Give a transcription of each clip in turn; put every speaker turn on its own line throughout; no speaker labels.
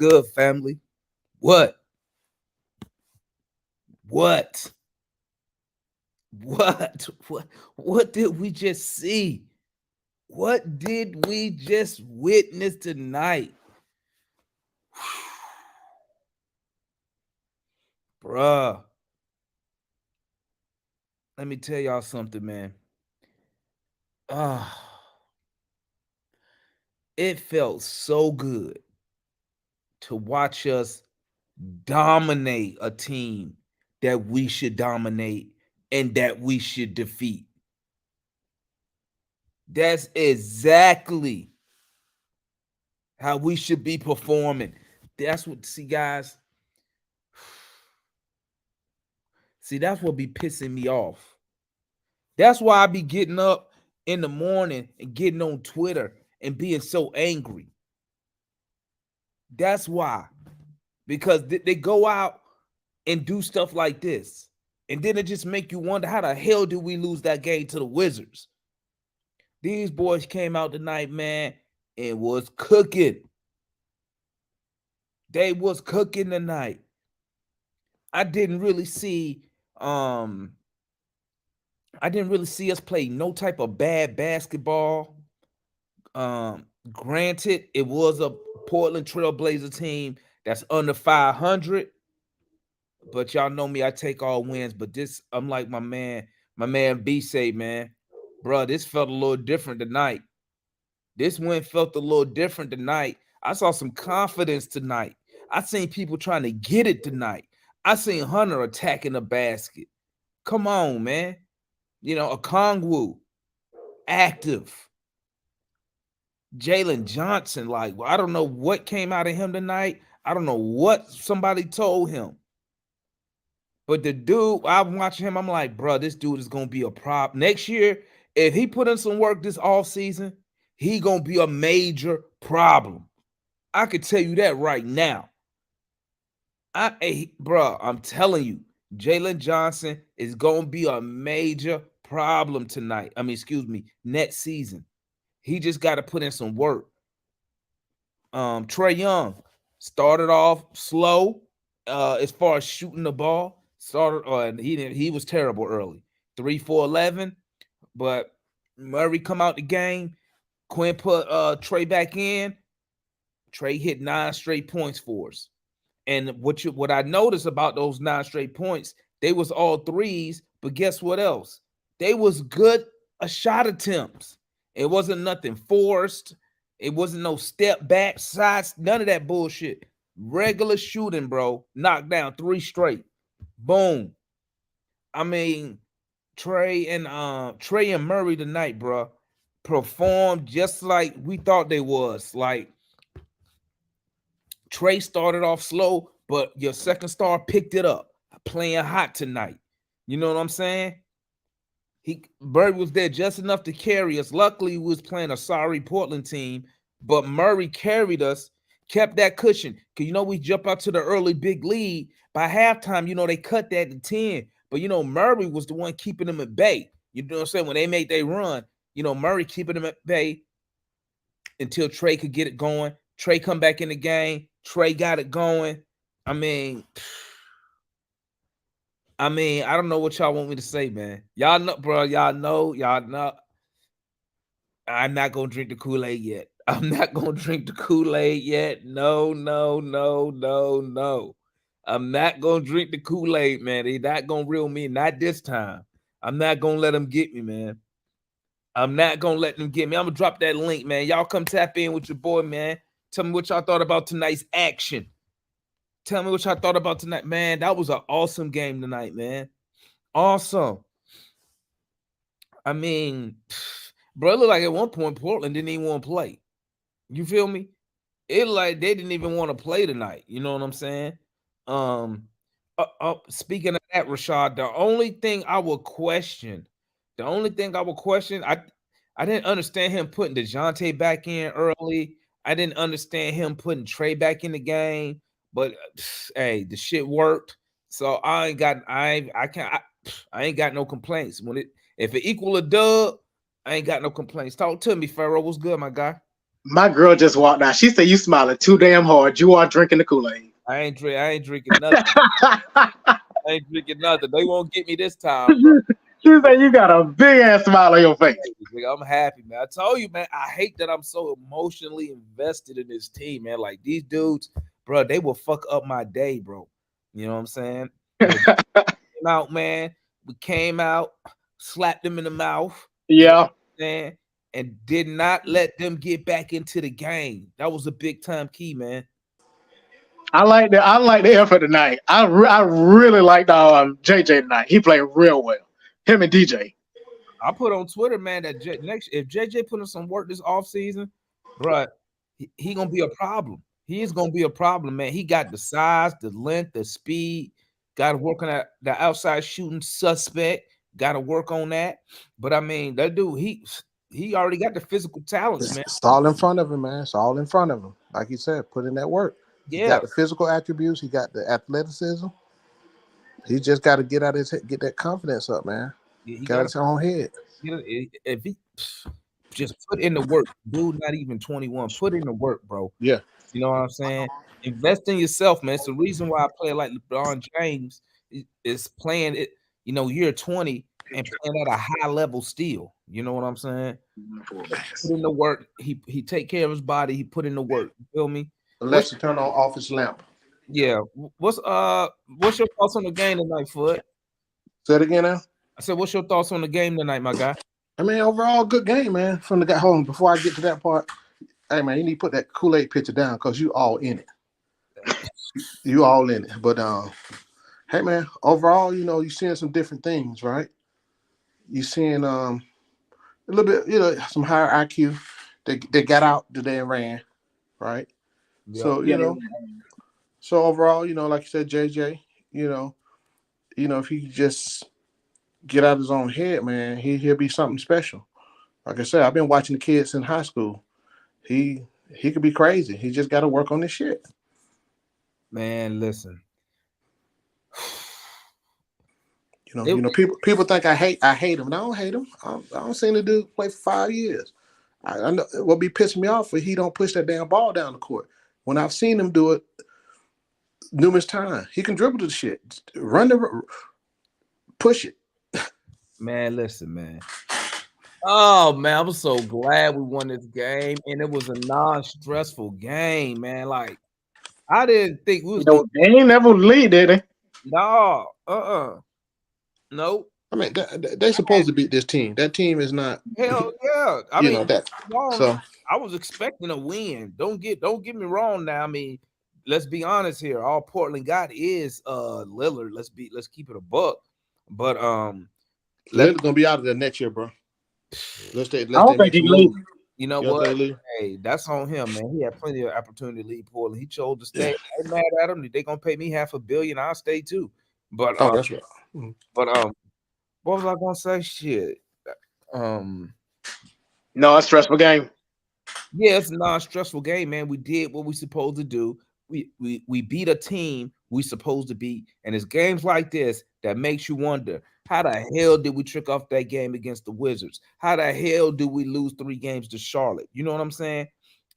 good, family? What? What? What? What did we just see? What did we just witness tonight? Bruh, let me tell y'all something, man. Ah, it felt so good to watch us dominate a team that we should dominate and that we should defeat. That's exactly how we should be performing. That's what, see, guys, see, that's what be pissing me off. That's why I be getting up in the morning and getting on Twitter and being so angry. That's why. Because they go out and do stuff like this. And then it just make you wonder, how the hell did we lose that game to the Wizards? These boys came out tonight, man, and was cooking. They was cooking tonight. I didn't really see us play no type of bad basketball. Granted, it was a Portland Trailblazer team that's under 500, but y'all know me, I take all wins. But this, I'm like my man B say, man, bro, this felt a little different tonight. This win felt a little different tonight. I saw some confidence tonight. I seen people trying to get it tonight. I seen Hunter attacking the basket. Come on, man. You know, Okongwu, active. Jalen Johnson, like, I don't know what came out of him tonight. I don't know what somebody told him. But the dude, I'm watching him, I'm like, bro, this dude is going to be a prop. Next year, if he put in some work this offseason, he going to be a major problem. I could tell you that right now. Bro, I'm telling you, Jalen Johnson is going to be a major problem tonight. Next season. He just got to put in some work. Trae Young started off slow as far as shooting the ball. He was terrible early. 3 for 11, but Murray come out the game. Quinn put Trae back in. Trae hit 9 straight points for us. And what I noticed about those 9 straight points, they was all threes, but guess what else? They was good shot attempts. It wasn't nothing forced. It wasn't no step back, sides, none of that bullshit. Regular shooting, bro. Knocked down 3 straight. Boom. I mean, Trae and Murray tonight, bro, performed just like we thought they was. Like, Trae started off slow, but your second star picked it up, playing hot tonight. You know what I'm saying? Murray was there just enough to carry us. Luckily, we was playing a sorry Portland team, but Murray carried us, kept that cushion. Because, we jump out to the early big lead. By halftime, they cut that to 10. But, Murray was the one keeping them at bay. You know what I'm saying? When they made their run, Murray keeping them at bay until Trae could get it going. Trae come back in the game. Trae got it going. I don't know what y'all want me to say, man. Y'all know, bro. Y'all know. I'm not gonna drink the Kool-Aid yet. I'm not gonna drink the Kool-Aid yet. No, no, no, no, no. I'm not gonna drink the Kool-Aid, man. They not gonna reel me. Not this time. I'm not gonna let them get me, man. I'm not gonna let them get me. I'm gonna drop that link, man. Y'all come tap in with your boy, man. Tell me what y'all thought about tonight's action. Tell me what y'all thought about tonight, man. That was an awesome game tonight, man. Awesome. I mean, bro, it looked like at one point Portland didn't even want to play. You feel me? It like they didn't even want to play tonight. You know what I'm saying? Speaking of that, Rashad, the only thing I would question, I didn't understand him putting DeJounte back in early. I didn't understand him putting Trae back in the game. But hey, the shit worked. So I ain't got no complaints. If it equal a dub, I ain't got no complaints. Talk to me, Pharaoh. What's good, my guy?
My girl just walked out. She said, "You smiling too damn hard. You are drinking the Kool-Aid."
I ain't drinking nothing. I ain't drinking nothing. They won't get me this time, bro.
She said, "You got a big ass smile on your face."
Nigga, I'm happy, man. I told you, man. I hate that I'm so emotionally invested in this team, man. Like these dudes, bro, they will fuck up my day, bro. You know what I'm saying? But came out, man. We came out, slapped them in the mouth. You know
Yeah,
what I'm saying? And did not let them get back into the game. That was a big time key, man.
I like the effort tonight. I really liked JJ tonight. He played real well. Him and DJ.
I put on Twitter, man, that next if JJ put in some work this offseason, bro, he gonna be a problem. He is gonna be a problem, man. He got the size, the length, the speed. Got to work on that the outside shooting suspect. Got to work on that. But I mean, that dude, he already got the physical talents, man.
It's all in front of him, man. It's all in front of him. Like you said, put in that work. He
Yeah,
got the physical attributes. He got the athleticism. He just got to get out his head, get that confidence up, man.
he
Get out
got
his own head.
if he just put in the work, dude. Not even 21. Put in the work, bro.
Yeah.
You know what I'm saying? Invest in yourself, man. It's the reason why I play like LeBron James is playing it, year 20 and playing at a high level still. You know what I'm saying? Put in the work. He take care of his body. He put in the work. You feel me? What's
Unless you turn on off his lamp.
yeah? What's your thoughts on the game tonight, Foot?
Say it again now.
I said, what's your thoughts on the game tonight, my guy?
I mean, overall, good game, man. From the guy home. Before I get to that part, hey man, you need to put that Kool-Aid picture down because you all in it. You all in it. But hey man, overall, you're seeing some different things, right? You're seeing a little bit, some higher IQ. They got out today and ran, right?
Yep.
So
Yeah,
so overall, like you said, JJ, you know, if he just get out of his own head, man, he'll be something special. Like I said, I've been watching the kids in high school. He could be crazy. He just got to work on this shit.
Man, listen. It,
People think I hate him. And I don't hate him. I don't seen the dude play for 5 years. I know what be pissing me off is he don't push that damn ball down the court. When I've seen him do it numerous times, he can dribble the shit, push it.
man, listen, man. Oh man, I was so glad we won this game, and it was a non-stressful game, man. Like I didn't think we was gonna.
they ain't never lead, did they?
No, nope.
I mean, they supposed to beat this team. That team is not,
Hell yeah. I mean,
that. So
I was expecting a win. Don't get me wrong. Now, I mean, let's be honest here. All Portland got is Lillard. Let's keep it a buck. But
Lillard's gonna be out of there next year, bro. Let's
I
they
don't think
make
he
some
can leave.
moves.
you know
You know what
what?
they leave?
Hey, that's on him, man. He had plenty of opportunity to leave Portland. He chose to stay.
Yeah.
I ain't mad at him. They gonna pay me $500 million. I'll stay too. But
Oh, that's right.
but what was I gonna say? Shit. Um,
No, it's a stressful game.
yeah, it's a non-stressful game, man. We did what we supposed to do. We beat a team we supposed to beat, and it's games like this that makes you wonder how the hell did we trick off that game against the Wizards? How the hell do we lose 3 games to Charlotte? You know what I'm saying?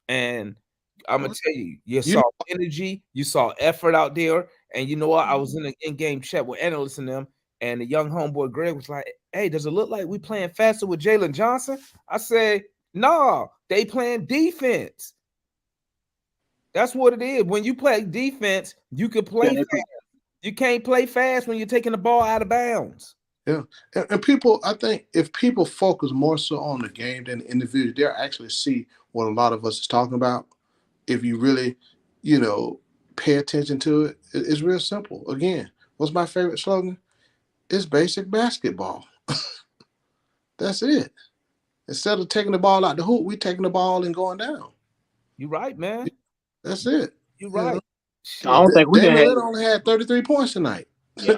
And I'm gonna tell you, you
You
saw energy, you saw effort out there, and you know what? I was in an in-game chat with analysts and them, and the young homeboy Greg was like, "Hey, does it look like we playing faster with Jalen Johnson?" I said, "No, they playing defense. That's what it is. When you play defense, you can
Yeah,
play fast. You can't play fast when you're taking the ball out of bounds."
yeah, and people, I think if people focus more so on the game than the individual, they'll actually see what a lot of us is talking about. If you really, pay attention to it, it's real simple. Again, what's my favorite slogan? It's basic basketball. That's it. Instead of taking the ball out the hoop, we taking the ball and going down.
You right, man.
That's it.
You
You know,
right.
I
Shit.
don't think we can
Damian
have.
Lillard only had 33 points tonight.
Yeah,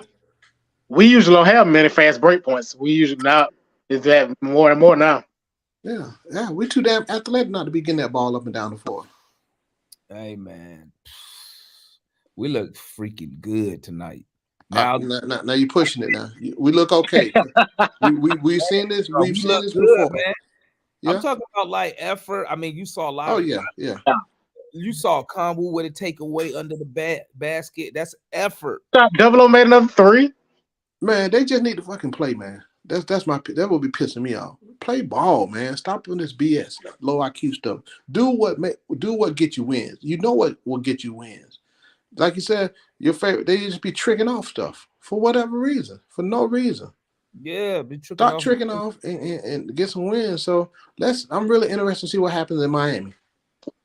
we usually don't have many fast break points. We usually now is that more and more now.
Yeah, we too damn athletic not to be getting that ball up and down the floor.
Hey, man. We look freaking good tonight. Now,
Now you're pushing it. Now we look okay. We've seen this.
bro,
We've
we
seen
look
this
good,
before.
man. I'm
Yeah.
talking about like effort. I mean, you saw a lot
Oh
of
yeah. Yeah.
you saw Kambu with it take away under the basket. That's effort.
Double O made another three.
Man, they just need to fucking play, man. That will be pissing me off. Play ball, man. Stop doing this BS, low IQ stuff. Do what get you wins. You know what will get you wins. Like you said, your favorite they just be tricking off stuff for whatever reason, for no reason.
Yeah, be tricking
Stop
off.
tricking off and get some wins. So I'm really interested to see what happens in Miami.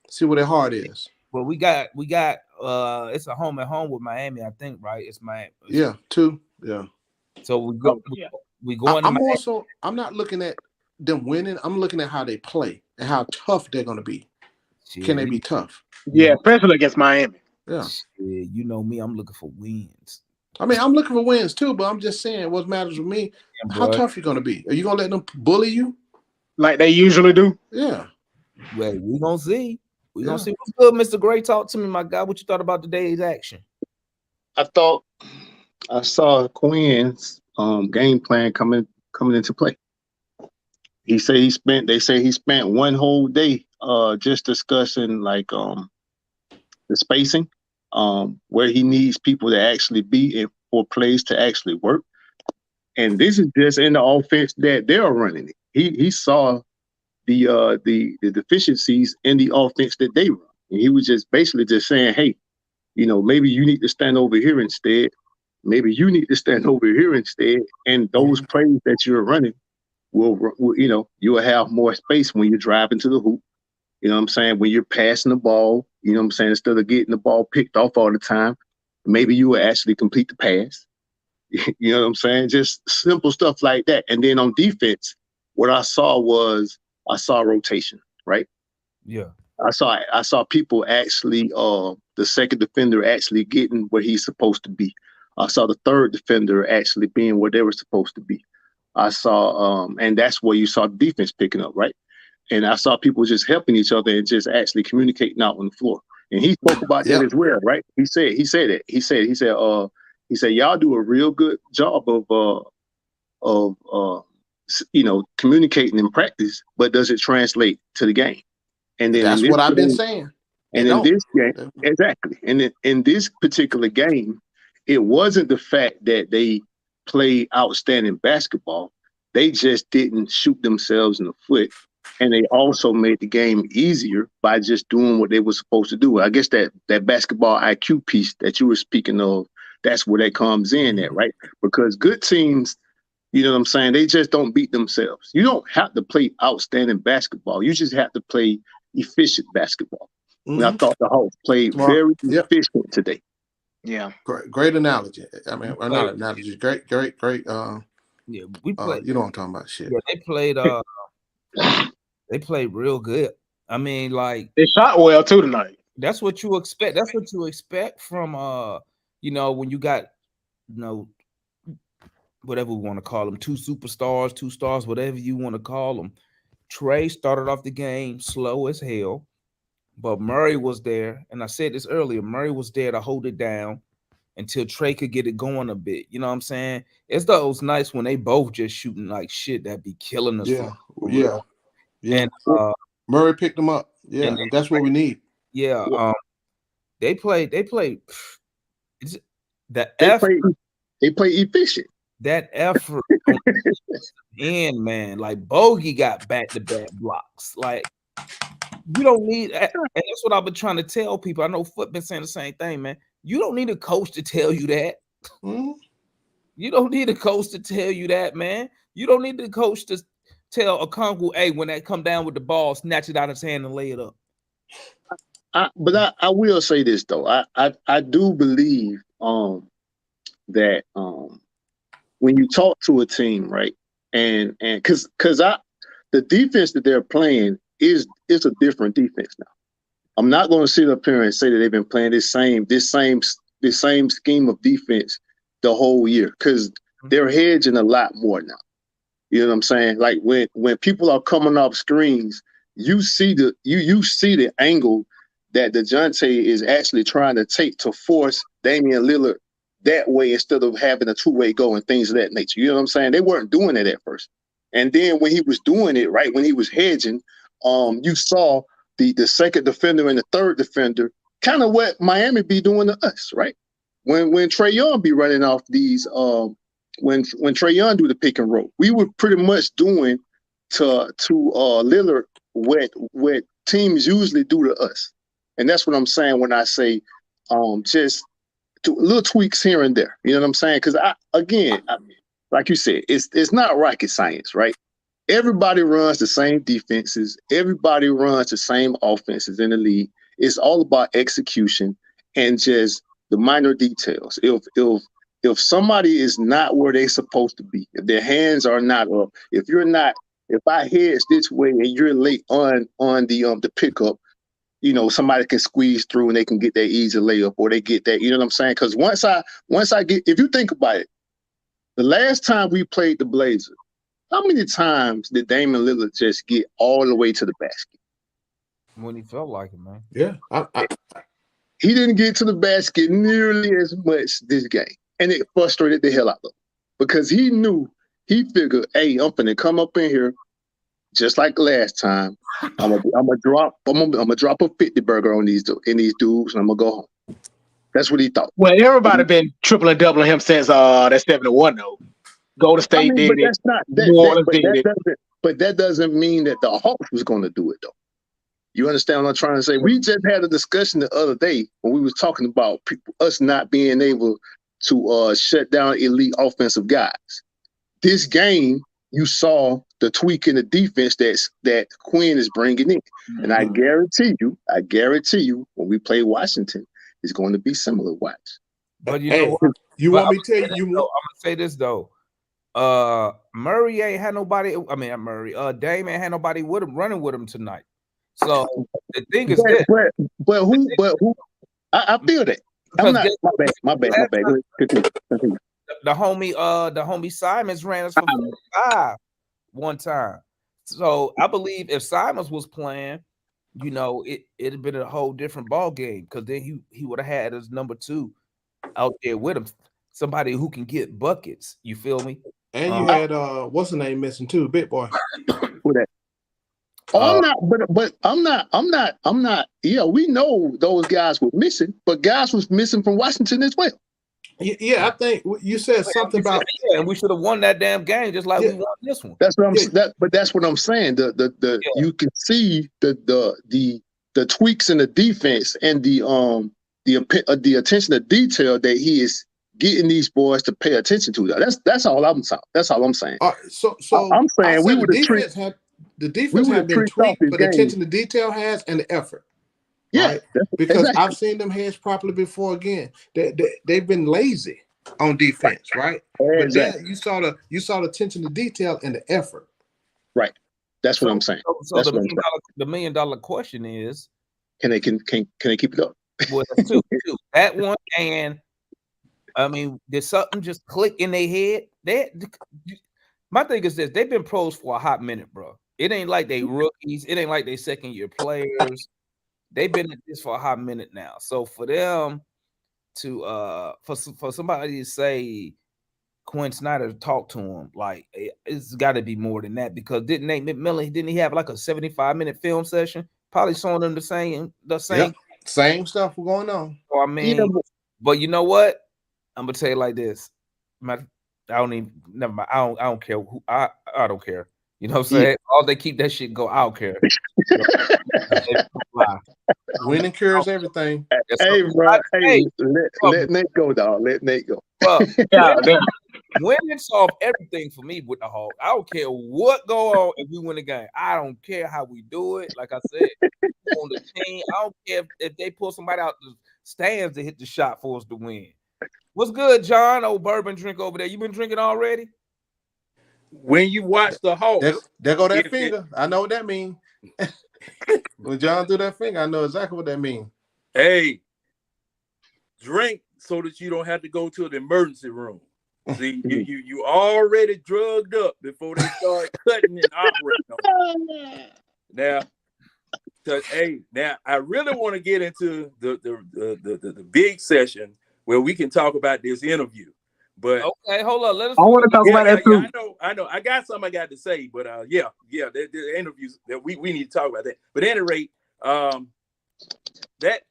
See what their heart is.
But we got it's a home and home with Miami, I think, right? It's Miami.
Yeah, two. Yeah.
So we go
Oh yeah.
we going to
I'm
Miami.
also I'm not looking at them winning. I'm looking at how they play and how tough they're gonna be.
Shit,
Can they be tough?
you
Yeah,
know,
especially against Miami.
Yeah.
shit, you know me, I'm looking for wins.
I mean, I'm looking for wins too, but I'm just saying what matters with me,
Yeah,
how
bro.
tough you gonna be. Are you gonna let them bully you?
Like they usually do.
Yeah.
Well, we gonna see. We gonna
Yeah.
see what's good, Mr. Gray. Talk to me, my guy. What you thought about today's action?
I thought I saw Quinn's game plan coming into play. He say he spent. They say he spent one whole day just discussing like the spacing, where he needs people to actually be and for plays to actually work. And this is just in the offense that they're running it. He saw the deficiencies in the offense that they run, and he was just basically just saying, hey, maybe you need to stand over here instead. Maybe you need to stand over here instead. And those plays that you're running will you will have more space when you're driving to the hoop. You know what I'm saying? When you're passing the ball, you know what I'm saying? Instead of getting the ball picked off all the time, maybe you will actually complete the pass. You know what I'm saying? Just simple stuff like that. And then on defense, what I saw rotation, right?
Yeah.
I saw people actually the second defender actually getting where he's supposed to be. I saw the third defender actually being where they were supposed to be. I saw and that's where you saw defense picking up, right? And I saw people just helping each other and just actually communicating out on the floor. And he spoke about that
Yep.
as well, right? He said that. He said y'all do a real good job of communicating in practice, but does it translate to the game? And then in
That's
this
what I've been
game,
saying.
and in this game, exactly. And in this particular game, it wasn't the fact that they played outstanding basketball. They just didn't shoot themselves in the foot. And they also made the game easier by just doing what they were supposed to do. I guess that basketball IQ piece that you were speaking of, that's where that comes in at, right? Because good teams, you know what I'm saying, they just don't beat themselves. You don't have to play outstanding basketball. You just have to play efficient basketball. And I thought the Hawks played very efficient today.
Yeah.
Great analogy. I mean, or
played-
not analogy. Great.
Yeah, we played.
You know what I'm talking about. Shit.
Yeah, they played real good. I mean, like
They shot well too tonight.
that's what you expect. That's what you expect from when you got whatever we want to call them, two superstars, two stars, whatever you want to call them. Trey started off the game slow as hell, but Murray was there, and I said this earlier. Murray was there to hold it down until Trey could get it going a bit. You know what I'm saying? It's those nights when they both just shooting like shit that be killing us.
Yeah.
For
Yeah.
real.
Yeah.
And
Murray picked them up. Yeah,
and
and that's what we need.
yeah, they played. It's the
They
effort.
play efficient.
That effort on the end, man. Like Bogey got back-to-back blocks. Like you don't need, and that's what I've been trying to tell people. I know Foot been saying the same thing, man. You don't need a coach to tell you that.
Mhm.
You don't need a coach to tell you that, man. You don't need the coach to tell a Kongu, hey, when they come down with the ball, snatch it out of his hand and lay it up.
But I will say this though. I do believe that when you talk to a team, right, and because the defense that they're playing is a different defense now. I'm not going to sit up here and say that they've been playing this same scheme of defense the whole year, because they're hedging a lot more now. You know what I'm saying? Like when people are coming off screens, you see the angle that DeJounte is actually trying to take to force Damian Lillard that way instead of having a two-way go and things of that nature. You know what I'm saying? They weren't doing it at first. And then when he was doing it, right, when he was hedging, you saw the second defender and the third defender, kind of what Miami be doing to us, right? When Trae Young be running off these, when Trae Young do the pick and roll, we were pretty much doing to Lillard what teams usually do to us, and that's what I'm saying when I say just little tweaks here and there. You know what I'm saying? Because like you said, it's not rocket science, right? Everybody runs the same defenses. Everybody runs the same offenses in the league. It's all about execution and just the minor details. If somebody is not where they're supposed to be, if their hands are not up, if I hedge this way and you're late on the pickup, you know, somebody can squeeze through and they can get that easy layup, or they get that, you know what I'm saying? Because once I get, if you think about it, the last time we played the Blazers, how many times did Damian Lillard just get all the way to the basket?
When he felt like it, man.
Yeah.
He didn't get to the basket nearly as much this game. And it frustrated the hell out of him. Because he figured, hey, I'm finna come up in here just like last time. I'm gonna drop a 50 burger on these dudes, and I'm gonna go home. That's what he thought.
Well, everybody been tripling doubling him since that 71 though. Golden State did it.
But that doesn't mean that the Hawks was gonna do it though. You understand what I'm trying to say? We just had a discussion the other day when we was talking about us not being able to shut down elite offensive guys. This game, you saw the tweak in the defense that Quinn is bringing in. And I guarantee you, when we play Washington, it's going to be similar. Watch.
But you know what?
You want me to tell you?
I'm gonna say this though. Murray ain't had nobody. I mean, Murray. Dame ain't had nobody with him running with him tonight. So the thing is this.
But who? I feel that. I'm not. My bad. Continue.
The homie Simons ran us for 5 one time. So I believe if Simons was playing, you know, it'd have been a whole different ball game, because then he would have had his number 2 out there with him, somebody who can get buckets. You feel me?
And you had what's the name missing too, Big Boy.
Who that? I'm not. Yeah, we know those guys were missing, but guys was missing from Washington as well.
Yeah, I think you said something about
and we should have won that damn game just like we won this one.
That's what I'm saying. But that's what I'm saying. You can see the tweaks in the defense and the attention to detail that he is getting these boys to pay attention to. That's all I'm saying. That's all I'm saying.
So
I'm saying we would have
the defense had been tweaked, but the attention to detail has and the effort.
Yeah,
right? Because I've seen them hedge properly before. Again, they've been lazy on defense, right? But then you saw the attention to detail and the effort.
Right. That's what I'm saying.
So the $1 million question is,
can they keep it up?
Well, two. That one, and I mean, did something just click in their head? My thing is this: they've been pros for a hot minute, bro. It ain't like they rookies. It ain't like they second-year players. They've been at this for a hot minute now. So for them to for somebody to say Quinn Snyder talked to him, like it's got to be more than that, because didn't Nate McMillan, didn't he have like a 75-minute film session, probably showing them the same
stuff going on?
So, I mean, but you know what? I'm gonna tell you like this. I don't care who I don't care. You know what I'm saying? Yeah. All they keep that shit go, I don't care.
Winning cures everything.
Hey, bro. Hey, let Nate go, dog. Let Nate go.
Winning solve everything for me with the Hawks. I don't care what go on if we win the game. I don't care how we do it. Like I said, on the team, I don't care if they pull somebody out the stands to hit the shot for us to win. What's good, John? Old bourbon drink over there. You been drinking already?
When you watch the Hawks,
there go that finger. I know what that means. When John do that finger, I know exactly what that means.
Hey, drink so that you don't have to go to the emergency room. See, you already drugged up before they start cutting and operating. Now I really want to get into the big session where we can talk about this interview. But
Okay, hold on. Let us.
I want to talk about that too.
I know. I got something I got to say, but the interviews that we need to talk about that. But at any rate, that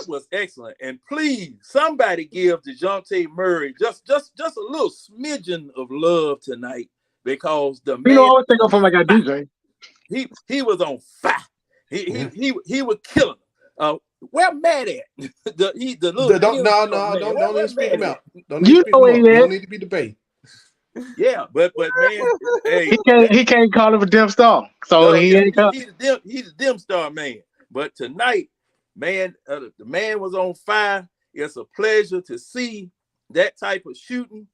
was excellent. And please, somebody give DeJounte Murray just a little smidgen of love tonight, because the man,
I always think of him like I DJ.
He was on fire. He was killing them. Where Matt at? Don't
even speak him out. Don't need to speak him up. You don't need to be debating.
Yeah, but man, hey,
he can't call him a dim star, so he ain't.
He's a dim star man. But tonight, man, the man was on fire. It's a pleasure to see that type of shooting.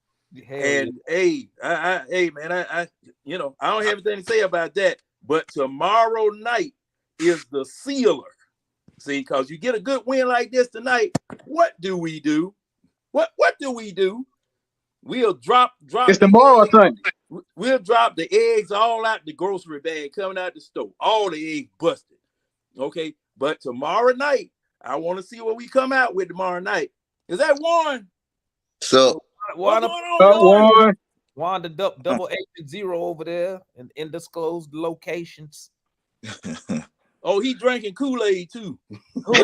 And hey, man, I don't have anything to say about that. But tomorrow night is the sealer. See, because you get a good win like this tonight, what do we do? What do we do? We'll drop.
It's tomorrow or Sunday.
We'll drop the eggs all out the grocery bag coming out the store. All the eggs busted. Okay, but tomorrow night, I want to see what we come out with tomorrow night. Is that Warren?
So
what's going on, Warren?
Wanda double agent 0 over there in undisclosed locations.
Oh, he drinking Kool-Aid too.
I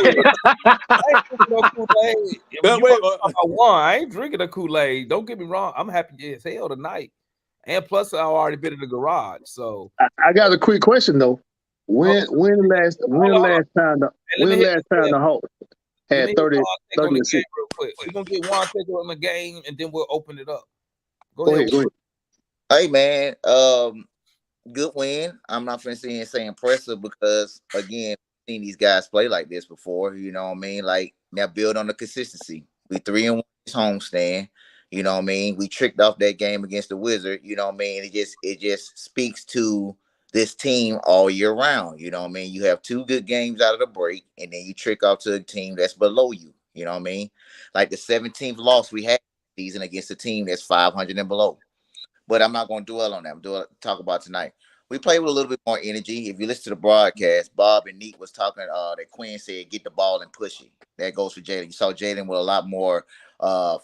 ain't drinking a Kool-Aid. Don't get me wrong. I'm happy as hell tonight. And plus, I've already been in the garage. So
I got a quick question though. When last time the Hawks had 30
real quick. We're gonna get one take on the game and then we'll open it up.
Go ahead.
Hey man, good win. I'm not finna say impressive because again, I've seen these guys play like this before. You know what I mean? Like now, build on the consistency. We 3-1 this homestand. You know what I mean? We tricked off that game against the Wizard. You know what I mean? It just speaks to this team all year round. You know what I mean? You have 2 good games out of the break, and then you trick off to a team that's below you. You know what I mean? Like the 17th loss we had this season against a team that's 500 and below. But I'm not going to dwell on that. I'm going to talk about tonight. We played with a little bit more energy. If you listen to the broadcast, Bob and Neat was talking that Quinn said, get the ball and push it. That goes for Jalen. You saw Jalen with a lot more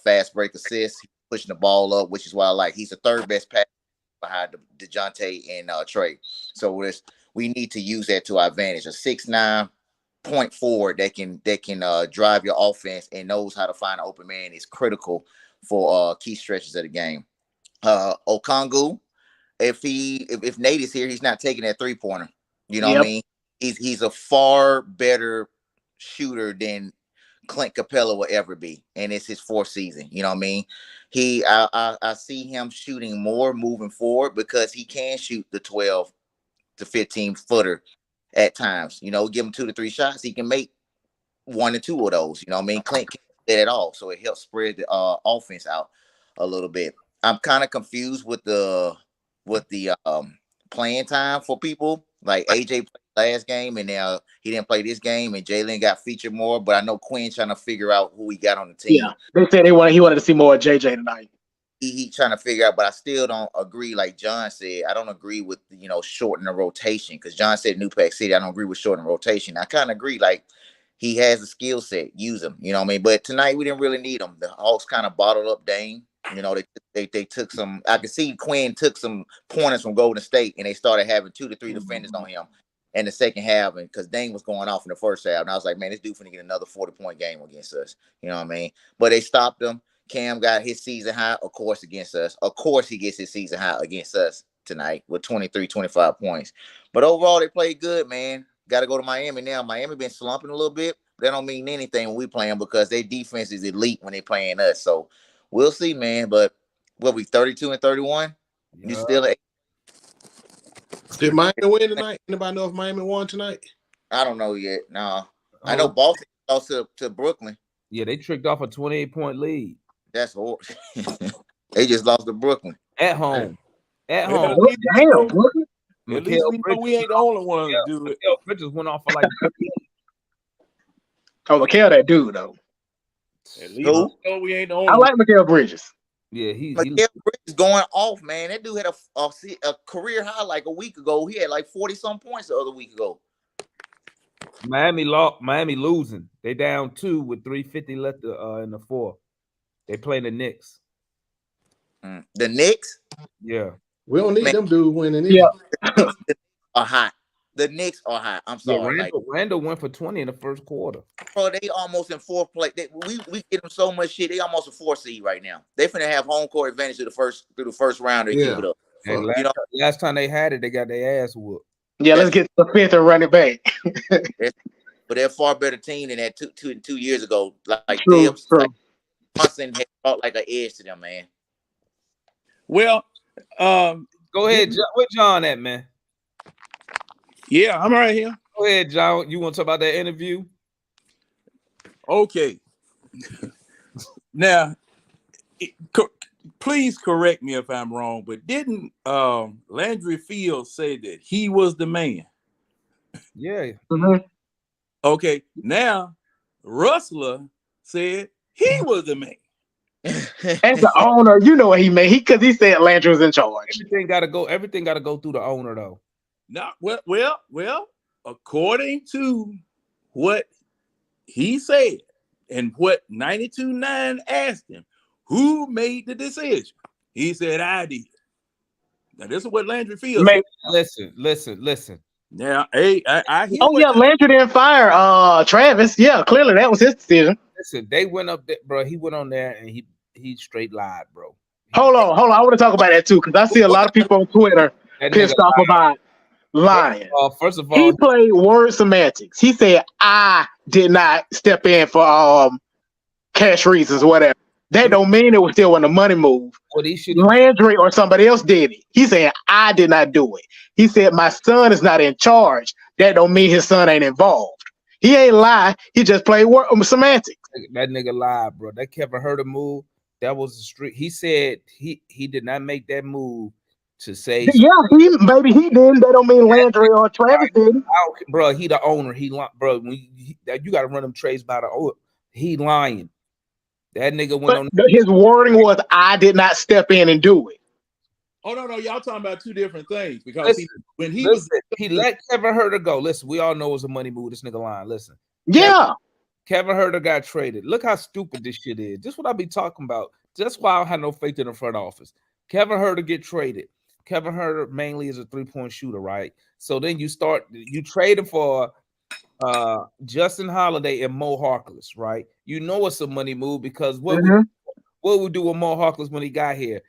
fast break assists, pushing the ball up, which is why I like. He's the 3rd best pass behind DeJounte and Trey. So we need to use that to our advantage. A 6'9" point forward that can drive your offense and knows how to find an open man is critical for key stretches of the game. Okongwu, if Nate is here, he's not taking that 3-pointer. You know what I mean? He's a far better shooter than Clint Capela will ever be, and it's his 4th season. You know what I mean? I see him shooting more moving forward because he can shoot the 12 to 15 footer at times. You know, give him 2 to 3 shots, he can make 1 or 2 of those. You know what I mean? Clint can't do that at all, so it helps spread the offense out a little bit. I'm kind of confused with the playing time for people. Like AJ played last game, and now he didn't play this game, and Jalen got featured more. But I know Quinn trying to figure out who he got on the team.
Yeah, they said he wanted to see more of JJ tonight.
He trying to figure out, but I still don't agree. Like John said, I don't agree with shortening the rotation because John said New Pack City. I don't agree with shortening rotation. I kind of agree. Like he has a skill set, use him. You know what I mean? But tonight we didn't really need him. The Hawks kind of bottled up Dame. You know, they took some. I could see Quinn took some pointers from Golden State, and they started having 2 to 3 defenders on him in the second half, and because Dame was going off in the first half, and I was like, man, this dude finna get another 40-point game against us. You know what I mean? But they stopped him. Cam got his season high, of course, against us. Of course, he gets his season high against us tonight with 23, 25 points. But overall, they played good, man. Got to go to Miami now. Miami been slumping a little bit. That don't mean anything when we play them because their defense is elite when they playing us. So we'll see, man. But what we 32 and 31? You still at?
Did Miami win tonight? Anybody know if Miami won tonight?
I don't know yet. No, I know Boston lost to Brooklyn.
Yeah, they tricked off a 28-point lead.
That's horrible. They just lost to Brooklyn
at home. At
Yeah,
home.
Damn,
Brooklyn. At least we know we ain't the only ones to do it.
Bridges went off for like 38.
Oh, Mikal, that dude though.
At least we know we ain't the only.
I like Mikal Bridges.
Yeah,
Mikal Bridges going off, man. That dude had a career high like a week ago. He had like 40-some points the other week ago.
Miami losing. They down 2 with 3:50 left in the 4th. They playing the Knicks.
The Knicks,
Yeah.
We don't need
man,
them dudes winning
Yeah.
either.
the Knicks are hot. The Knicks are hot. I'm
Yeah,
sorry, like
Randall went for 20 in the first quarter.
bro, they almost in fourth place. We give them so much shit. They almost a 4 seed right now. They finna have home court advantage through the first round and keep
Yeah.
it up.
And
Fuck.
You know,
last time they had it, they got their ass whooped.
Yeah, let's
that's
get to the fifth and run it back.
but they're a far better team than that 2 years ago. Like
True,
Dibs, like
true.
Johnson had brought like an edge to them, man.
Well,
Go ahead, John. Where John at, man?
yeah, I'm right here.
Go ahead, John. You want to talk about that interview?
Okay. Now, please correct me if I'm wrong, but didn't Landry Fields say that he was the man?
Yeah.
Mhm.
Okay. Now, Rustler said he was the man.
As the owner, you know what he made. Because he said Landry was in charge.
Everything got to go through the owner though.
Not well, according to what he said and what 92.9 asked him, who made the decision? He said, I did. Now, this is what Landry Fields said.
Listen.
Now, hey, I hear
Oh,
what
yeah, Landry didn't fire Travis. Yeah, clearly that was his decision.
Listen, they went up there, bro. He went on there and he straight lied, bro.
Hold on. I want to talk about that too, because I see a lot of people on Twitter
That nigga
pissed off about lying.
First of
He
all,
played word semantics. He said, I did not step in for cash reasons, whatever. That don't mean it was still on the money move.
what he should
Landry or somebody else did it. He said, I did not do it. He said, my son is not in charge. That don't mean his son ain't involved. He ain't lie. He just played semantics.
that nigga lied, bro. That Kevin Herter move, that was the street. He said he did not make that move to say,
Yeah, maybe he didn't. That don't mean Landry or Travis didn't.
bro, he the owner. Bro, you got to run them trades by the he lying. That nigga went on.
His wording was, I did not step in and do it.
Oh, no, y'all talking about two different things because
he let Kevin Herter go. Listen, we all know it was a money move. This nigga lying. Listen.
Yeah.
Kevin Herter got traded. Look how stupid this shit is. This is what I be talking about. That's why I don't have no faith in the front office. Kevin Herter get traded. Kevin Herter mainly is a 3-point shooter, right? So then you trade him for Justin Holiday and Mo Harkless, right? You know it's a money move because what we do with Mo Harkless when he got here?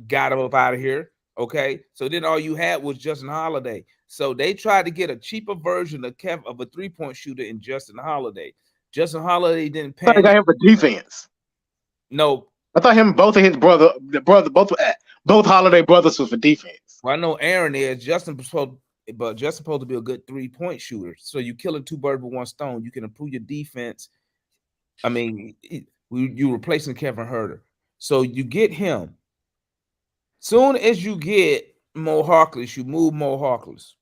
Got him up out of here. Okay. So then all you had was Justin Holiday. So they tried to get a cheaper version of a 3-point shooter in Justin Holiday. Justin Holiday didn't pay.
I got him for defense.
No.
I thought both Holiday brothers was for defense.
Well, I know Aaron is. Justin's supposed to be a good 3-point shooter. So you killing two birds with one stone. You can improve your defense. I mean, you replacing Kevin Herter. So you get him. Soon as you get Mo Harkless, you move Mo Harkless.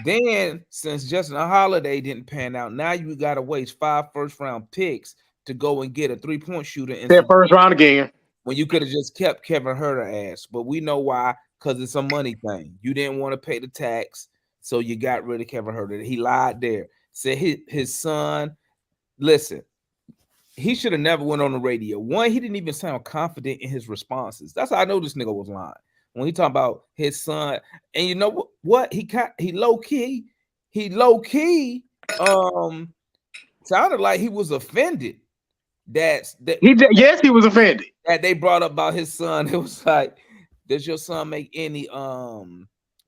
Then, since Justin Holiday didn't pan out, now you got to waste 5 first-round picks to go and get a 3-point shooter in
that first round again.
When you could have just kept Kevin Herter ass. But we know why, because it's a money thing. You didn't want to pay the tax, so you got rid of Kevin Herter. He lied there. Said his son, listen, he should have never went on the radio. One, he didn't even sound confident in his responses. That's how I know this nigga was lying. When he talking about his son, and you know what? He low key sounded like he was offended. Yes,
he was offended
that they brought up about his son. It was like, does your son make any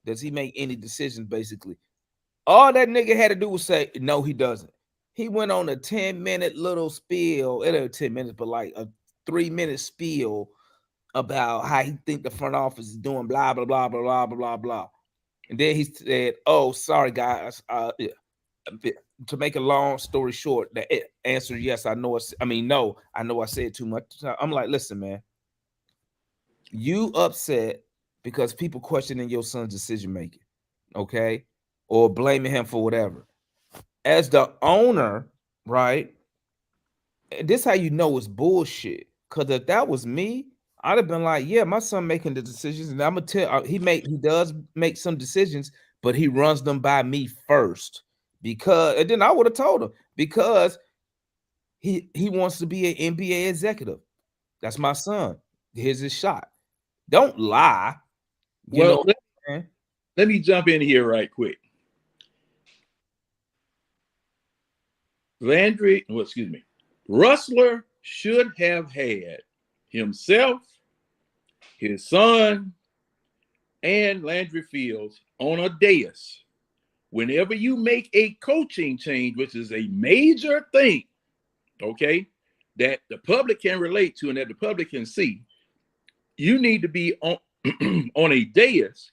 does he make any decisions? Basically, all that nigga had to do was say no, he doesn't. He went on a 10-minute little spiel. It ain't 10 minutes, but like a 3-minute spiel about how he think the front office is doing blah blah blah blah blah blah blah. And then he said, "Oh, sorry guys. To make a long story short, the answer yes, I know. No, I know I said too much." I'm like, listen, man, you upset because people questioning your son's decision making, okay, or blaming him for whatever. As the owner, right? This how you know it's bullshit. Because if that was me, I'd have been like, yeah, my son making the decisions, and I'm gonna tell he does make some decisions, but he runs them by me first. And then I would have told him because he wants to be an NBA executive. That's my son. Here's his shot. Don't lie. You
Well,
know, man.
let me jump in here right quick. Rustler should have had himself, his son, and Landry Fields on a dais. Whenever you make a coaching change, which is a major thing, okay, that the public can relate to and that the public can see, you need to be on on a dais,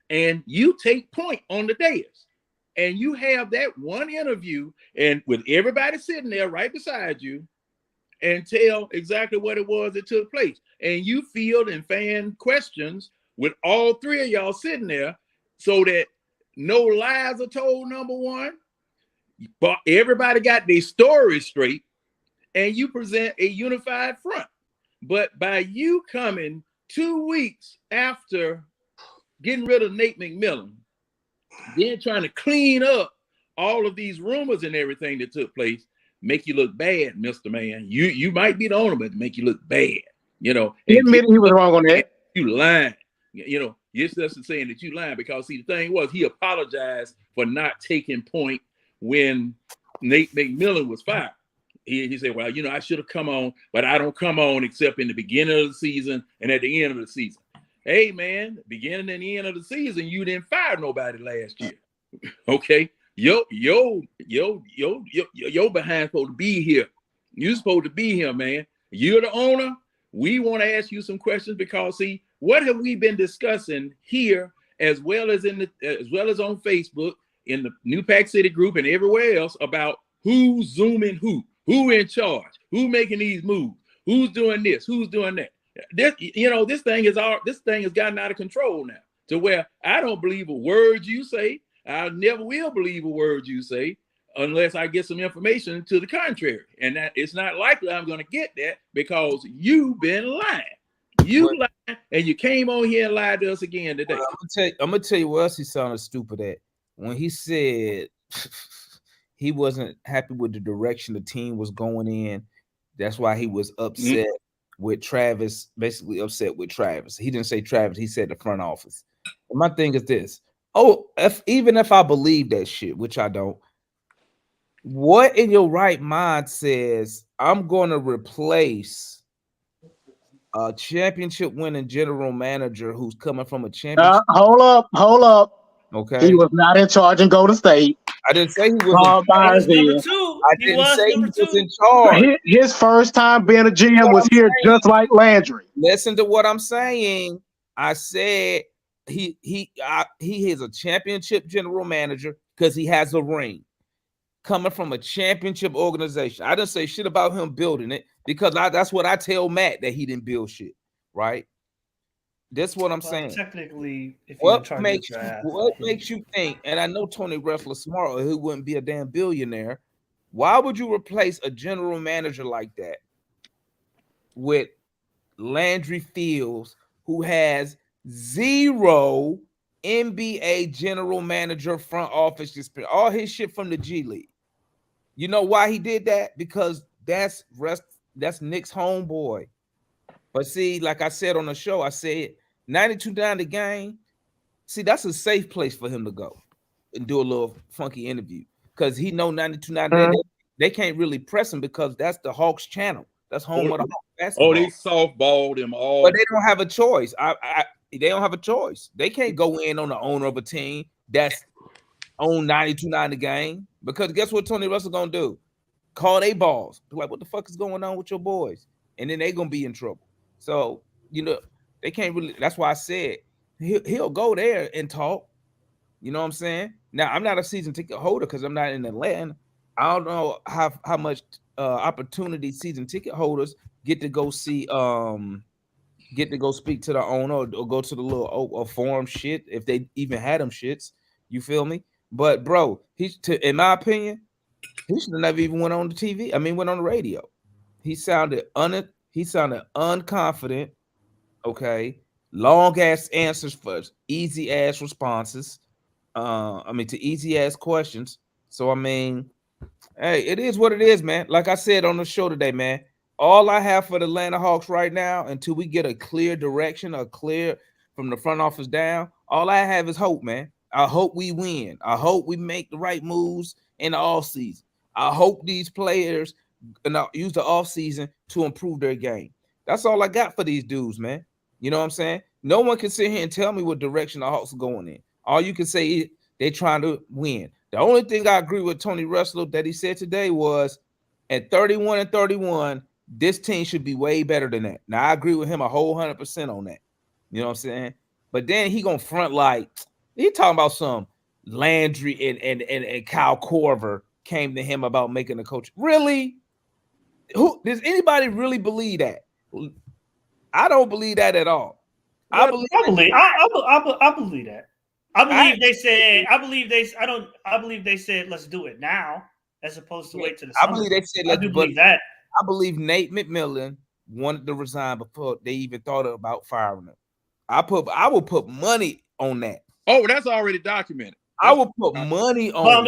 and you take point on the dais, and you have that one interview, and with everybody sitting there right beside you, and tell exactly what it was that took place, and you field and fan questions with all three of y'all sitting there, so that no lies are told. Number one, but everybody got their story straight, and you present a unified front. But by you coming 2 weeks after getting rid of Nate McMillan, then trying to clean up all of these rumors and everything that took place, make you look bad, Mr. Man. You might be the owner, but make you look bad, you know.
He admitted he was wrong on that.
You lying, you know. Yes, that's saying that you lying, because see, the thing was, he apologized for not taking point when Nate McMillan was fired. He said, well, you know, I should have come on, but I don't come on except in the beginning of the season and at the end of the season. Hey, man, beginning and the end of the season, you didn't fire nobody last year. Okay, yo behind supposed to be here. You supposed to be here, man. You're the owner. We want to ask you some questions, because see, what have we been discussing here, as well as on Facebook, in the New Pack City group and everywhere else, about who's zooming who in charge, who making these moves, who's doing this, who's doing that. This, you know, this thing has gotten out of control now, to where I don't believe a word you say. I never will believe a word you say unless I get some information to the contrary. And that it's not likely I'm going to get that, because you've been lying. You lied, and you came on here and lied to us again today.
Well, I'm gonna tell you what else he sounded stupid at. When he said he wasn't happy with the direction the team was going in. That's why he was upset with Travis, basically upset with Travis. He didn't say Travis, he said the front office. And my thing is this. Even if I believe that shit, which I don't, what in your right mind says I'm going to replace a championship winning general manager who's coming from a championship?
Hold up.
Okay.
He was not in charge in Golden State.
I didn't say he was
number two.
I didn't say he was in charge.
His first time being a GM was here, just like Landry.
Listen to what I'm saying. I said he is a championship general manager because he has a ring, coming from a championship organization. I didn't say shit about him building it, because that's what I tell Matt, that he didn't build shit, right? That's what I'm saying.
Technically, if
what makes you think? And I know Tony Reffler's smart, or he wouldn't be a damn billionaire. Why would you replace a general manager like that with Landry Fields, who has zero NBA general manager front office experience, all his shit from the G League? You know why he did that? Because that's Nick's homeboy. But see, like I said on the show, I said 92 down the game. See, that's a safe place for him to go and do a little funky interview, because he know 92 down. They can't really press him, because that's the Hawks channel. That's home of the Hawks basketball.
Oh, they softballed him all.
But they don't have a choice. They don't have a choice. They can't go in on the owner of a team that's on 92 down the game, because guess what Tony Russell gonna do? Call they balls. Be like, what the fuck is going on with your boys? And then they gonna be in trouble. So, you know, they can't really. That's why I said he'll go there and talk. You know what I'm saying? Now, I'm not a season ticket holder because I'm not in Atlanta. I don't know how much opportunity season ticket holders get to go see, get to go speak to the owner, or go to the little forum shit, if they even had them shits. You feel me? But bro, in my opinion, he should have never even went on the TV. I mean, went on the radio. He sounded unconfident. Okay, long ass answers for easy ass responses. To easy ass questions. So I mean, hey, it is what it is, man. Like I said on the show today, man. all I have for the Atlanta Hawks right now, until we get a clear direction, a clear from the front office down, all I have is hope, man. I hope we win. I hope we make the right moves in the offseason. I hope these players use the offseason to improve their game. That's all I got for these dudes, man. You know what I'm saying? No one can sit here and tell me what direction the Hawks are going in. All you can say is they're trying to win. The only thing I agree with Tony Russell that he said today was at 31-31, this team should be way better than that. Now I agree with him a whole 100% on that. You know what I'm saying? But then he gonna front like he talking about some Landry and Kyle Korver came to him about making a coach. Really? Who does anybody really believe that? I don't believe that at all.
Well,
I believe that. I believe they said. I believe they said let's do it now, as opposed to wait to the summer.
I believe they said
I do believe that.
I believe Nate McMillan wanted to resign before they even thought about firing him. I will put money on that.
Oh, that's already documented.
I will put money on.
Well,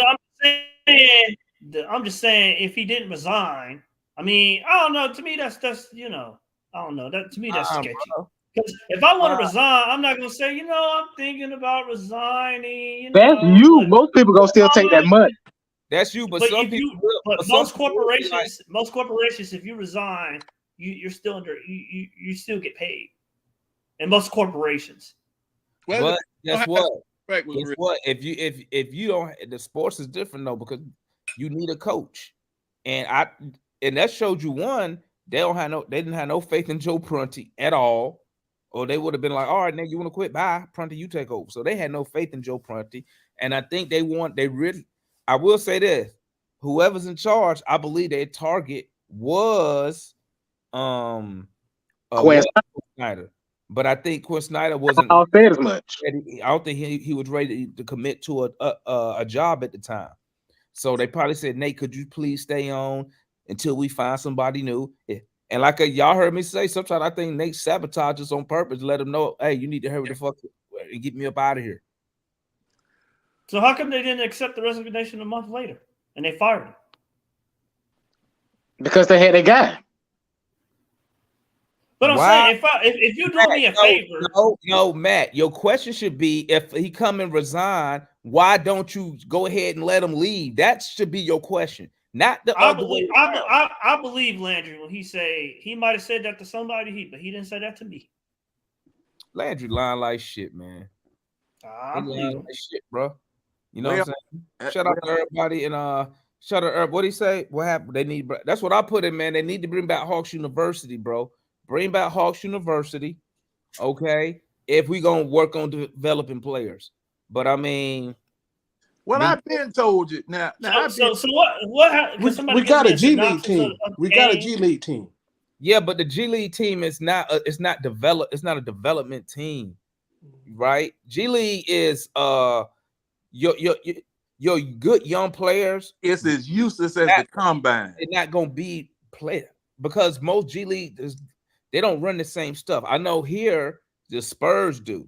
I'm just saying, if he didn't resign, I mean, I don't know. To me, that's I don't know. That to me, that's sketchy. Because if I want to resign, I'm not gonna say, I'm thinking about resigning.
That's you. Most people gonna still take that money.
That's you, but some people.
But most corporations, if you resign, you're still under. You still get paid, and most corporations.
Well, but guess what? Guess what? If you don't, the sports is different though, because you need a coach, and that showed you one. They didn't have no faith in Joe Prunty at all, or they would have been like, all right, now you want to quit? Bye, Prunty, you take over. So they had no faith in Joe Prunty, and I think I will say this: whoever's in charge, I believe their target was Snyder. But I think Quinn Snyder wasn't.
I'll say as much.
I don't think he was ready to commit to a job at the time. So they probably said, Nate, could you please stay on until we find somebody new? And like y'all heard me say, sometimes I think Nate sabotages on purpose to let him know, hey, you need to hurry the fuck and get me up out of here.
So how come they didn't accept the resignation a month later and they fired him?
Because they had a guy.
But I'm saying, if you do me a favor,
no, Matt, your question should be, if he come and resign, why don't you go ahead and let him leave? That should be your question, not the other way.
I believe Landry when he might have said that to somebody, but he didn't say that to me.
Landry lying like shit, man.
I believe
like shit, bro. You know what I'm saying? Shout out to everybody and shout out. What do he say? What happened? That's what I put in, man. They need to bring back Hawks University, bro. Bring back Hawks University, okay? If we gonna work on developing players, but I mean,
I've been told you now.
So what?
We got a G League team. We got a G League team.
Yeah, but the G League team is not. It's not developed. It's not a development team, right? G League is your good young players.
It's as useless as the combine.
They're not gonna be players because most G League they don't run the same stuff. I know here the Spurs do.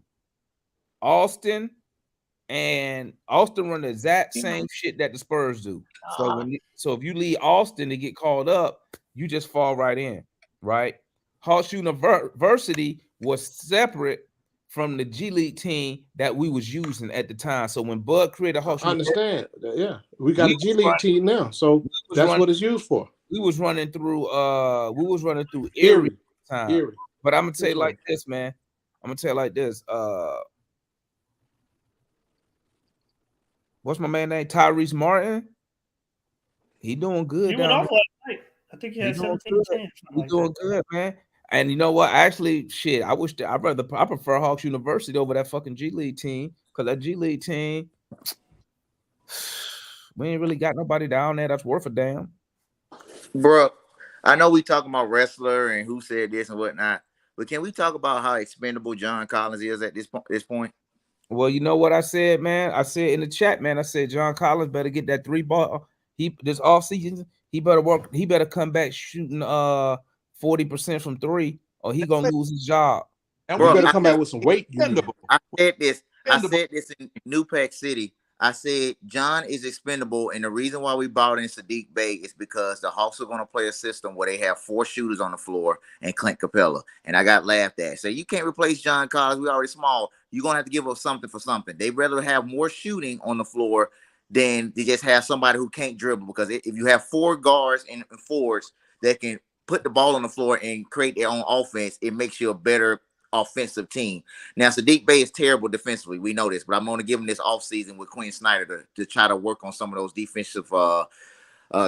Austin run the exact same shit that the Spurs do. So if you leave Austin to get called up, you just fall right in, right? Hawks University was separate from the G League team that we was using at the time. So when Bud created Hawks,
I understand. Yeah, we got a G League team now, so that's what it's used for.
We was running through Erie. Time. But I'm gonna tell you like this, man. What's my man name? Tyrese Martin. He doing good.
He went off last night. I think he had 17 10.
He's doing good, man. And you know what? Actually, shit, I prefer Hawks University over that fucking G League team, because that G League team, we ain't really got nobody down there that's worth a damn.
Bro, I know we talking about wrestler and who said this and whatnot, but can we talk about how expendable John Collins is at this point?
Well, you know what I said, man? I said in the chat, man, I said John Collins better get that 3-ball. This offseason, he better work. He better come back shooting 40% from 3, or he gonna lose his job.
And we better come back with some weight.
I said this in New Pack City. I said John is expendable, and the reason why we brought in Sadiq Bey is because the Hawks are going to play a system where they have 4 shooters on the floor and Clint Capela. And I got laughed at. So you can't replace John Collins. We already small. You're going to have to give up something for something. They'd rather have more shooting on the floor than to just have somebody who can't dribble. Because if you have 4 guards and forwards that can put the ball on the floor and create their own offense, it makes you a better offensive team. Now, Sadiq Bey is terrible defensively. We know this, but I'm going to give him this offseason with Quinn Snyder to try to work on some of those defensive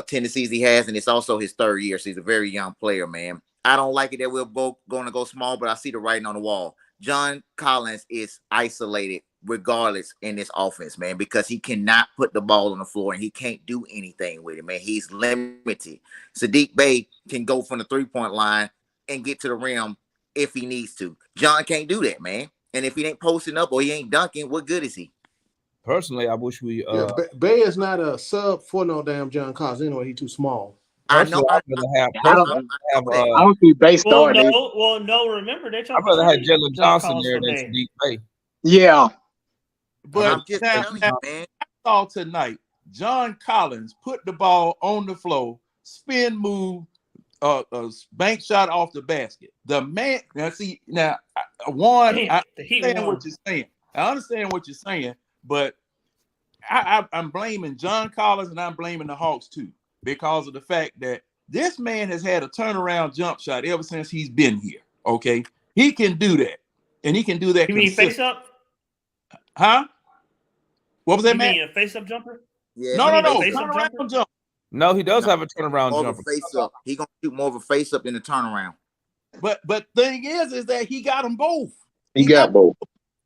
tendencies he has, and it's also his 3rd year, so he's a very young player, man. I don't like it that we're both going to go small, but I see the writing on the wall. John Collins is isolated regardless in this offense, man, because he cannot put the ball on the floor and he can't do anything with it, man. He's limited. Sadiq Bey can go from the 3-point line and get to the rim if he needs to. John can't do that, man. And if he ain't posting up or he ain't dunking, what good is he?
Personally, I wish we.
Bay is not a sub for no damn John Collins. Anyway, he's too small.
Personally, I'd rather have.
I don't see Bay starting.
No. Remember, they
I'd rather have Jalen Johnson there than Sadiq Bey.
Yeah,
but
I'm just telling you, man.
I saw tonight John Collins put the ball on the floor, spin move, bank shot off the basket. The man, now see, I understand what you're saying. I understand what you're saying, but I'm blaming John Collins and I'm blaming the Hawks too, because of the fact that this man has had a turnaround jump shot ever since he's been here. Okay, he can do that, and he can do that.
You mean face up?
Huh? What was that,
man? A face up jumper?
Yeah. No. Turnaround jump.
No, he does have a turnaround
more
jumper.
Of a face up. He gonna shoot more of a face up than a turnaround.
But thing is that he got them both.
He got both.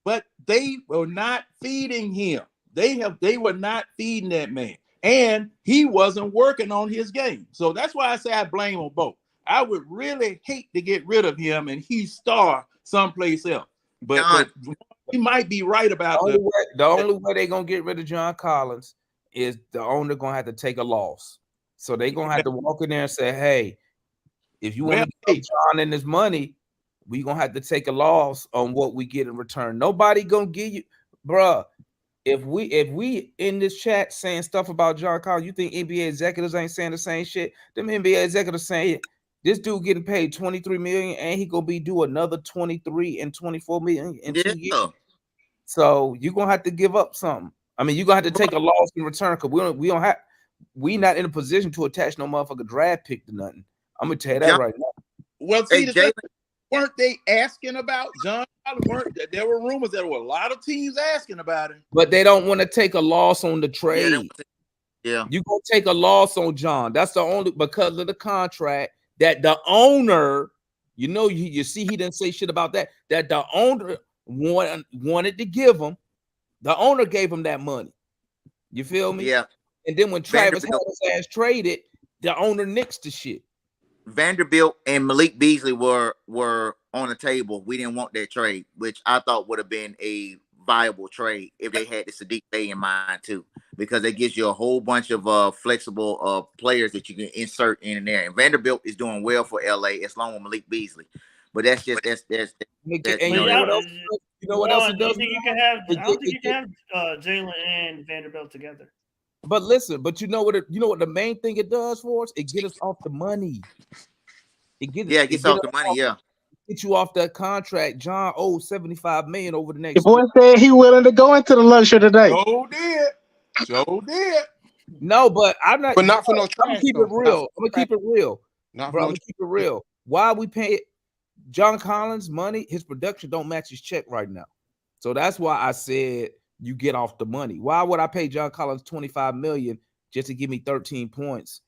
But they were not feeding him. They were not feeding that man, and he wasn't working on his game. So that's why I say I blame them both. I would really hate to get rid of him and he star someplace else. But he might be right about
the only way they're gonna get rid of John Collins is the owner gonna have to take a loss. So they're gonna have to walk in there and say, hey, if you want to give John and his money, we gonna have to take a loss on what we get in return. Nobody gonna give you, bruh. If we in this chat saying stuff about John Collins, you think NBA executives ain't saying the same shit? Them NBA executives saying this dude getting paid $23 million and he gonna be due another 23 and 24 million in 2 years. So you're gonna have to give up something. I mean, you're gonna have to take a loss in return because we not in a position to attach no motherfucking draft pick to nothing. I'm gonna tell you that right now.
Well, see, weren't they asking about John Collins? There were rumors that there were a lot of teams asking about him,
but they don't want to take a loss on the trade.
Yeah,
you gonna take a loss on John. That's the only because of the contract that the owner. You know, you see, he didn't say shit about that. That the owner wanted to give him. The owner gave him that money. You feel me?
Yeah.
And then when Travis had his ass traded, the owner nixed the shit.
Vanderbilt and Malik Beasley were on the table. We didn't want that trade, which I thought would have been a viable trade if they had the Sadiq Bey in mind too, because it gives you a whole bunch of flexible players that you can insert in there. And Vanderbilt is doing well for LA as long as Malik Beasley. But that's just
you know what else it does? I don't think you can have Jalen and Vanderbilt together.
But listen, you know what the main thing it does for us? It gets us off the money. It gets
off the money.
Get you off that contract. John owes $75 million over the next.
The boy said he willing to go into the luxury today.
So did.
No, but I'm not.
But not for no trash.
I'm gonna keep it real. I'm gonna keep it real. I'm gonna keep it real. Why we pay John Collins money? His production don't match his check right now. So that's why I said you get off the money. Why would I pay John Collins $25 million just to give me 13 points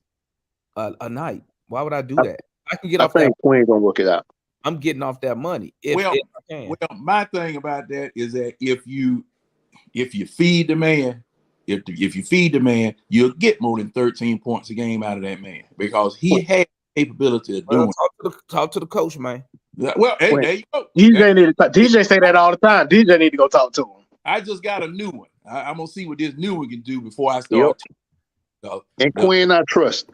a night? Why would I do that? I can get off that.
Quinn gonna work it out.
I'm getting off that money.
If I can. Well, my thing about that is that if you feed the man, if you feed the man, you'll get more than 13 points a game out of that man because he has the capability of doing it.
Talk to the coach, man.
Well, hey, there you go.
DJ say that all the time. DJ need to go talk to him.
I just got a new one. I'm gonna see what this new one can do before I start.
And Quinn, I trust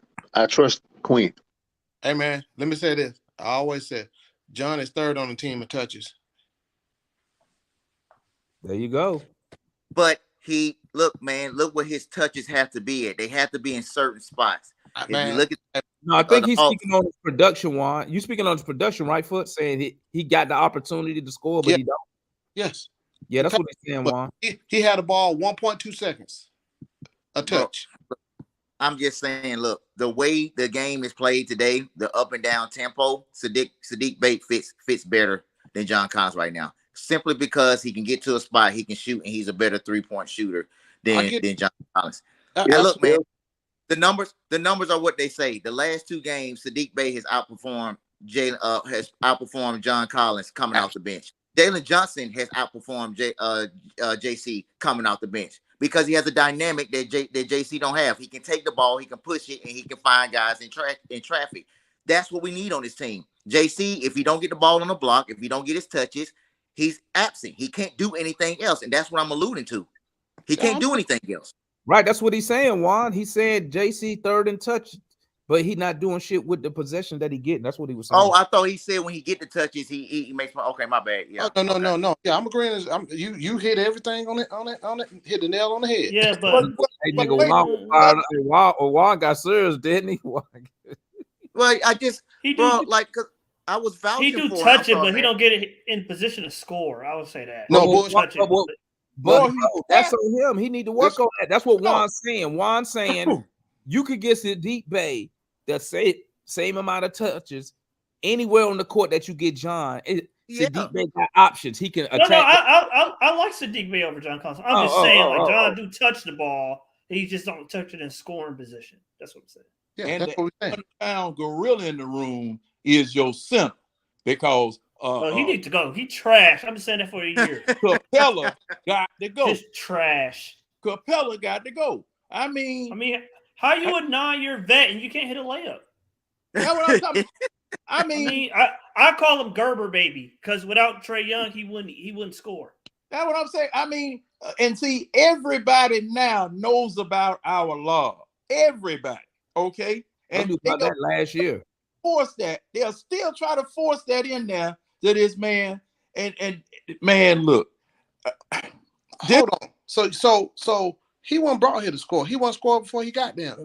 Quinn.
Hey man, let me say this. I always said John is third on the team in touches.
There you go.
But he look, man, look where his touches have to be at. They have to be in certain spots. If you
Man,
look at
No, I think he's
the
speaking on his production, Juan. You speaking on his production, right, Foot? Saying he got the opportunity to score, but
Yeah.
he don't.
yes,
Yeah, that's what he's saying,
but
Juan.
he had the ball 1.2 seconds, a touch.
I'm just saying, look, the way the game is played today, the up and down tempo, Sadiq Bey fits better than John Collins right now. Simply because he can get to a spot, he can shoot, and he's a better 3-point shooter than John Collins. And look, man, the numbers are what they say. The last 2 games, Sadiq Bey has outperformed John Collins coming off the bench. Jalen Johnson has outperformed JC coming off the bench because he has a dynamic that JC don't have. He can take the ball, he can push it, and he can find guys in traffic. That's what we need on this team. JC, if he don't get the ball on the block, if he don't get his touches, he's absent. He can't do anything else, and that's what I'm alluding to. He can't do anything else.
Right, that's what he's saying, Juan. He said JC third in touch, but he not doing shit with the possession that he getting. That's what he was saying.
Oh, I thought he said when he get the touches, he makes my my bad. Yeah.
Oh, no. Yeah, I'm agreeing. You hit everything on it. Hit the nail on the head.
Yeah, but
hey, nigga, Juan got serious, didn't he?
Well, I just cause I was vouching
he do
for
touch
him.
it, but he don't get it in position to score. I would say that.
No,
but that's on him. He need to work on that. That's what Juan's saying. Juan's saying you could get Sadiq Bey that same amount of touches anywhere on the court that you get John. Sadiq Bey got options. He can attack.
No, I like Sadiq Bey over John Collins. I'm just saying, John do touch the ball. He just don't touch it in scoring position. That's what I'm saying.
Yeah,
and
that's what we're saying.
The 100-pound gorilla in the room is your center because
he needs to go. He trash. I've been saying that for a year.
Capela got to go.
Just trash.
Capela got to go. I mean,
how you a 9-year vet and you can't hit a layup?
That's what I'm talking about.
I call him Gerber baby because without Trae Young, he wouldn't score.
That's what I'm saying. I mean, and see, everybody now knows about our law. Everybody, okay?
And we about that last year.
Force that. They'll still try to force that in there to this man. And man, look.
Hold on. So he wasn't brought here to score. He wasn't scored before he got there.
Now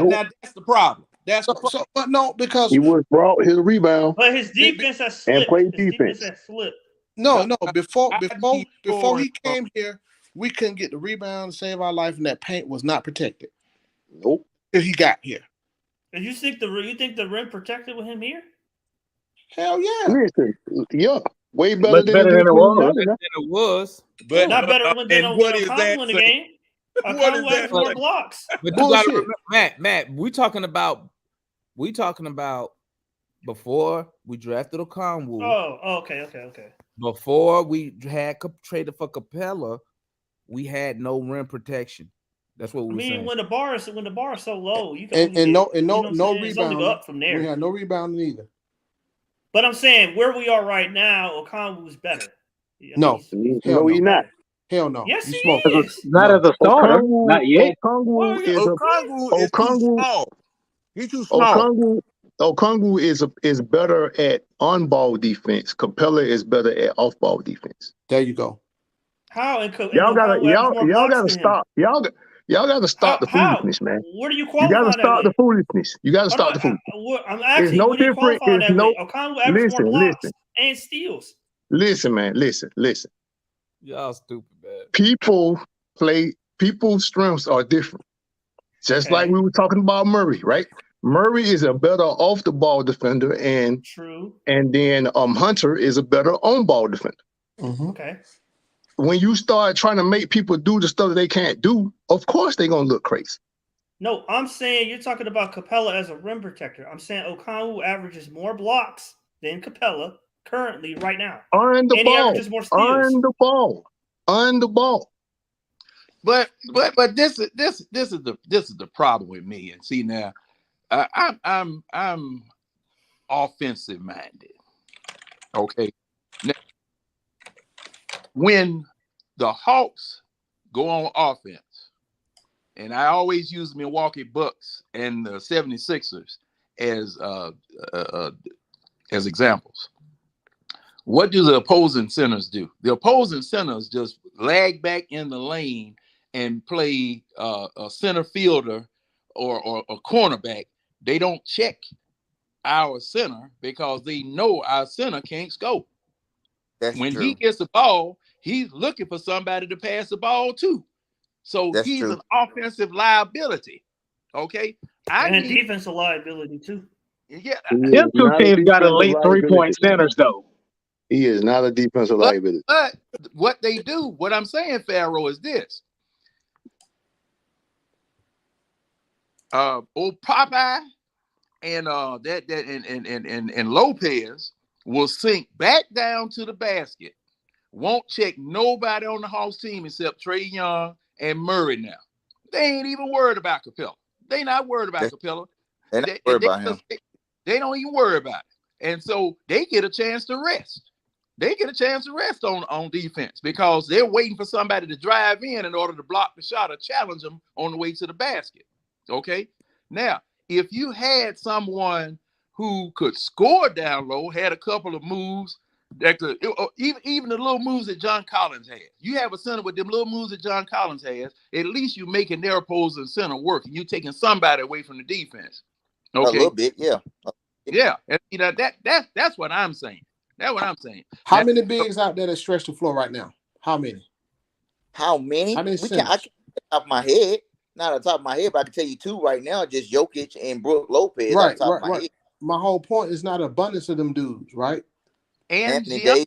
that's the problem.
But no, because
he was brought his rebound.
But his defense has slipped.
And played defense.
No. Before he came here, we couldn't get the rebound to save our life, and that paint was not protected.
Nope.
Till he got here.
And you think the rim protected with him here?
Hell yeah.
Listen, yeah. Way better than
it
was.
But
not better than what is that in the game.
What is that?
More blocks.
But you gotta remember, Matt, we talking about before we drafted Okongwu.
Oh, okay.
Before we had traded for Capela, we had no rim protection. That's what we were saying.
When the bar is so low, you
can no rebound
up from there.
We had no rebounding either.
But I'm saying where we are right now, Okongwu's better.
He's not. Hell no.
Yes, he
is. Not as a starter. Not yet.
Okongwu
is too small. He's too small.
Okongwu is better at on-ball defense. Capela is better at off-ball defense.
There you go.
How?
Y'all gotta stop. Y'all got to stop the foolishness, man.
What are you
qualifying? You got to stop the foolishness. You got to stop the foolishness.
I'm asking.
It's no different. It's no.
Listen. And steals.
Listen, man. Listen.
Y'all stupid, man.
People's strengths are different. Just like we were talking about Murray, right? Murray is a better off the ball defender, and then Hunter is a better on ball defender.
Mm-hmm.
Okay.
When you start trying to make people do the stuff that they can't do, of course they're gonna look crazy.
No, I'm saying you're talking about Capela as a rim protector. I'm saying Okongwu averages more blocks than Capela currently right now.
On the ball.
He averages more steals.
On the ball.
But this is the problem with me. And see now, I'm offensive minded. Okay. Now, when the Hawks go on offense, and I always use Milwaukee Bucks and the 76ers as examples. What do the opposing centers do? The opposing centers just lag back in the lane and play a center fielder or a cornerback, they don't check our center because they know our center can't score.
That's
When
true.
he gets the ball, he's looking for somebody to pass the ball to. So
That's
he's
true.
an offensive liability. Okay.
And defensive liability too.
Yeah.
Them two teams got elite 3-point centers, though.
He is not a defensive liability.
But what they do, what I'm saying, Pharaoh, is this. Old Popeye and and Lopez will sink back down to the basket. Won't check nobody on the Hawks team except Trey Young and Murray now. They ain't even worried about Capela. They not worried about Capela.
They're not worried about him.
They don't even worry about it. And so they get a chance to rest. They get a chance to rest on defense because they're waiting for somebody to drive in order to block the shot or challenge them on the way to the basket. Okay? Now, if you had someone who could score down low, had a couple of moves that could, even the little moves that John Collins had. You have a center with them little moves that John Collins has, at least you're making their opposing center work and you're taking somebody away from the defense. Okay?
A little bit, yeah.
Yeah. And, that's what I'm saying. That's what I'm saying.
How many bigs out there that stretch the floor right now? How many?
How many?
How many
I can't off the top of my head. Not on top of my head, but I can tell you two right now, just Jokic and Brook Lopez
right,
on top
right,
of my
right.
head.
My whole point is not abundance of them dudes, right?
And
Anthony Davis.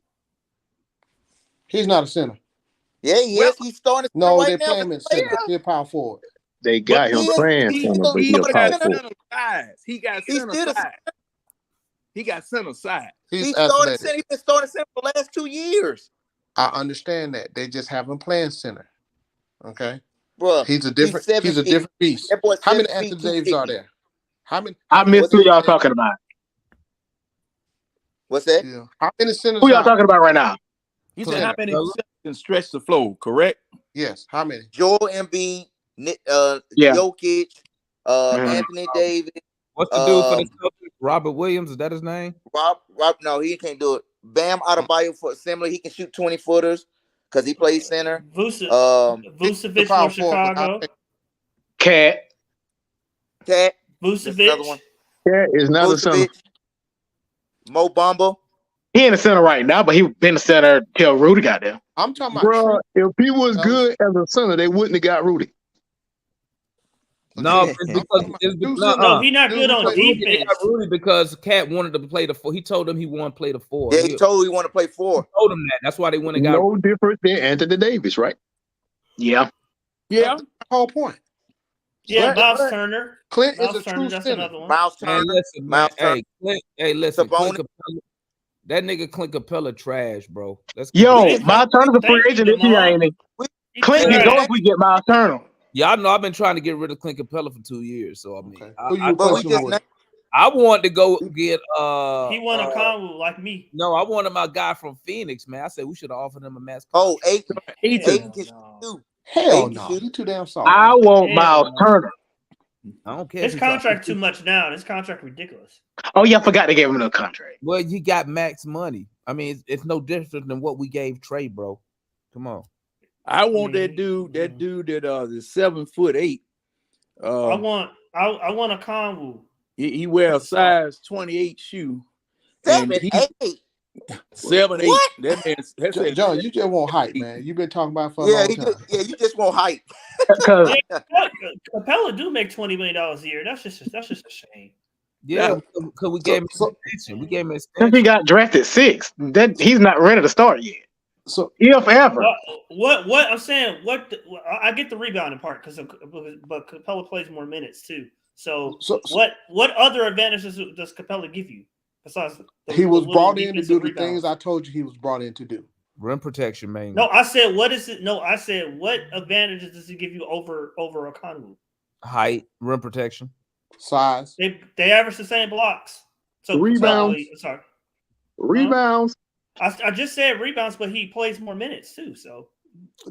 He's not a center.
Yeah, he is. He's starting
No,
right
they
now.
play him in center. He's a power forward.
They got him playing center, but he a power forward.
He got center size. He got center size.
He's starting center. He's been starting center for the last 2 years.
I understand that. They just have him playing center. Okay.
Bro,
he's a different beast. How many Anthony Davis are there? How many?
I missed who y'all talking about.
What's that?
Yeah. How many centers?
Who y'all talking about right now?
He said how many centers can stretch the floor, correct?
Yes. How many?
Joel Embiid, Jokic, Anthony Davis.
What's the dude for the Celtics? Robert Williams, is that his name?
Rob, no, he can't do it. Bam Adebayo for similar, he can shoot 20-footers because he plays center.
Vucevic for Chicago.
Cat.
Vucevic.
Cat is not a center.
Mo Bamba.
He in the center right now, but he been the center till Rudy got there.
I'm talking about,
bro. If he was good as a center, they wouldn't have got Rudy.
No, it's because
no, he's not good on defense.
Rudy because Cat wanted to play the 4. He told him he wanted to play the 4.
Yeah, he told he wanted to play 4.
He told him that. That's why they went and got
no different than Anthony Davis, right?
Yeah.
Yeah. That's the whole point.
Yeah, Miles Turner.
Clint
Miles
is a
Turner,
true center.
Miles Turner.
Listen, hey, listen. Clint Capela, that nigga Clint Capela trash, bro.
Miles Turner's a free agent this year, ain't he? Clint can go if we get Miles Turner.
Y'all know I've been trying to get rid of Clint Capela for 2 years. So I mean,
I
want to go get
he won a Conwoo like me.
No, I wanted my guy from Phoenix, man. I said we should have offered him a mask.
Oh, Aiton.
Hell no, he's too damn soft.
I want Miles Turner.
I don't care.
His contract too much now. His contract ridiculous.
Oh yeah, I forgot they gave him a contract.
Well, you got max money. I mean, it's no different than what we gave Trey, bro. Come on.
I want that dude that is 7'8".
I want a Conwoo.
He wears a size 28 shoe.
7'8".
7'8".
What?
That man,
John, you just want hype, man. You've been talking about it for a long time.
You just want hype.
Capela do make $20 million a year. That's just a shame.
Yeah, because we gave him an extension. We gave him an extension.
Since he got drafted 6, that he's not ready to start yet.
So
if ever.
What I'm saying, I get the rebounding part but Capela plays more minutes too. So what other advantages does Capela give you besides?
He was brought in to do the things I told you he was brought in to do.
Rim protection, man.
No, I said what is it? No, I said what advantages does he give you over a Conwoo?
Height, rim protection,
size.
They average the same blocks. So
rebounds.
Sorry.
Rebounds.
I just said rebounds, but he plays more minutes too. So,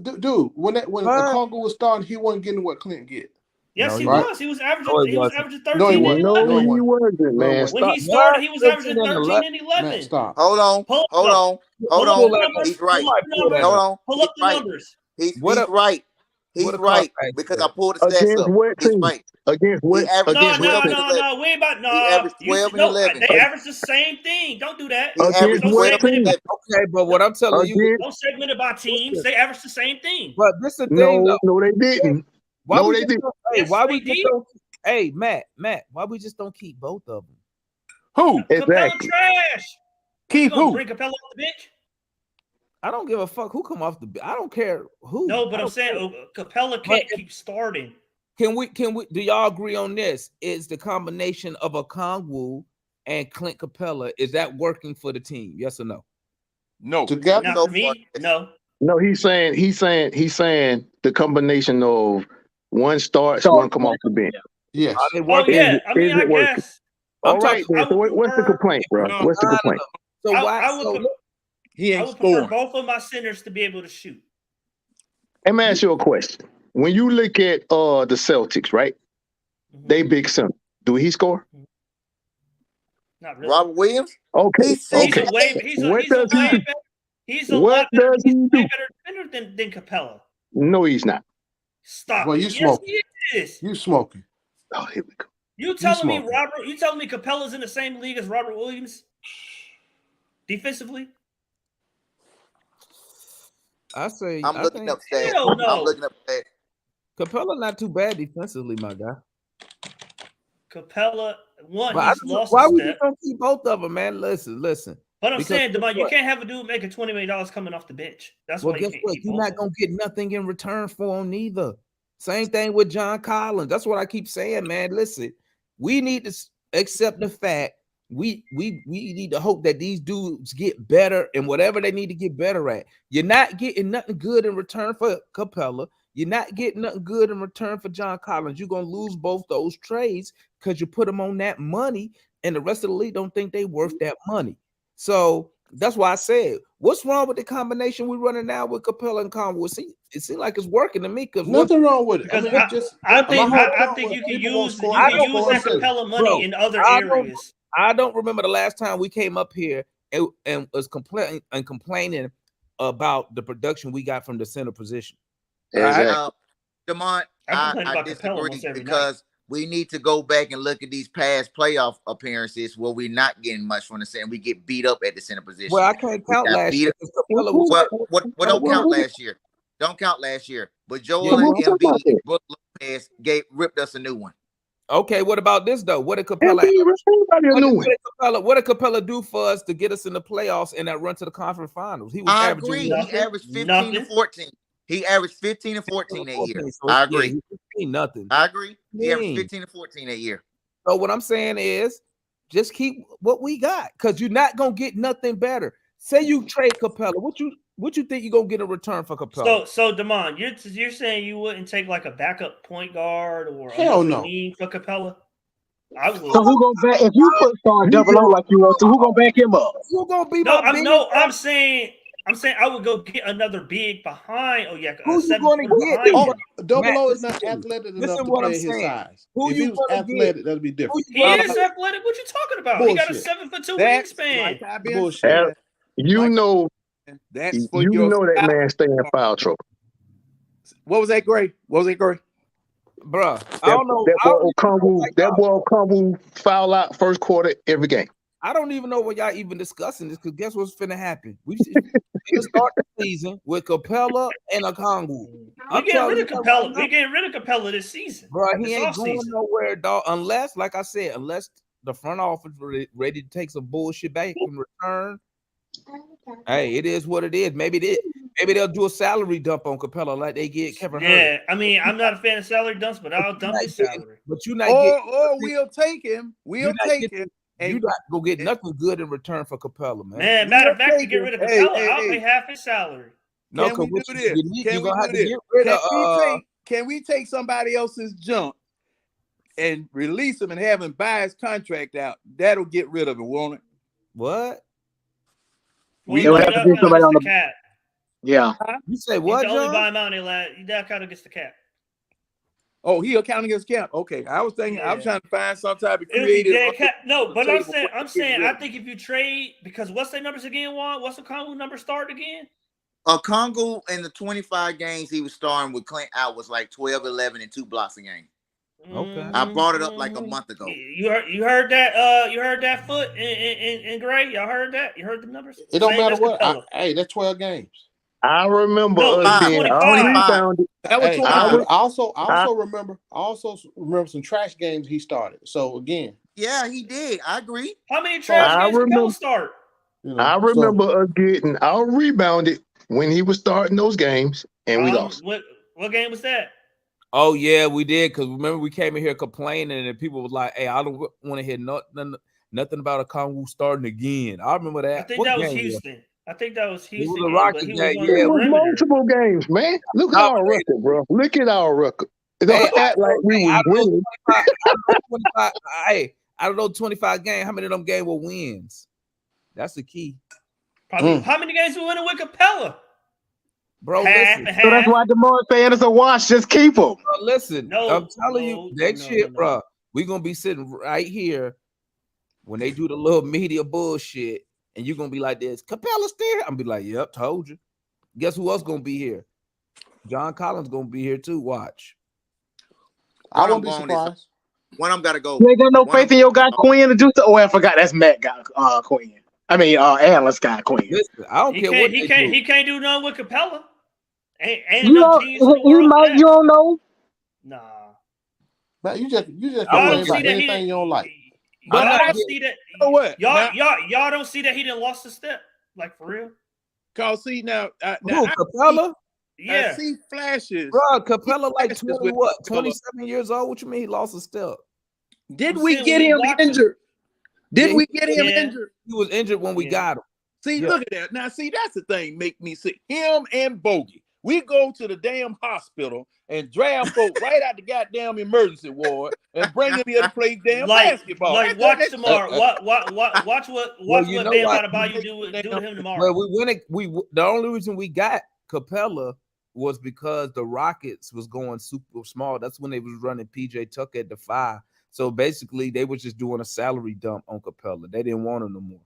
dude, when Okongwu was starting, he wasn't getting what Clint get.
Yes,
No,
he
he
Right.
was. He was averaging.
No, he
He was
wasn't.
averaging
No, he
13
wasn't.
and
No,
11.
he wasn't,
No, he
man.
wasn't.
When
Stop.
he
What?
started, he was
15
averaging
and
13
11.
and
Matt,
11.
stop.
Hold on.
Pull up,
Hold
no.
on. Hold
Pull up
Pull
on.
the
that up.
numbers.
He's
You
right.
Pull up
might
the
pull that
numbers.
Hold
up.
on.
Pull
He's
up the
right.
numbers.
What
He's
up?
right.
What
He's
a
right.
Carfax
Because
said.
I pulled the stats
Against
up.
what
He's
team?
right.
Against
He
what?
averaged
No,
Against what
12
no,
team?
and
no,
11.
no. We ain't about
He
no.
averaged
You
12
said
and
no.
11.
They average the same thing. Don't do that.
He averaged
Against
Don't
what
12 and
segment it by.
team?
11.
Okay, but what I'm telling you,
Against
Don't segment it by teams.
listen,
They average the same thing.
but this the thing
no,
though.
no, they didn't.
Why
No,
we
they
just
didn't.
don't, hey,
Yes,
why
they
we just
did.
don't hey Matt, why we just don't keep both of them?
Who?
Capella
Exactly.
trash. You
Keep
gonna
who?
bring Capella off the bench?
I don't give a fuck who come off the I don't care who.
No,
I
but I'm
don't
saying
care.
Capella
But
can't keep starting.
can we do y'all agree on this? Is the combination of a Kongwu and Clint Capella, is that working for the team? Yes or no?
No.
Together.
Not
So
for
far,
me. No.
No, he's saying the combination of one starts, one come off the bench.
Are
Yes.
they
Oh
working?
yeah. I mean,
Is
I
it working?
guess
I'm
All right,
talking
then.
I
So
would
what's the
prefer.
complaint, bro?
No,
What's the complaint?
so why
I would.
so
he
I
ain't
would prefer
scoring.
both of my centers to be able to shoot.
Let me ask you a question. When you look at the Celtics, right?
Mhm.
They big center. Do he score?
Not really.
Robert Williams,
Okay.
he's
He's
6'8".
Okay.
a way. He's a
What
he's a
does he
way
do?
better. He's a
What
lot better.
does
He's
he
a way
do?
better defender than Capella.
No, he's not.
Stop
Boy,
it.
you
Yes,
smoking.
he is.
You smoking.
Oh, here we go.
You telling me
smoking.
Robert? You telling me Capella's in the same league as Robert Williams defensively?
I say
I'm
I
looking
think
up stats.
Hell
I'm
no.
looking up stats.
Capella not too bad defensively, my guy.
Capella, one,
But
he's lost a
why we just
step.
don't keep both of them, man? Listen.
But I'm
Because
saying,
guess
Demar, you
what?
can't have a dude making $20 million coming off the bench. That's
Well,
why you
guess
can't
what?
keep
You're
both
not
of
gonna
them.
get nothing in return for him neither. Same thing with John Collins. That's what I keep saying, man. Listen, we need to accept the fact we need to hope that these dudes get better and whatever they need to get better at. You're not getting nothing good in return for Capella. You're not getting nothing good in return for John Collins. You're gonna lose both those trades because you put them on that money, and the rest of the league don't think they worth that money. So that's why I said, what's wrong with the combination we're running now with Capella and Conway? It seems like it's working to me because
Nothing wrong with it.
Because
I mean, it's just
I
my
think
whole
I
point
think
was
you can
people won't
use
score.
you
They
can
gonna
use
score
that
center.
Capella money
bro,
in other
I
areas.
don't remember the last time we came up here and was complaining about the production we got from the center position.
Exactly.
Demont,
I complain
I
about Capella
disagree
almost every night.
because we need to go back and look at these past playoff appearances where we're not getting much from the center. We get beat up at the center position.
Well, I can't
We
count
got
last
beat
year
up.
because Capella was
What don't count last year. Don't count last year. But Joel
Come
and
on, talk about
Embiid and
that.
Brook Lopez ripped us a new one.
okay. What about this though? What did Capella
Everybody a new one.
what did Capella do for us to get us in the playoffs and that run to the conference finals? He was
I
averaging
agree.
what?
He
Nothing.
averaged 15
Nothing.
to 14. He averaged 15 and 14 that year.
14, so
I
yeah,
agree.
he nothing.
I agree. He averaged
Dang.
15 to 14 that year.
So what I'm saying is just keep what we got because you're not gonna get nothing better. Say you trade Capella. What you think you're gonna get in return for Capella?
So Damon, you're saying you wouldn't take like a backup point guard or
Hell
another
no.
wing for Capella? I would.
So who gonna back if you put Star double O like you want to? Who gonna back him up?
Who gonna be
No,
my big?
I'm saying I would go get another big behind. Oh yeah,
Who
a
you
7
gonna
footer
get?
behind him.
Double O is
Matt,
not athletic enough
listen
to
what I'm
play his
saying.
size.
Who
If
you
he was
gonna get?
athletic, that'd be
Who
different.
you
He
gonna
is
get?
athletic. What you talking about? He got a
Bullshit.
7'2"
That's
wingspan.
like I've been
Bullshit.
saying.
You
Like
know,
that's for
you
your
know that
foul.
man stay in foul trouble.
What was that, Gray? What was that, Gray?
Bruh, I don't know.
That
I
boy
don't even know why
that
y'all-
boy Okongwu foul out first quarter every game.
I don't even know what y'all even discussing this because guess what's finna happen? We gonna start the season with Capella and a Kongu.
We
I'm
getting
telling
rid
you
of
that
Capella.
right now,
We getting rid of Capella this season.
bro. He
This
ain't going
offseason.
nowhere, dog. Unless, like I said, unless the front office ready to take some bullshit back in return. Hey, it is what it is. Maybe they'll do a salary dump on Capella like they get Kevin Hurt.
Yeah, I mean, I'm not a fan of salary dumps, but I'll dump his salary.
But you not getting.
Or we'll take him. We'll take him.
You
And
not gonna get nothing good in return for Capella, man.
Man, matter
we'll
of fact, to
take
get
him.
rid of
Hey,
Capella, I'll pay
hey,
half his salary.
No,
can we
because
do this?
you're gonna have to
this?
get rid
Can we take somebody else's junk and release him and have him buy his contract out? That'll get rid of him, won't it?
what?
Well,
They would
no,
have to
that
do
kind of
somebody
gets
on
the
the
cap.
yeah.
You say
You
what,
can only
John?
buy him out. That kind of gets the cap.
Oh, he'll count against Cap. Okay, I was thinking. I was
Yeah.
trying to find some type of
It would be
creative.
dead cap. No, but I'm saying, I
capability.
think if you trade, because what's their numbers again, Juan? What's the Congo number start again?
Congo in the 25 games he was starting with Clint out was like 12, 11, and 2 blocks a game.
Okay.
I brought it up like a month ago.
You heard that? You heard that foot in Gray? Y'all heard that? You heard the numbers?
It don't
Same
matter
as
what.
Capela.
Hey, that's 12 games.
I remember
No,
us
it's
being
25.
rebounded.
That was
Hey,
25.
I also remember some trash games he started. So again,
Yeah, he did. I agree.
How many trash
I
games
remember.
Capela start?
you know,
I remember us getting out rebounded when he was starting those games, and we lost.
What game was that?
Oh yeah, we did. Because remember, we came in here complaining, and people was like, "Hey, I don't want to hear nothing about a Congo starting again." I remember that.
I think
What
that was
game
Houston. I think that was
It
Houston
was a
game,
Rocky
but he
game.
was on
Yeah,
the
It was
perimeter.
multiple games, man. Look at our record, bro. Look at our record. Don't
Hey,
act like we was winning.
I don't know 25. Hey, I don't know 25 games. How many of them games were wins? That's the key,
Probably. How many games we winning with Capela?
bro.
Half
Listen,
and
So that's
half.
why DeMar saying it's a wash. Just keep him.
bro, listen.
No,
I'm telling you,
no,
next
no,
year,
no.
bro, we gonna be sitting right here when they do the little media bullshit, and you're gonna be like this. Capela's there. I'm be like, yep, told you. Guess who else gonna be here? John Collins gonna be here too. Watch.
I
One
won't be
I'm going is
surprised.
one I'm gotta go.
You ain't got no
One
faith
I'm-
in your guy Quinn to do so. Oh, I forgot that's Matt got Quinn. I mean, analyst guy Quinn.
Listen, I don't care what they do.
He can't do nothing with Capela. Ain't
You
enough
know,
genius in the
he
world for
might.
that.
You don't know.
Nah.
Man, you just
Y'all
complain
don't see
about
that
anything you don't like.
Y'all
I'm not
don't
getting-
see that.
You know what? Now-
Y'all don't see that he didn't lost a step. Like for real.
Cause see now,
Who, Capela?
I
Yeah.
see flashes.
Bro, Capela like
Flashes
20
with
what?
Capela.
27 years old. What you mean he lost a step?
Did
I'm
we
saying
get
we
him
watch him.
injured? Did
Yeah,
we get him
yeah.
injured?
He was injured when we
Yeah.
got him.
See,
Yeah.
look at that. Now, see, that's the thing make me sick. Him and Bogey. We go to the damn hospital and draft folk right out the goddamn emergency ward and bring them here to play damn basketball.
Like
That's-
watch tomorrow. Watch what
you know
Bam
what?
Adebayo do to him tomorrow.
Well, the only reason we got Capela was because the Rockets was going super small. That's when they was running PJ Tucker at the 5. So basically, they was just doing a salary dump on Capela. They didn't want him no more.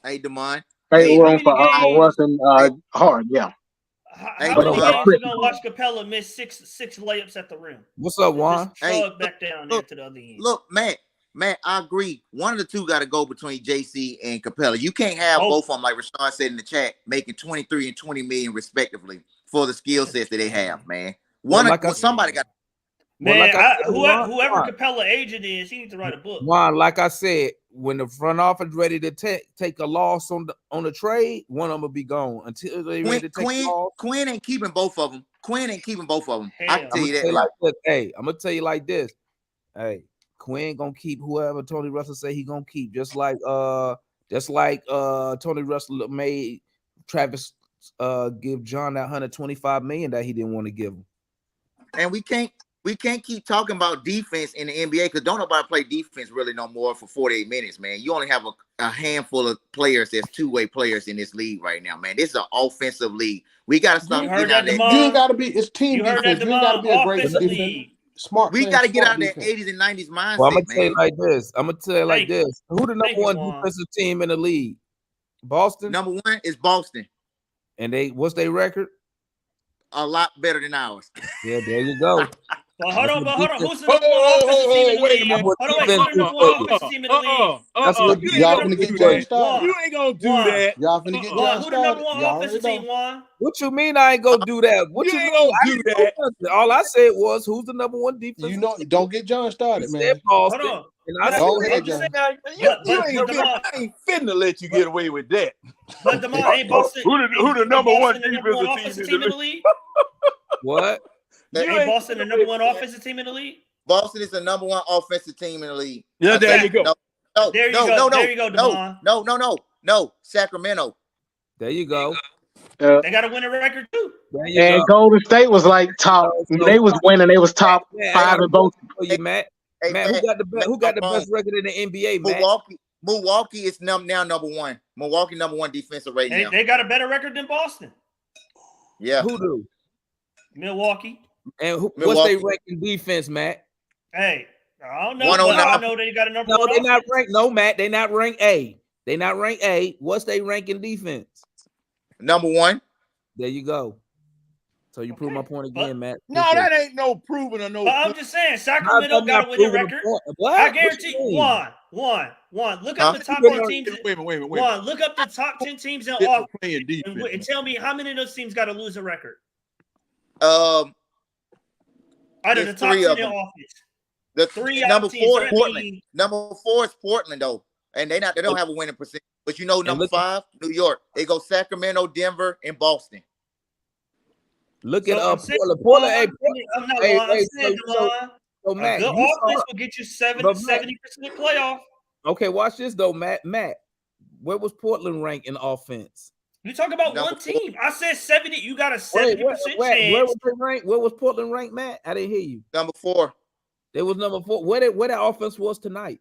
Hey, Demond.
Hey,
Hey,
room
how
for
many games-
Russell Hard. Yeah.
How
Hey,
many
Demar.
games you gonna watch Capela miss six layups at the rim?
What's up, Juan?
Just shrug
Hey,
back down there to the other end.
Look, Matt, I agree. One of the two got to go between JC and Capela. You can't have both of them, like Rashawn said in the chat, making 23 and 20 million respectively for the skill sets that they have, man. Somebody got.
Man,
like I said,
whoever
Juan.
Capela agent is, he needs to write a book.
Juan, like I said, when the front office ready to take a loss on the trade, one of them will be gone until they ready to take a loss.
Quinn ain't keeping both of them. Quinn ain't keeping both of them. I
Hell.
can tell you that.
I'm gonna tell you like this. Hey, Quinn gonna keep whoever Tony Russell say he gonna keep, just like Tony Russell made Travis give John that $125 million that he didn't want to give him.
And we can't keep talking about defense in the NBA because don't nobody play defense really no more for 48 minutes, man. You only have a handful of players that's two-way players in this league right now, man. This is an offensive league. We got to stop getting out of that.
You ain't got to be. It's team
You heard
defense.
that,
You ain't got to be a great
offensive
defense.
league.
Smart.
We got to get out of that
defense.
80s and 90s mindset,
Well, I'm gonna
man.
tell you like this. Who the number
Thank you,
one
Juan.
defensive team in the league? Boston.
Number one is Boston.
And what's their record?
A lot better than ours.
Yeah, there you go.
But hold on. Who's the
Oh,
number one offensive team in the
wait a
league?
minute.
Hold on, who's the number one offensive team in the league?
That's what
You
Y'all
ain't
finna
gonna
get
do
John
that.
started.
You ain't gonna do
Juan.
that.
Y'all finna get
Juan,
John
who the number
started.
one
Y'all already
offensive team,
know.
Juan?
What you mean I ain't gonna do that? What
You
you
ain't
mean?
gonna do that.
All I said was who's the number one defense?
You know, don't get John started,
He
man.
said Boston.
Hold on.
And I
But-
said,
Go ahead,
but-
John.
Now, I ain't finna let you get away with that.
But Demar, ain't Boston?
Who the number
ain't
one
Boston the number one
defensive
offensive
team in
team in
the
the league?
what?
Ain't Boston the number one offensive team in the league?
Boston is the number one offensive team in the league.
Yeah, there you go.
There you go. There you go, Demar.
No. Sacramento.
There you go.
They got to win a record too.
There you
And
go.
Golden State was like top. They was winning. They was top
Yeah,
5 in both.
for you, Matt.
Hey,
Matt, who got the best record in the NBA, Matt?
Milwaukee is now number one. Milwaukee number one defensive right now.
They got a better record than Boston.
Yeah.
Who do?
Milwaukee.
And what's
Milwaukee.
they ranking defense, Matt?
Hey, I don't know.
109.
But I know they got a number
No,
one
they not
offense.
ranked. No, Matt, they not ranked A. They not ranked A. What's they ranking defense?
Number 1.
There you go. So you prove my point again, Matt.
No, that ain't no proving or no.
But I'm just saying, Sacramento got a winning record.
What?
I guarantee one. Look up the top 10 teams.
Wait a minute.
One, look up the top 10 teams in
Playing
offense
defense.
and tell me how many of those teams got a losing record.
Out
of the top 10 in offense.
The
three
number 4
is
Portland. Number 4 is Portland though, and they don't have a winning percentage. But you know, number 5, New York. They go Sacramento, Denver, and Boston.
Look at
Portland. I'm not
hey,
lying. I'm saying,
so Matt,
a good offense will get you 70% playoff.
Okay, watch this though, Matt. Where was Portland ranked in offense?
You talk about one team. I said 70. You got a 70% chance.
Where was they ranked? Where was Portland ranked, Matt? I didn't hear you.
Number 4.
They was number 4. Where that offense was tonight?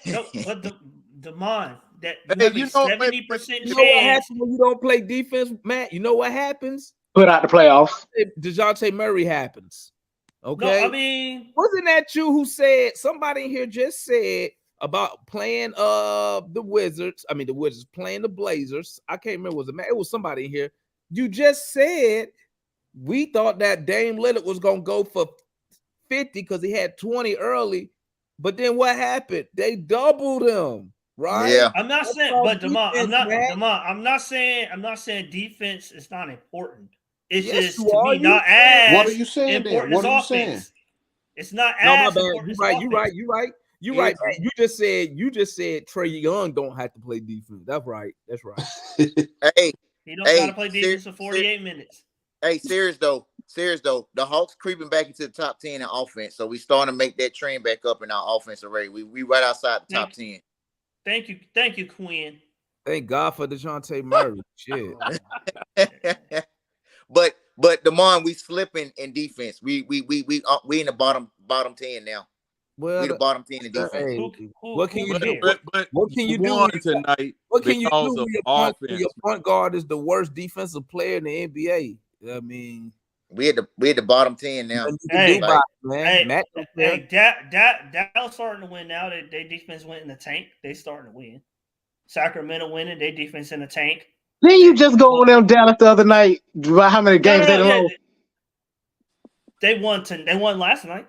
No, but the mind that
you know,
70% chance.
You know what happens when you don't play defense, Matt? You know what happens?
Put out the playoffs.
DeJounte Murray happens. Okay.
No, I mean,
wasn't that you who said somebody in here just said about playing the Wizards? I mean, the Wizards playing the Blazers. I can't remember. It was somebody in here. You just said we thought that Dame Lillard was gonna go for 50 because he had 20 early, but then what happened? They doubled him, right?
Yeah.
I'm not saying, but Demond, I'm not saying defense is not important. It's just to me not as
what are you saying then? What are you saying?
It's not as important.
You're right. You just said Trae Young don't have to play defense. That's right.
Hey,
he don't gotta play defense for 48 minutes.
Hey, serious though, the Hawks creeping back into the top 10 in offense, so we starting to make that trend back up in our offensive rate. We right outside the top 10.
Thank you, Quinn.
Thank God for DeJounte Murray. Shit.
But Demond, we slipping in defense. We in the bottom 10 now.
Well,
we the bottom 10 in defense.
What can you do?
What can you do tonight?
What can you do when your point guard is the worst defensive player in the NBA? I mean,
we at the bottom 10 now.
Hey, Dallas starting to win now. Their defense went in the tank. They starting to win. Sacramento winning. Their defense in the tank.
Then you just go on them Dallas the other night. How many games they lost?
They won last night.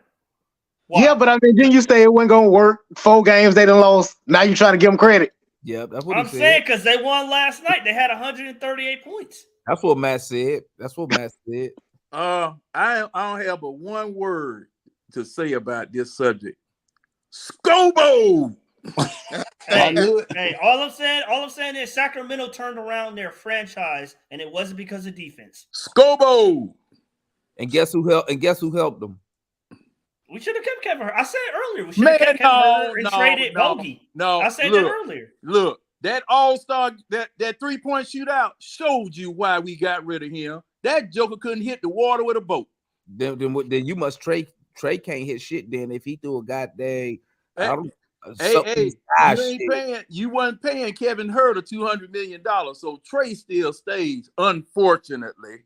Why? Yeah, but I mean, then you say it wasn't gonna work. 4 games they done lost. Now you trying to give them credit.
Yeah, that's what
I'm saying, because they won last night. They had 138 points.
That's what Matt said.
I don't have but one word to say about this subject. Scobo.
Hey, all I'm saying is Sacramento turned around their franchise, and it wasn't because of defense.
Scobo.
And guess who helped them?
We should have kept Kevin Herter. I said earlier we should have kept Kevin Herter and traded Bogey.
No,
I said that earlier.
Look, that all-star, that 3-point shootout showed you why we got rid of him. That joker couldn't hit the water with a boat.
Then you must Trey can't hit shit. Then if he threw a goddamn,
you wasn't paying Kevin Herter $200 million, so Trey still stays. Unfortunately,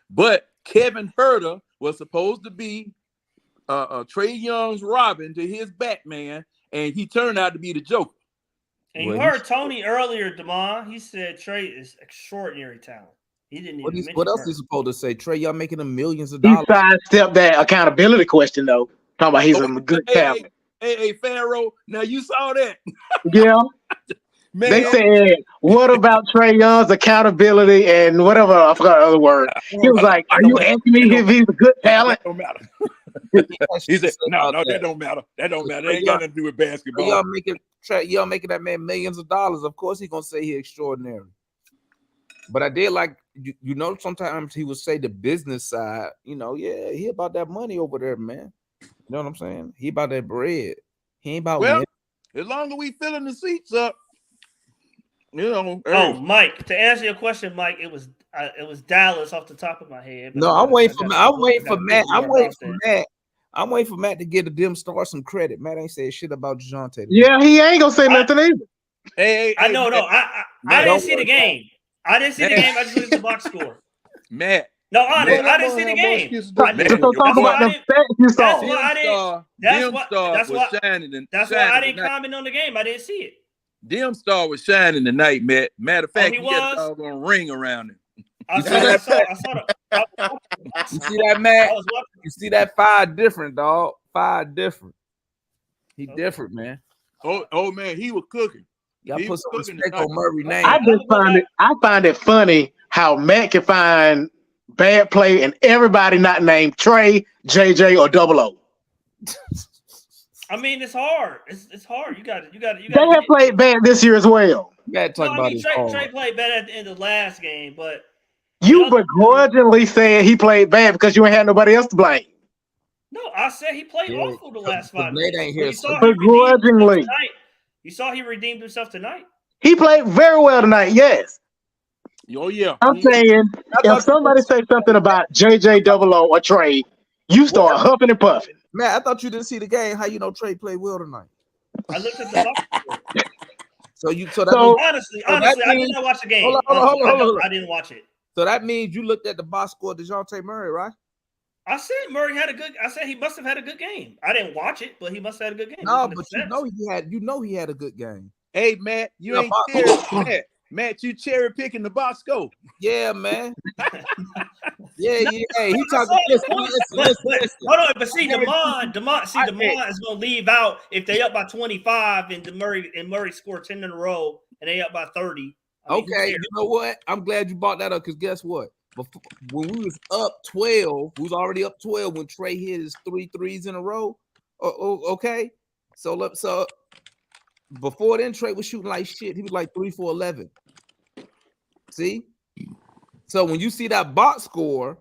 but Kevin Herter was supposed to be Trae Young's Robin to his Batman, and he turned out to be the Joker.
And you heard Tony earlier, Demond. He said Trey is extraordinary talent. He didn't even mention
what else is supposed to say? Trey Young making them millions of dollars.
He sidestepped that accountability question though. Talking about he's a good talent.
Hey, Pharaoh. Now you saw that.
Yeah.
Man.
They said, what about Trae Young's accountability and whatever? I forgot the other word. He was like, are you asking me if he's a good talent?
That don't matter. He said, no, that don't matter. That don't matter. It ain't got nothing to do with basketball.
Y'all making that man millions of dollars. Of course he's gonna say he's extraordinary. But I did like you know, sometimes he would say the business side, he about that money over there, man. You know what I'm saying? He about that bread. He ain't about
winning. As long as we filling the seats up.
Oh, Mike, to answer your question, Mike, it was Dallas off the top of my head.
No, I'm waiting for Matt. I'm waiting for Matt to get them start some credit. Matt ain't saying shit about DeJounte.
Yeah, he ain't gonna say nothing either.
I didn't see the game. I just looked at the box score.
Matt,
No, honestly,
Don't
I
let
didn't see the
Moore have more
game.
excuses
I
than
didn't.
Just don't talk
That's why
about
I
the
didn't.
stats you
That's
saw.
why I didn't. That's
was
why.
shining.
That's why I didn't comment on the game. I didn't see it.
Dim Star was shining tonight, Matt. Matter of fact,
he
he got a
was?
doggone ring around him.
I
You
saw.
see
I
that?
saw. I saw the.
You see that, Matt?
I was watching.
You see that 5 different, dog. 5 different. He
Okay.
different, man.
Oh man, he was cooking.
You gotta
He
put
was
some
cooking
respect
tonight.
on Murray's name.
I find it funny how Matt can find bad play and everybody not named Trey, JJ, or Double O.
I mean, it's hard. It's hard. You got it.
They have played bad this year as well.
You gotta talk about his
Trey played bad at the end of the last game, but
You begrudgingly said he played bad because you ain't had nobody else to blame.
no, I said he played awful the last 5
Nate
minutes.
ain't here,
You
so
saw he redeemed himself
begrudgingly.
tonight. You saw he redeemed himself tonight.
He played very well tonight, yes.
Oh yeah.
I'm saying if somebody say something about JJ Double O or Trey, you start huffing and puffing.
Man, I thought you didn't see the game. How you know Trey played well tonight?
I looked at the box score.
Honestly,
I did not watch the game.
Hold on.
I didn't watch it.
So that means you looked at the box score of DeJounte Murray, right?
I said Murray had a good. I said he must have had a good game. I didn't watch it, but he must have had a good game.
No, but you know he had a good game.
Hey Matt, you ain't Matt, you cherry picking the box score.
Yeah, man. Yeah. Hey, he talking. Listen.
Hold on, but see, Demond is gonna leave out if they up by 25 and Murray scored 10 in a row and they up by 30.
Okay, you know what? I'm glad you brought that up because guess what? Before, when we was up 12, we was already up 12 when Trey hit his 3 threes in a row. Okay, so before then, Trey was shooting like shit. He was like 3 for 11. See, so when you see that box score,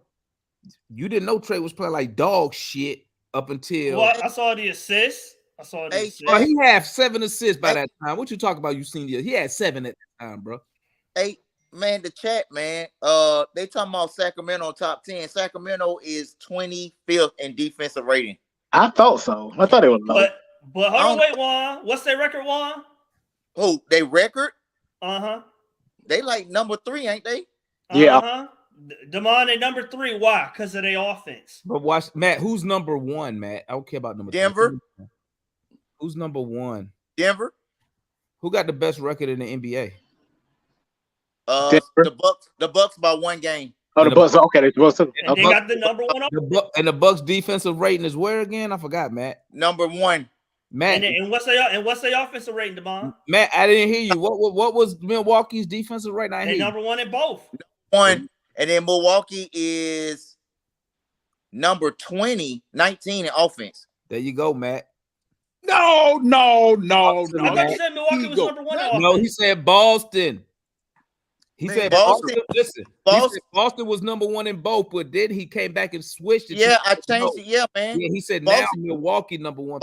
you didn't know Trey was playing like dog shit up until.
Well, I saw the assist.
He had 7 assists by that time. What you talking about? You seen he had 7 at that time, bro.
Hey, man, the chat, man. They talking about Sacramento top 10. Sacramento is 25th in defensive rating.
I thought so. I thought it was low.
But hold on, wait, Juan. What's their record, Juan?
Who? They record?
Uh-huh.
They like number 3, ain't they?
Yeah.
Uh-huh. Demond at number 3. Why? Because of their offense.
But watch, Matt. Who's number 1, Matt? I don't care about number
Denver.
3. Who's number 1?
Denver.
Who got the best record in the NBA?
The Bucks by 1 game.
Oh, the Bucks. Okay, they got
the number 1.
And the Bucks defensive rating is where again? I forgot, Matt.
Number 1.
Matt.
And what's their offensive rating, Demond?
Matt, I didn't hear you. What was Milwaukee's defensive rating?
They number 1 in both.
1, and then Milwaukee is number 19 in offense.
There you go, Matt.
No.
I thought you said Milwaukee was number 1 in offense.
No, he said Boston. He said Boston. Listen, Boston was number 1 in both, but then he came back and switched it.
Yeah, I changed it. Yeah, man.
Yeah, he said
Boston,
now Milwaukee number 1.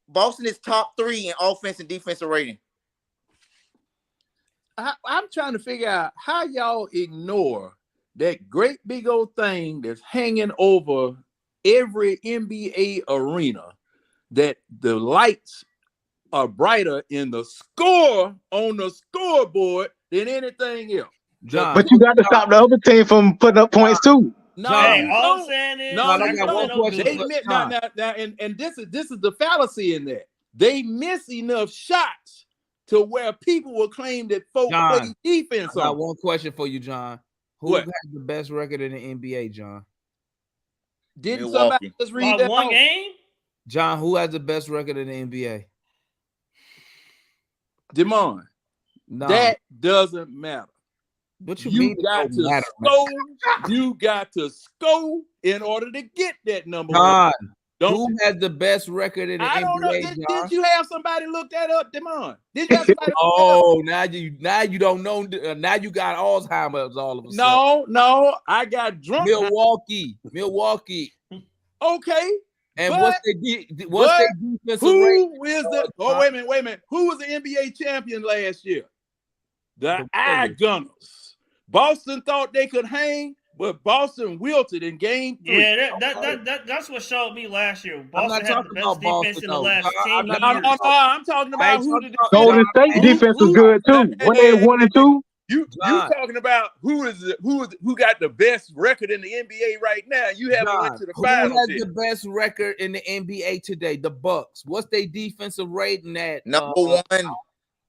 Boston is top 3 in offense and defensive rating.
I'm trying to figure out how y'all ignore that great big old thing that's hanging over every NBA arena, that the lights are brighter in the score on the scoreboard than anything else.
John,
but you got to stop the other team from putting up points too.
All I'm saying is,
and this is the fallacy in that they miss enough shots to where people will claim that folks play defense.
I got one question for you, John. Who has the best record in the NBA, John?
Didn't somebody just read that?
1 game?
John, who has the best record in the NBA?
Demond.
No.
That doesn't matter.
What you mean?
Got to
matter,
score. You got to score in order to get that number
John,
1.
Who has the best record in the NBA?
I don't know. Did you have somebody look that up, Demond? Did you have somebody
now you don't know. Now you got Alzheimer's all of a
sudden. No, I got drunk.
Milwaukee.
Okay.
And what's their defensive
rating? Wait a minute. Who was the NBA champion last year? The Eye Gunners. Boston thought they could hang, but Boston wilted in game 3.
Yeah, that's what showed me last year. Boston had the best defense in the last 10 years.
I'm talking about who
Golden State defense was good too. When they 1 and 2.
You
John.
talking about who got the best record in the NBA right now? You haven't went
John,
to the
who
finals
has
yet.
the best record in the NBA today? The Bucks. What's their defensive rating at?
Number one.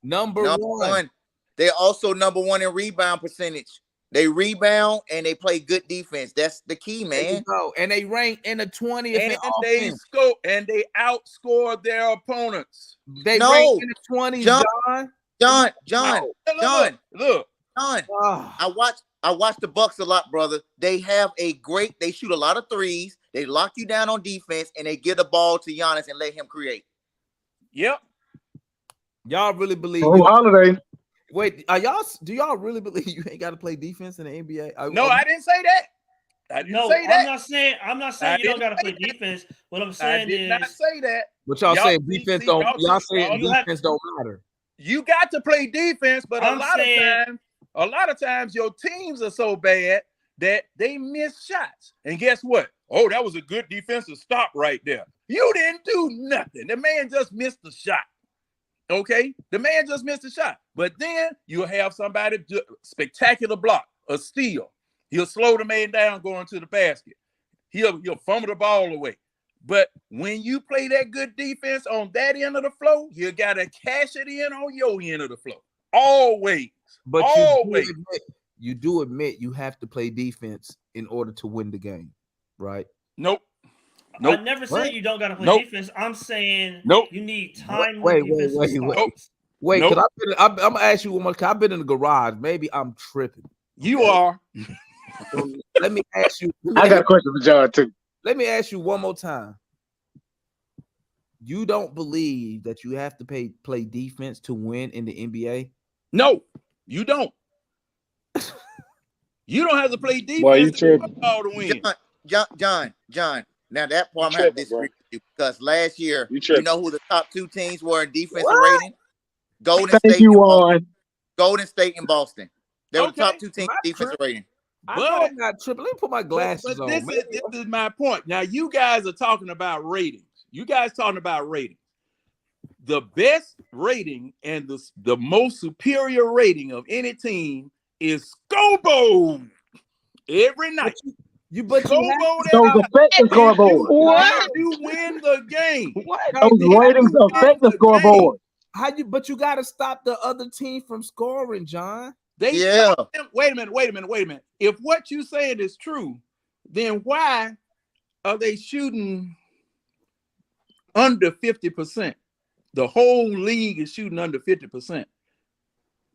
Number one.
They're also number one in rebound percentage. They rebound and they play good defense. That's the key,
There you
man.
go. And they rank in the 20th in offense.
They outscore their opponents.
They rank in the 20s, John.
John.
Look.
I watch the Bucks a lot, brother. They shoot a lot of threes. They lock you down on defense, and they give the ball to Giannis and let him create.
Yep.
Y'all really believe?
Holiday.
Wait, do y'all really believe you ain't got to play defense in the NBA?
No, I didn't say that.
I'm not saying you don't got to play defense. What I'm saying is,
not say that.
But y'all saying defense don't. Y'all saying defense don't matter.
You got to play defense, but a lot of times your teams are so bad that they miss shots. And guess what? Oh, that was a good defensive stop right there. You didn't do nothing. The man just missed the shot. Okay, the man just missed a shot, but then you'll have somebody do spectacular block, a steal. He'll slow the man down going to the basket. He'll fumble the ball away. But when you play that good defense on that end of the floor, you gotta cash it in on your end of the floor. Always.
But
always.
You do admit you have to play defense in order to win the game, right?
Nope.
I never said you don't got to play defense. I'm saying you need time.
Wait. Because I'm gonna ask you one more. I've been in the garage. Maybe I'm tripping.
You are.
Let me ask you.
I got a question for John too.
Let me ask you one more time. You don't believe that you have to play defense to win in the NBA?
No, you don't. You don't have to play defense
Boy, you tripping.
to win.
John. Now that part I'm gonna have to disagree with you because last year, you know who the top two teams were in defensive rating? Golden State and Boston. They were the top two teams in defensive rating.
I'm not tripping. Let me put my glasses on.
This is my point. Now you guys are talking about ratings. The best rating and the most superior rating of any team is scoreboard every night.
Those affect the scoreboard.
What? You win the game.
Those ratings affect the scoreboard.
But you got to stop the other team from scoring, John.
Wait a minute. If what you're saying is true, then why are they shooting under 50%? The whole league is shooting under 50%.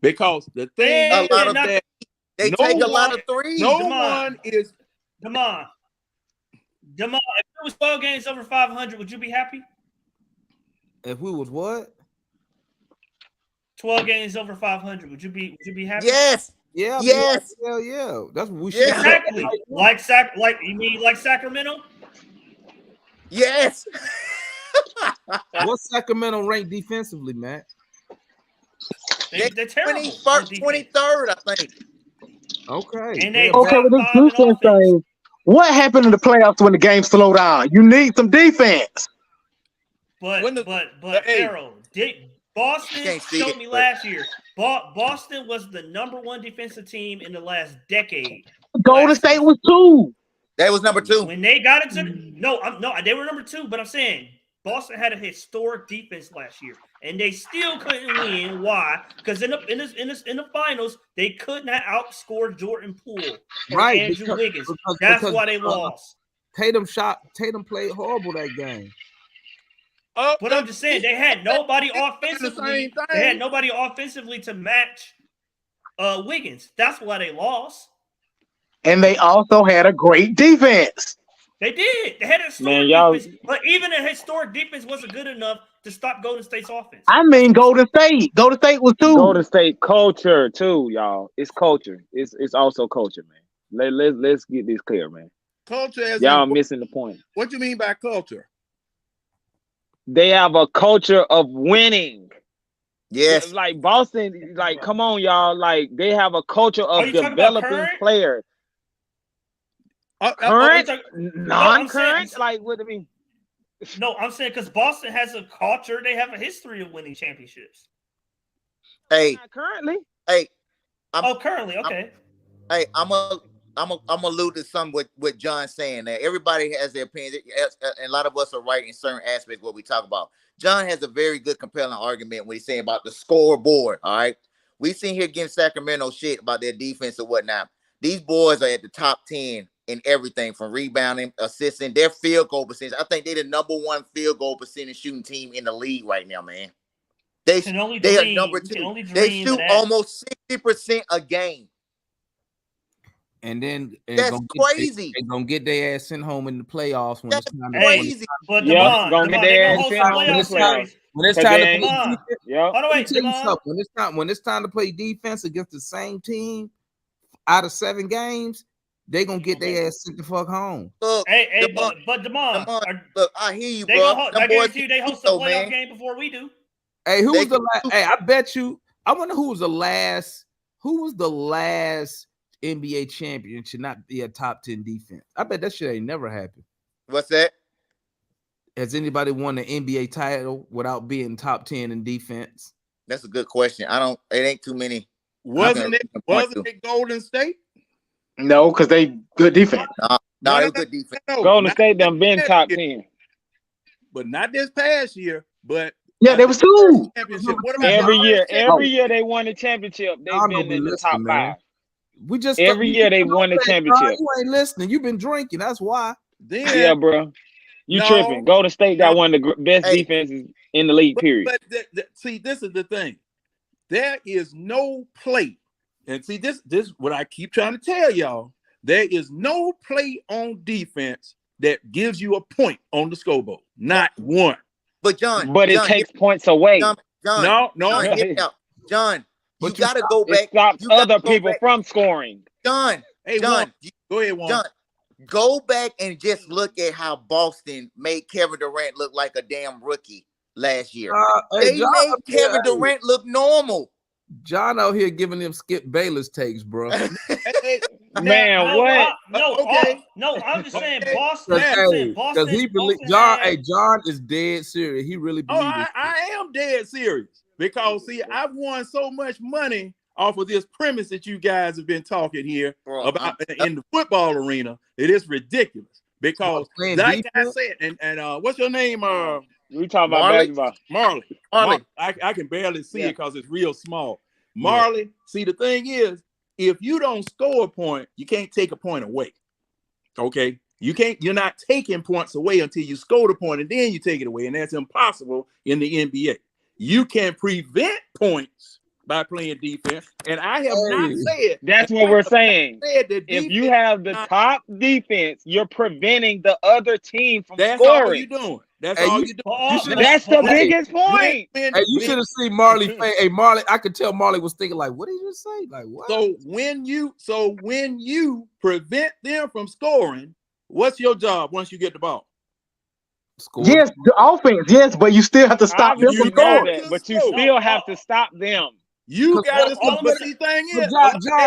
Because the thing
they take a lot of threes.
Come on. If it was 12 games over 500, would you be happy?
If we was what?
12 games over 500, would you be happy?
Yes.
Yeah.
Yes.
Hell yeah. That's what we should.
Exactly. You mean like Sacramento?
Yes.
What's Sacramento ranked defensively, Matt?
They're terrible.
23rd, I think.
Okay.
And
with this defense thing, what happened in the playoffs when the game slowed down? You need some defense.
But Harold, Boston showed me last year. Boston was the number one defensive team in the last decade.
Golden State was 2.
That was number 2.
When they got into they were number 2. But I'm saying Boston had a historic defense last year, and they still couldn't win. Why? Because in the finals, they could not outscore Jordan Poole or Andrew Wiggins. That's why they lost.
Tatum played horrible that game.
But I'm just saying they had nobody offensively. They had nobody offensively to match Wiggins. That's why they lost.
And they also had a great defense.
They did. They had a historic defense, but even a historic defense wasn't good enough to stop Golden State's offense.
I mean, Golden State. Golden State was 2.
Golden State culture too, y'all. It's culture. It's also culture, man. Let's get this clear, man.
Culture is
y'all missing the point.
What do you mean by culture?
They have a culture of winning.
Yes.
Like Boston, like come on, y'all. Like they have a culture of developing players. Current, non-current, like what do you mean?
No, I'm saying because Boston has a culture. They have a history of winning championships.
Hey,
not currently.
Hey,
currently, okay.
Hey, I'm allude to some what John's saying there. Everybody has their opinion, and a lot of us are right in certain aspects what we talk about. John has a very good, compelling argument when he's saying about the scoreboard. All right, we seen here giving Sacramento shit about their defense or whatnot. These boys are at the top 10 in everything from rebounding, assisting, their field goal percentage. I think they're the number 1 field goal percentage shooting team in the league right now, man. They are number 2. They shoot almost 60% a game.
And then
that's crazy.
They're gonna get their ass sent home in the playoffs when
that's
it's time
crazy.
But Demond,
they gonna host a playoff
series.
When it's time to play
defense,
when it's time to play defense against the same team out of 7 games, they gonna get their ass sent the fuck home.
Look,
but Demond,
look, I hear you, bro.
I guarantee you they host a playoff game before we do.
Hey, who was the last? Hey, I bet you. I wonder who was the last. Who was the last NBA champion should not be a top 10 defense? I bet that shit ain't never happened.
What's that?
Has anybody won the NBA title without being top 10 in defense?
That's a good question. It ain't too many.
Wasn't it Golden State?
No, because they good defense.
No, it was good defense.
Golden State done been top 10.
But not this past year. But
yeah, there was 2.
Every year they won the championship. They've been in the top 5.
We just
every year they won the championship.
You ain't listening. You've been drinking. That's why.
Yeah, bro. You tripping. Golden State got one of the best defenses in the league, period.
But see, this is the thing. There is no play. And see, this what I keep trying to tell y'all. There is no play on defense that gives you a point on the scoreboard. Not one.
But John,
it takes points away.
John, you gotta go back.
It stops other people from scoring.
John,
go ahead, Juan.
John, go back and just look at how Boston made Kevin Durant look like a damn rookie last year. They made Kevin Durant look normal.
John out here giving them Skip Bayless takes, bro.
Man, what?
No, I'm just saying Boston.
Because he believe John is dead serious. He really believes.
I am dead serious because see, I've won so much money off of this premise that you guys have been talking here about in the football arena. It is ridiculous because, like I said, and what's your name?
We talking about basketball.
Marley. I can barely see it because it's real small. Marley, see, the thing is, if you don't score a point, you can't take a point away. Okay? You're not taking points away until you score the point, and then you take it away. And that's impossible in the NBA. You can prevent points by playing defense. And I have not said
that's what we're saying. If you have the top defense, you're preventing the other team from scoring.
That's all you're doing. That's all you do.
That's the biggest point.
You should have seen Marley face. Hey, Marley, I could tell Marley was thinking like, what did you just say? Like, what?
So when you prevent them from scoring, what's your job once you get the ball?
Score.
Yes, the offense. Yes, but you still have to stop them from scoring.
But you still have to stop them.
You got to stop. But the thing is,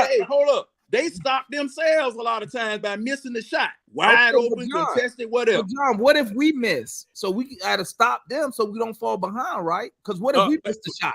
hey, hold up. They stop themselves a lot of times by missing the shot. Wide open, contested, whatever.
John, what if we miss? So we got to stop them so we don't fall behind, right? Because what if we miss the shot?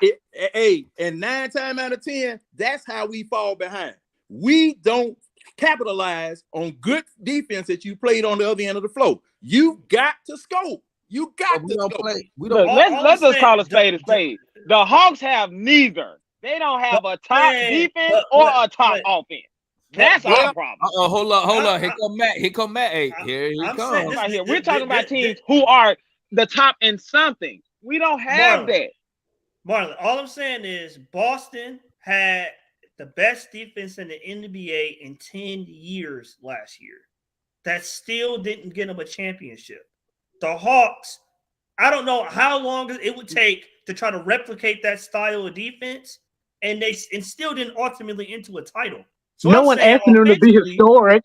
And 9 times out of 10, that's how we fall behind. We don't capitalize on good defense that you played on the other end of the floor. You got to score. You got to score.
Let's just call a spade a spade. The Hawks have neither. They don't have a top defense or a top offense. That's our problem.
Hold on. Here come Matt. Hey, here he comes.
We're talking about teams who are the top in something. We don't have that.
Marlon, all I'm saying is Boston had the best defense in the NBA in 10 years last year. That still didn't get them a championship. The Hawks, I don't know how long it would take to try to replicate that style of defense, and still didn't ultimately into a title. So
no one asked them to be historic.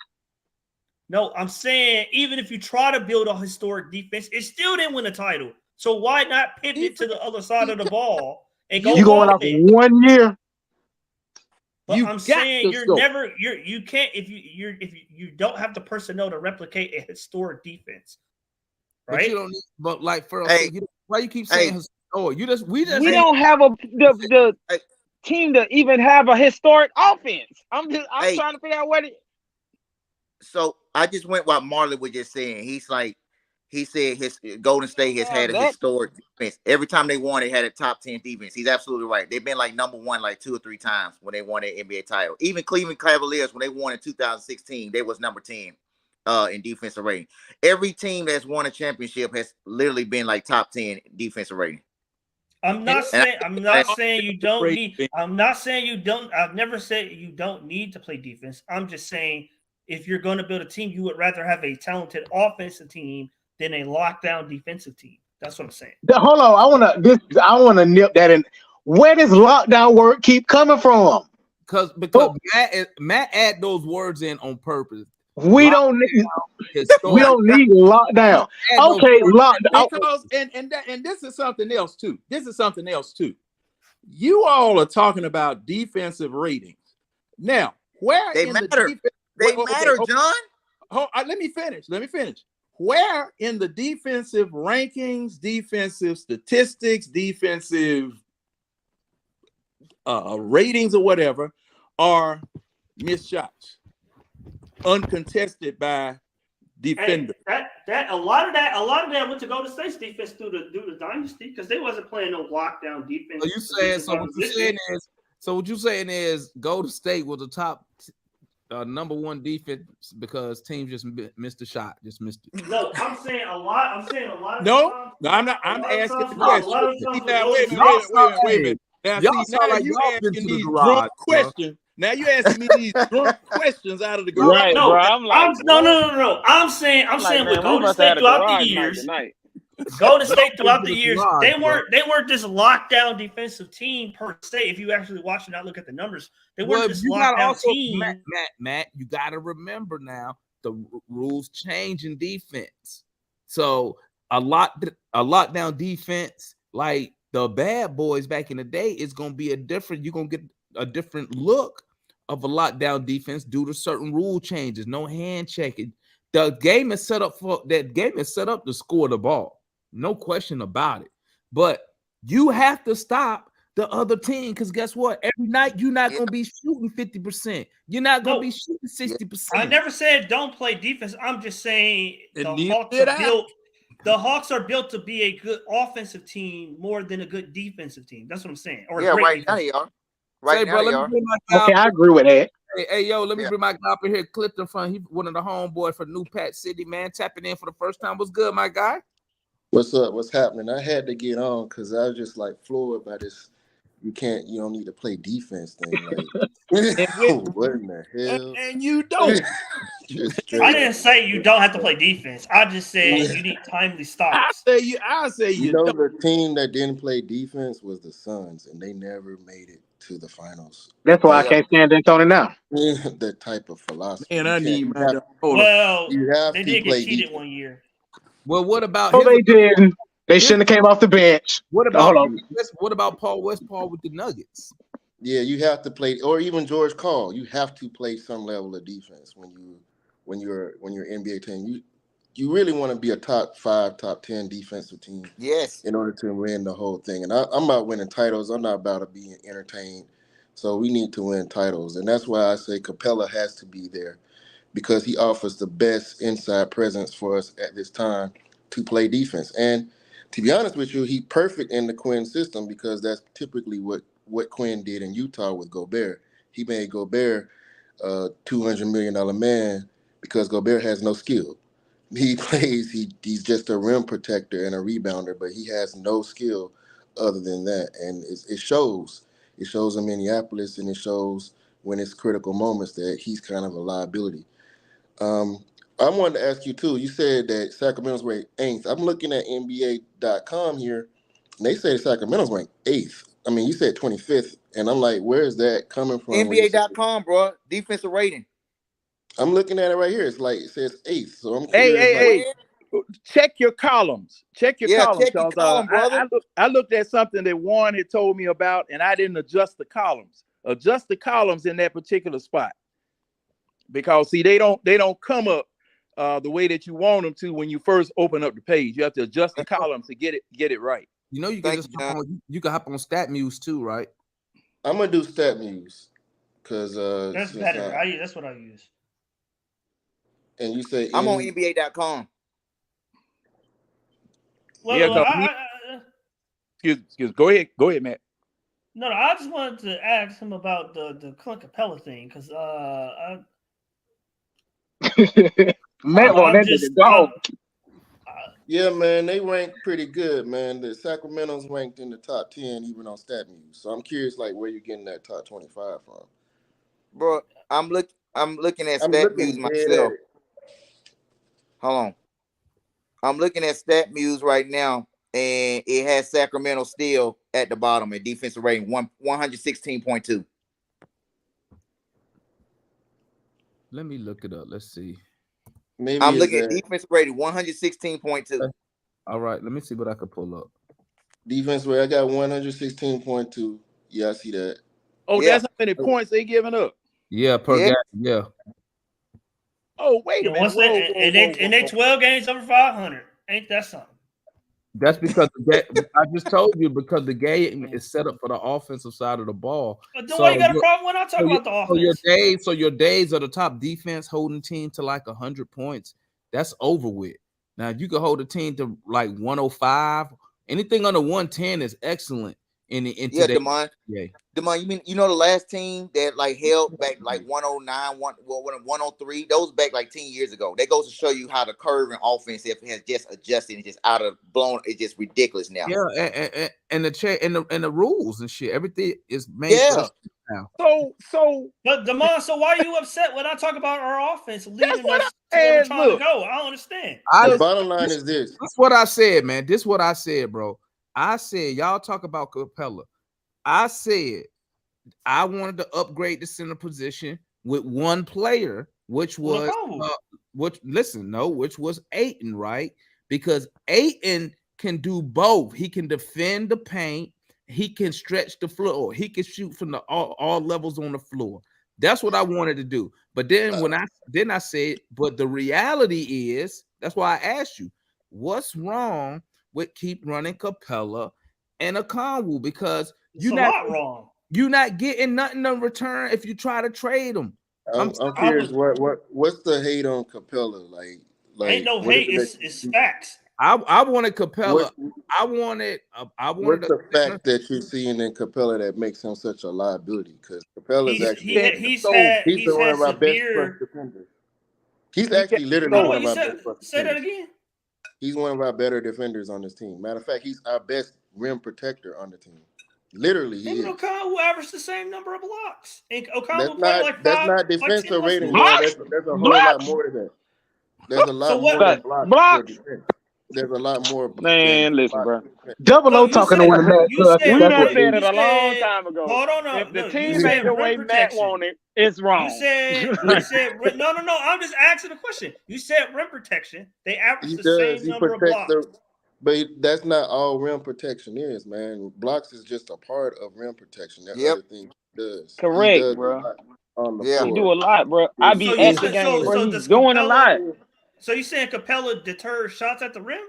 No, I'm saying even if you try to build a historic defense, it still didn't win a title. So why not pivot to the other side of the ball and go?
You going off 1 year?
But I'm saying you can't if you don't have the personnel to replicate a historic defense, right?
But you don't. But like why you keep saying? We
don't have team to even have a historic offense. I'm
Hey.
trying to figure out what it.
So I just went what Marley was just saying. He said his Golden State has had a historic defense. Every time they won, they had a top 10 defense. He's absolutely right. They've been like number one like 2 or 3 times when they won an NBA title. Even Cleveland Cavaliers, when they won in 2016, they was number 10 in defensive rating. Every team that's won a championship has literally been like top 10 defensive rating.
I'm not saying you don't need. I'm not saying you don't. I've never said you don't need to play defense. I'm just saying if you're going to build a team, you would rather have a talented offensive team than a lockdown defensive team. That's what I'm saying.
Hold on, I wanna nip that in. Where does lockdown work keep coming from?
Because Matt add those words in on purpose.
We don't need lockdown. Okay, lockdown.
Because and this is something else too. You all are talking about defensive ratings. Now, where
they matter? John.
Let me finish. Where in the defensive rankings, defensive statistics, defensive ratings or whatever are missed shots uncontested by defenders?
Hey, a lot of that went to Golden State's defense through the dynasty because they wasn't playing no lockdown defense.
So what you saying is Golden State was the top number one defense because teams just missed a shot, just missed it.
No, I'm saying a lot.
No, I'm not. I'm asking the question. Now, wait a minute. Now, now you asking these drunk questions. Now you asking me these drunk questions out of the garage.
Right,
no,
bro. I'm like,
no. I'm saying with Golden State throughout the years. Golden State throughout the years, they weren't this lockdown defensive team per se. If you actually watch and not look at the numbers, they weren't this lockdown team.
Matt, you got to remember now the rules change in defense. So a lockdown defense, like the bad boys back in the day, is going to be you're going to get a different look of a lockdown defense due to certain rule changes. No hand checking. The game is set up to score the ball. No question about it. But you have to stop the other team because guess what? Every night you're not going to be shooting 50%. You're not going to be shooting 60%.
I never said don't play defense. I'm just saying the Hawks are built to be a good offensive team more than a good defensive team. That's what I'm saying.
Or right now they are. Right now they are.
Okay, I agree with that.
Hey, let me bring my guy up in here, Clifton from one of the homeboys for New Pat City, man. Tapping in for the first time. What's good, my guy?
What's up? What's happening? I had to get on because I was just like floored by this. You don't need to play defense thing. Like, what in the hell?
And you don't.
I didn't say you don't have to play defense. I just said you need timely stops.
I say you don't.
The team that didn't play defense was the Suns, and they never made it to the finals.
That's why I can't stand D'Antoni now.
That type of philosophy.
And I need
they did get cheated one year.
Well, what about?
They didn't. They shouldn't have came off the bench.
What about Paul Westphal with the Nuggets?
Yeah, you have to play, or even George Karl. You have to play some level of defense when you're NBA team. You really want to be a top 5, top 10 defensive team.
Yes.
In order to win the whole thing. And I'm about winning titles. I'm not about to be entertained. So we need to win titles. And that's why I say Capela has to be there because he offers the best inside presence for us at this time to play defense. And to be honest with you, he's perfect in the Quinn system because that's typically what Quinn did in Utah with Gobert. He made Gobert a $200 million man because Gobert has no skill. He's just a rim protector and a rebounder, but he has no skill other than that. And it shows. It shows in Minneapolis, and it shows when it's critical moments that he's kind of a liability. I wanted to ask you, too. You said that Sacramento's ranked 8th. I'm looking at NBA.com here, and they say Sacramento's ranked 8th. I mean, you said 25th, and I'm like, where is that coming from?
NBA.com, bro. Defensive rating.
I'm looking at it right here. It says 8th. So I'm
curious. Hey. Check your columns. Check your columns.
Check your column, brother.
I looked at something that Warren had told me about, and I didn't adjust the columns. Adjust the columns in that particular spot. Because, see, they don't come up the way that you want them to when you first open up the page. You have to adjust the columns to get it right.
You know, you can hop on StatMuse too, right?
I'm gonna do StatMuse because
That's
since
better. That's what I use.
and you say
I'm on
any
NBA.com.
Well,
Yeah, cause me, excuse. Go ahead, Matt.
no, I just wanted to ask him about the Clint Capella thing because
Matt want that nigga gone.
yeah, man, they ranked pretty good, man. The Sacramento's ranked in the top 10 even on StatMuse. So I'm curious, like, where you getting that top 25 from?
Bro, I'm looking at
I'm
StatMuse
looking dead at
myself.
it.
Hold on. I'm looking at StatMuse right now, and it has Sacramento still at the bottom in defensive rating 116.2.
Let me look it up. Let's see.
Maybe
I'm
is
looking at
that
defensive rating 116.2.
All right, let me see what I could pull up.
defense where I got 116.2. Yeah, I see that.
Oh,
Yeah.
that's how many points they giving up.
Yeah, per
Yeah.
game. Yeah.
Oh, wait a minute.
Once they 12 games over 500, ain't that something?
That's because I just told you because the game is set up for the offensive side of the ball.
But then why you got a problem when I talk about the offense?
So your days of the top defense holding team to like 100 points, that's over with. Now if you can hold a team to like 105, anything under 110 is excellent in today's
game. Demond, you know the last team that like held back like 109, 103, those back like 10 years ago. That goes to show you how the curve in offense if it has just adjusted and just out of blown. It's just ridiculous now.
Yeah, and the rules and shit, everything is made now.
But Demond, so why are you upset when I talk about our offense leading us to where we're trying to go? I don't understand.
The bottom line is this.
That's what I said, man. This is what I said, bro. I said y'all talk about Capela. I said I wanted to upgrade the center position with one player, which was which was Ayton, right? Because Ayton can do both. He can defend the paint, he can stretch the floor, he can shoot from all levels on the floor. That's what I wanted to do. But then I said, but the reality is, that's why I asked you, what's wrong with keep running Capela and Okongwu? Because
it's a lot wrong.
You're not getting nothing in return if you try to trade them.
I'm curious, what's the hate on Capela? Like
ain't no hate. It's facts.
I wanted Capela. I wanted
what's the fact that you're seeing in Capela that makes him such a liability? Because Capela's
he's had
one of our best
severe
defenders. He's actually literally one of our best.
Say that again.
He's one of our better defenders on this team. Matter of fact, he's our best rim protector on the team. Literally, he is.
Okongwu averaged the same number of blocks. And
Okongwu played like that's not defensive rating. There's a whole lot more to that. There's a lot more than blocks. There's a lot more.
Man, listen, bro.
Double O talking to one of Matt.
We done said it a long time ago.
Hold on,
if the team ain't the way Matt wanted, it's wrong.
You said no. I'm just asking a question. You said rim protection. They average the same number of blocks.
But that's not all rim protection is, man. Blocks is just a part of rim protection. That other thing he does.
Correct,
he does
bro.
On the floor.
He do a lot, bro. I be at the game, bro. He's doing a lot.
So you saying Capela deters shots at the rim?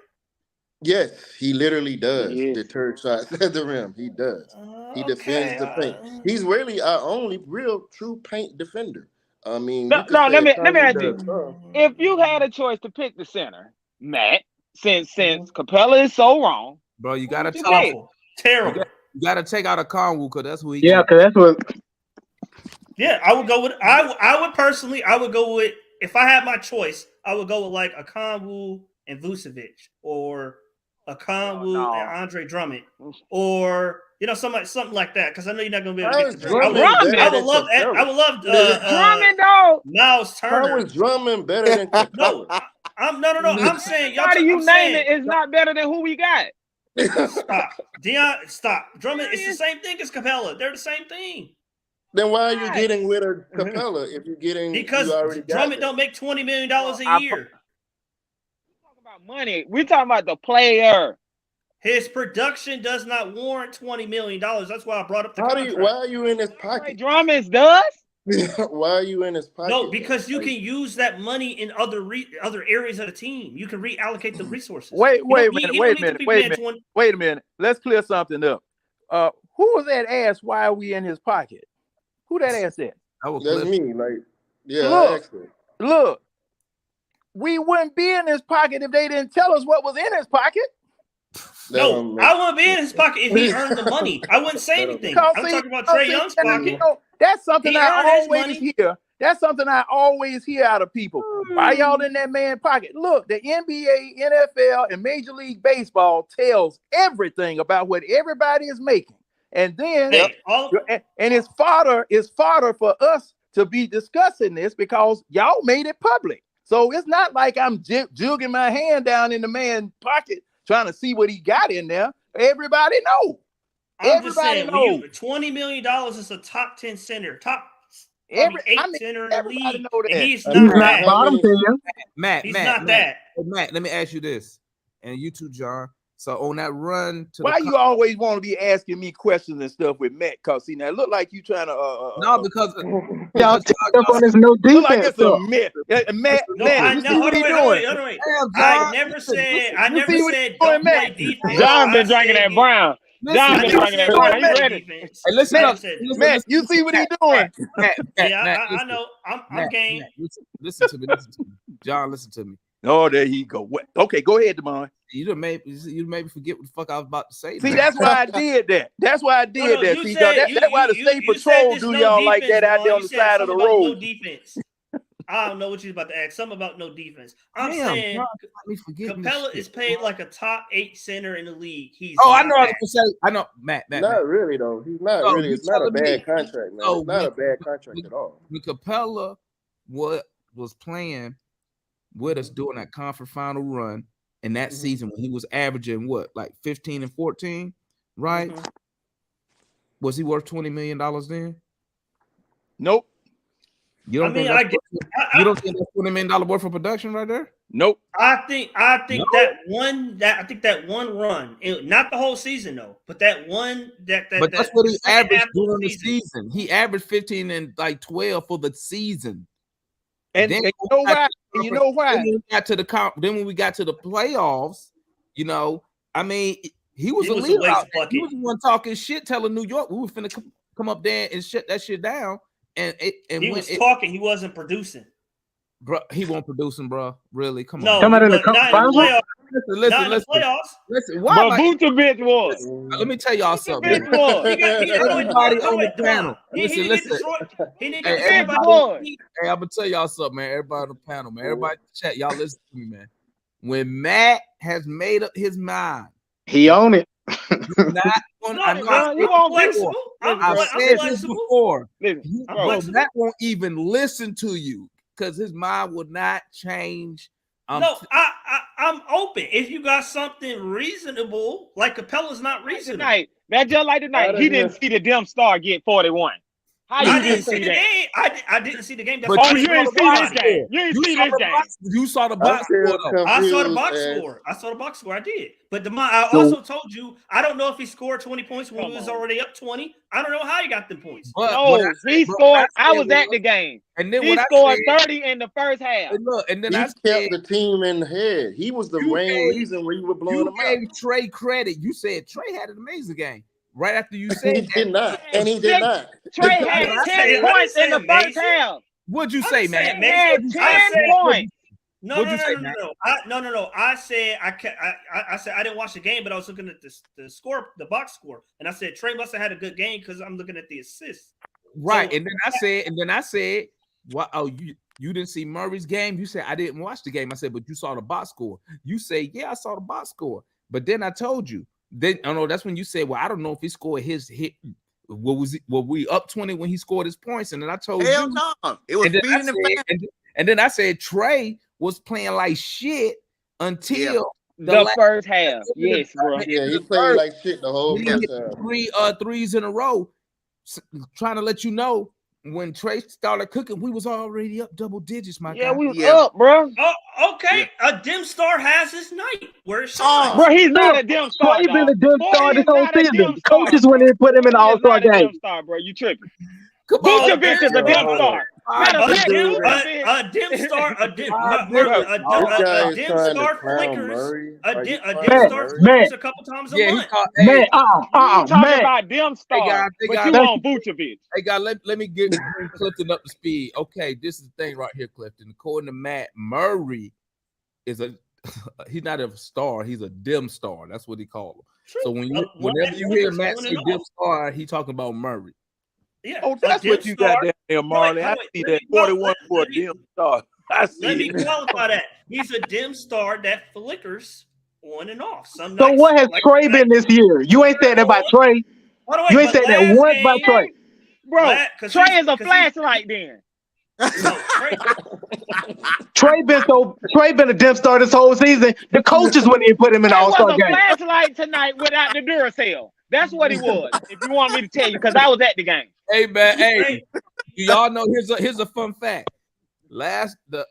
Yes, he literally does deter shots at the rim. He does. He defends the paint. He's really our only real true paint defender. I mean,
let me ask you. If you had a choice to pick the center, Matt, since Capela is so wrong,
bro, you gotta
terrible.
You gotta take out Okongwu because that's who he.
Yeah, because that's what.
Yeah, I would go with. I would personally. I would go with. If I had my choice, I would go with like Okongwu and Vucevic, or Okongwu and Andre Drummond, or something like that. Because I know you're not going to be able to get to Drummond. I would love
Drummond though.
Miles Turner.
How is Drummond better than Capela?
No. I'm saying
y'all. How do you name it? It's not better than who we got.
Stop, Dion. Stop, Drummond. It's the same thing as Capela. They're the same thing.
Then why are you getting rid of Capela if you're getting
because Drummond don't make $20 million a year?
About money. We're talking about the player.
His production does not warrant $20 million. That's why I brought up the contract.
Why are you in his pocket?
Drummond does.
Why are you in his pocket?
No, because you can use that money in other areas of the team. You can reallocate the resources.
Wait a minute. Let's clear something up.
Who was that ass? Why are we in his pocket? Who that ass is?
That's me. Like, yeah,
Look.
I asked it.
Look, we wouldn't be in his pocket if they didn't tell us what was in his pocket.
No, I wouldn't be in his pocket if he earned the money. I wouldn't say anything. I'm talking about Trae Young's pocket.
That's something
He
I
earned his
always
money.
hear. That's something I always hear out of people. Why y'all in that man's pocket? Look, the NBA, NFL, and Major League Baseball tells everything about what everybody is making. And then and it's fodder for us to be discussing this because y'all made it public. So it's not like I'm jugging my hand down in the man's pocket trying to see what he got in there. Everybody know.
I'm just saying, $20 million is a top 10 center, top 8 center in the league. And he's not that.
Bottom 10.
Matt,
he's not that.
Matt, let me ask you this, and you too, John. So on that run to
why you always want to be asking me questions and stuff with Matt? Cause see, now it look like you trying to
no, because
y'all take up on this no defense.
Look like it's a myth. Matt, you see what he doing?
I never said don't play defense.
John been drinking that brown. John been drinking that brown. He ready.
Hey, listen,
Matt, you see what he doing?
Yeah, I know. I'm game.
Listen to me. John, listen to me.
Oh, there you go. Okay, go ahead, Demond.
You made me forget what the fuck I was about to say.
See, that's why I did that. That's why I did that. See, that's why the state patrol do y'all like that out there on the side of the road.
No defense. I don't know what you're about to ask. Something about no defense. I'm saying Capela is paid like a top 8 center in the league. He's
I know. I was gonna say. I know, Matt.
Not really though. He's not really. It's not a bad contract, man. It's not a bad contract at all.
When Capela was playing with us during that conference final run in that season when he was averaging like 15 and 14, right? Was he worth $20 million then?
Nope.
You don't think that's $20 million worth of production right there?
Nope.
I think that one run, not the whole season though, but that one
But that's what he averaged during the season. He averaged 15 and like 12 for the season.
And you know why? You know why?
Then when we got to the playoffs, I mean, he was a leader. He was the one talking shit, telling New York we were finna come up there and shut that shit down. And
he was talking, he wasn't producing.
Bro, he won't producing, bro. Really? Come on.
No,
come out in the
playoffs.
Listen. Why?
But Vucevic was.
Let me tell y'all something.
Everybody
on the panel. Listen. Hey, I'm gonna tell y'all something, man. Everybody on the panel, man. Everybody chat. Y'all listen to me, man. When Matt has made up his mind,
he own it.
I've said this before. Matt won't even listen to you because his mind will not change.
No, I'm open. If you got something reasonable, like Capela's not reasonable.
That's just like tonight. He didn't see the damn star get 41.
I didn't see the game. I didn't see the game.
But you didn't see this game. You didn't see this game.
You saw the box score.
I saw the box score. I did. But I also told you, I don't know if he scored 20 points when he was already up 20. I don't know how he got the points.
He scored. I was at the game. And then he scored 30 in the first half.
And then
he kept the team in the head. He was the main reason where you were blowing them out.
You gave Trae credit. You said Trae had an amazing game. Right after you said
he did not.
Trae had 10 points in the first half.
What'd you say, man?
He had 10 points.
No. I said I didn't watch the game, but I was looking at the score, the box score, and I said Trae must have had a good game because I'm looking at the assists.
Right, so, and then I said, "What? Oh, you didn't see Murray's game? You said I didn't watch the game. I said, but you saw the box score. You say, yeah, I saw the box score. But then I told you. Then I know that's when you said, well, I don't know if he scored his hit. Were we up 20 when he scored his points? And then I told
you, no, it was beating the
and then I said Trae was playing like shit until
the first half. Yes, bro.
Yeah, he played like shit the whole first half.
Three threes in a row, trying to let you know. When Trae started cooking, we was already up double digits, my guy.
Yeah, we was up, bro.
Oh, okay. Yeah. A dim star has his night. Where it's
bro, he's not a dim star.
He's been a dim star this whole season. Coaches went in and put him in the All-Star game.
Dim star, bro. You tripping? Vucevic is a dim star.
dim star, a dim,
Five
Merlin,
different
This guy
a
is
dim
trying to
star
clown
flickers,
Murray.
a
Are you
dim
clowning
Man,
star
Murray?
man,
flickers a couple times a
Yeah, he
month.
called.
man,
Hey,
You talking
man.
about them
hey
stars,
guys, hey
but
guys,
you
Thank
want Vucevic.
hey guys. Let me bring Clifton up to speed. Okay, this is the thing right here, Clifton. According to Matt, Murray is a he's not a star. He's a dim star. That's what he called him.
True.
So
One
whenever
that
you hear
flickers
Matt
on
say
and
dim
off.
star, he talking about Murray.
Yeah,
Oh,
a
that's
dim
what you got
star.
down there, Marley. I see that 41 for a dim star. I
Let
see
me
it.
qualify that. He's a dim star that flickers on and off. Some
So
nights,
what has
like
Trey been this year? You ain't said that about Trey.
By the way,
You ain't
but
said that
last
once about
game,
Trey.
Bro, Trey is a
because
flashlight then.
no Trey.
Trey been a dim star this whole season. The coaches wouldn't even put him in the
Trey was
All-Star
a
game.
flashlight tonight without the Duracell. That's what he was. If you want me to tell you, because I was at the game.
Hey man, hey, y'all know here's a fun fact. Last the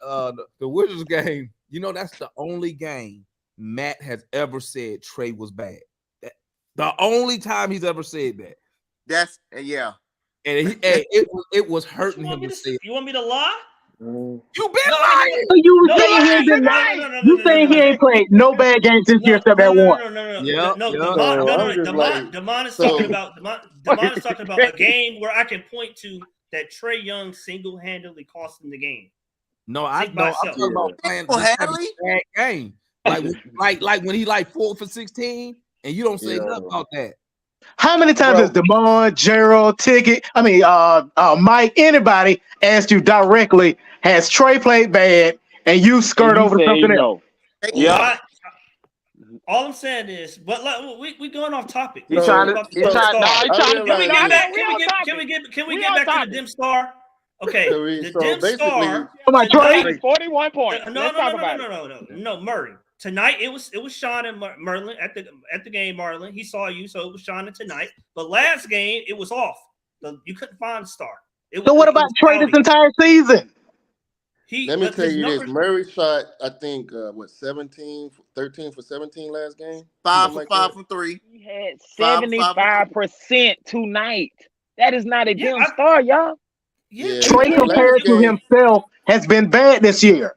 Wizards game, you know that's the only game Matt has ever said Trey was bad. The only time he's ever said that.
That's yeah.
And it was hurting him to say.
You want me to lie?
You been lying.
So you
No,
saying he ain't been you saying he ain't played no bad games this year except that one.
Demond is talking about Demond is talking about a game where I can point to that Trey Young single-handedly cost him the game.
No, I'm talking about playing
Oh,
a bad game. Like when he 4 for 16, and you don't say nothing about that.
How many times has Demond, Gerald, Ticket, Mike, anybody asked you directly, has Trey played bad, and you skirt over to something else?
Yeah.
All I'm saying is, but we going off topic.
Can we get
back to the dim star? Okay, the dim star.
41 points.
No, Murray. Tonight it was Sean and Merlin at the game. Marlon, he saw you, so it was Sean tonight. But last game it was off. You couldn't find the star.
So what about Trey this entire season?
Let me tell you this. Murray shot, I think, 13 for 17 last game?
5 for 5 from 3.
He had 75% tonight. That is not a dim star, y'all.
Yeah, Trey compared to himself has been bad this year.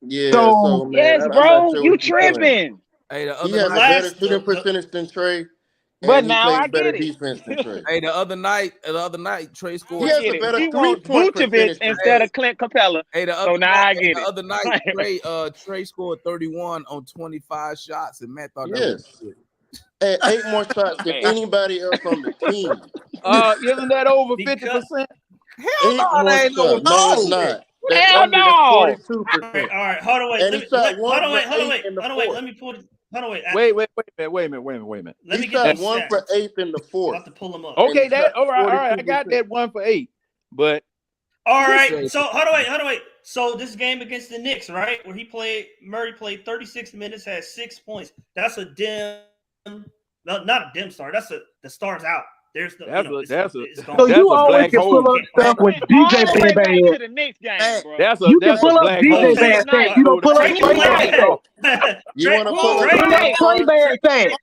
Yeah,
so
man,
yes, bro, you tripping.
He has a better shooting percentage than Trey,
but
and
now
he plays
I
better
get it.
defense than Trey.
Hey, the other night, Trey scored.
He has a better
he wants Vucevic instead of Clint Capela.
Hey,
so now I get it.
The other night, Trey scored 31 on 25 shots, and Matt thought that was good.
And 8 more shots than anybody else on the team.
Isn't that over 50%?
Hell no, that ain't over.
No, it's not.
Hell no.
42%.
All right, hold on, wait.
And he shot 1 for 8 in the fourth.
Let me pull it. Hold on, wait.
Wait a minute.
Let me
he
get
shot 1 for 8 in the fourth.
I'll have to pull them up.
Okay, all right. I got that 1 for 8, but
all right. So hold on, wait. So this game against the Knicks, right, where Murray played 36 minutes, had 6 points. That's a dim, not a dim star. The star's out. There's the
so you always can pull up stuff when DJ played bad.
To the next game, bro.
You can pull up DJ bad stats. You don't pull up Trey bad stats.
You want to pull up
Trey bad stats?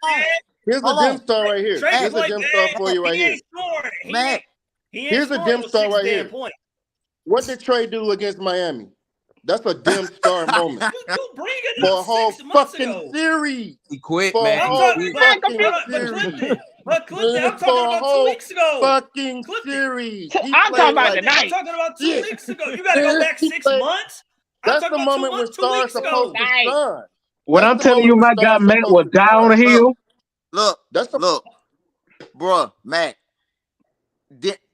Here's a dim star right here. Here's a dim star for you right here. Here's a dim star right here. What did Trey do against Miami? That's a dim star moment. For a whole fucking series.
He quit,
for
man.
A whole fucking series.
But Clifton, I'm talking about 2 weeks ago.
Fucking series.
I'm talking about tonight.
I'm talking about 2 weeks ago. You got to go back 6 months.
That's the moment when stars supposed to shine.
When I'm telling you, my guy Matt was down the hill.
Look, bro, Matt.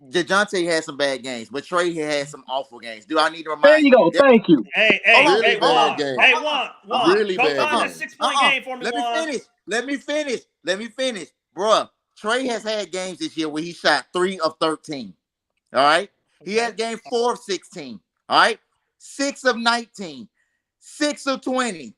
DeJounte had some bad games, but Trey had some awful games. Do I need to remind
you? There you go. Thank you.
Hey, Juan.
Really
go
bad
find that 6-point game for me.
Let me finish. Bruh, Trey has had games this year where he shot 3 of 13. All right? He had game 4 of 16. All right? 6 of 19. 6 of 20.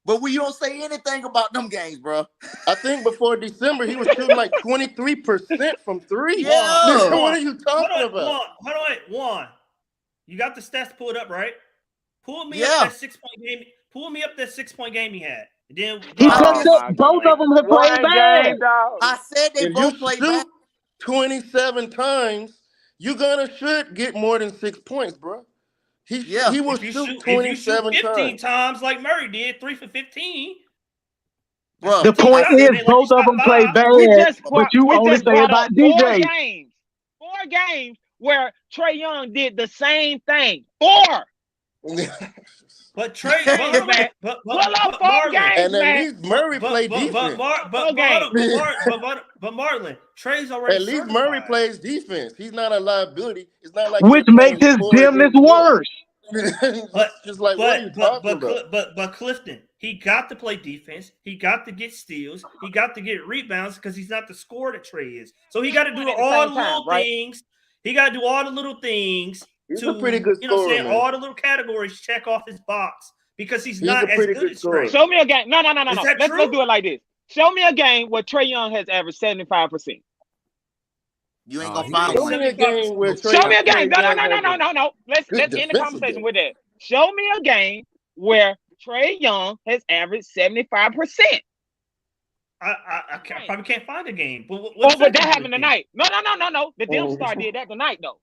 But you don't say anything about them games, bro.
I think before December, he was shooting like 23% from 3.
Yeah.
What are you talking about?
Hold on, Juan. You got the stats pulled up, right? Pull me up that 6-point game. Pull me up that 6-point game he had. Then
he both of them have played bad.
I said they both played bad.
27 times, you're gonna should get more than 6 points, bro.
Yeah.
He will
If you
shoot
shoot
27
15
times.
times like Murray did, 3 for 15.
Bro,
The
15
point
shots.
is,
It ain't like he
both of
shot
them play
5.
bad, but you
we
only
just
say
brought
about
up
DJ.
four games where Trae Young did the same thing. 4.
But Trey,
Games, man. Pull up 4
Marlon,
games,
And at
man.
least Murray played defense.
Marlon, Trey's already
At least Murray
certified.
plays defense. He's not a liability. It's not like
Which
he's playing
makes his
forward
dimness
in the middle.
worse.
It's just like, what are you talking about?
But Clifton, he got to play defense. He got to get steals. He got to get rebounds because he's not the scorer that Trey is. So he got to do all the little things. He got to do all the little things.
He's a pretty good scorer, man.
All the little categories check off his box because he's not
a
as
pretty
good
good
as Trey.
Show me a game. No.
Is that
Let's
true?
do it like this. Show me a game where Trae Young has averaged 75%.
You ain't gonna find
Show
one.
me a game where
Show me a game. No.
Young
Let's
good
end the
defensive
conversation
game.
with that. Show me a game where Trae Young has averaged 75%.
I probably can't find a game. But
But that happened tonight. No. The Dim Star did that tonight, though.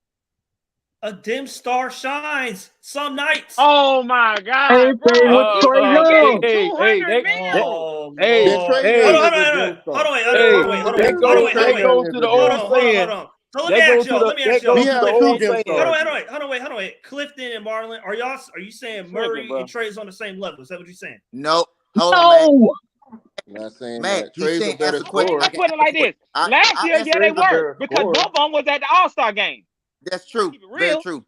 A dim star shines some nights.
Oh my God,
Same
bro!
thing with Trae Young.
That goes to the old saying.
So let me ask y'all.
Hold
on, wait. Clifton and Marlon, are you saying Murray and Trey's on the same level? Is that what you're saying?
No. Hold on,
No.
I'm not saying
man.
that. Trey's a better scorer.
Let's put it like this. Last year, yeah, they were because both of them was at the All-Star game.
That's true. Very true.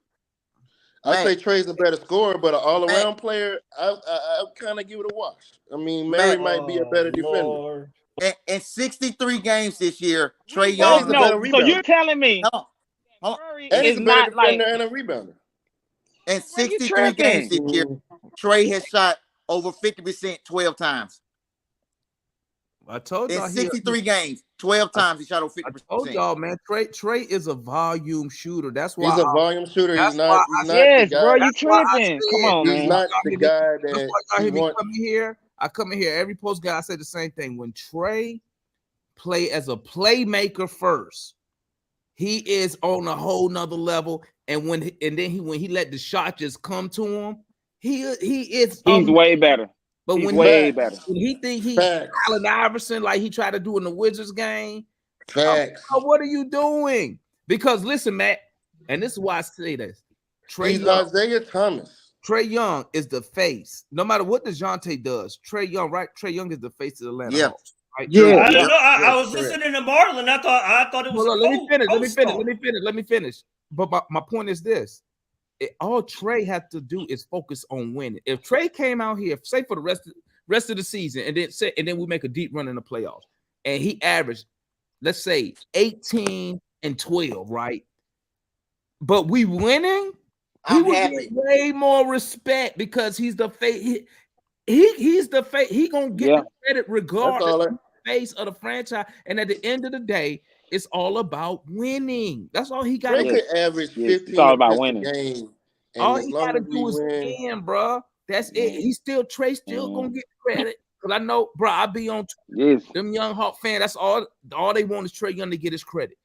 I say Trey's a better scorer, but an all-around player, I kind of give it a wash. I mean, Murray might be a better defender.
In 63 games this year, Trae Young.
So you're telling me
Murray
is not defender and a rebounder.
In 63 games this year, Trae has shot over 50% 12 times.
I told y'all.
In 63 games, 12 times he shot over 50%.
I told y'all, man. Trey is a volume shooter. That's why
he's a volume shooter. He's not.
Yes, bro. You tripping? Come on, man.
He's not the guy that.
I come in here. I come in here every post guy. I say the same thing. When Trey play as a playmaker first, he is on a whole nother level. And when he let the shot just come to him, he's
way better.
But
he's
when
way better.
When he think he's Allen Iverson, like he tried to do in the Wizards game, what are you doing? Because listen, Matt, and this is why I say this.
He's Isaiah Thomas.
Trae Young is the face. No matter what DeJounte does, Trae Young, right? Trae Young is the face of the Atlanta Hawks. Right?
Yeah.
I don't know. I was listening to Marlon. I thought it was.
Let me finish. But my point is this. All Trae had to do is focus on winning. If Trae came out here, say for the rest of the season, and then we make a deep run in the playoffs, and he averaged, let's say, 18 and 12, right? But we winning, he would get way more respect because he's the face. He's the face. He gonna get the credit regardless of the face of the franchise. And at the end of the day, it's all about winning. That's all he got.
Trey could average 15
it's all about winning.
Game,
all he got to do is win, bro. That's it. Trey still gonna get credit. Because I know, bro, I be on them young Hawk fans. That's all they want is Trae Young to get his credit.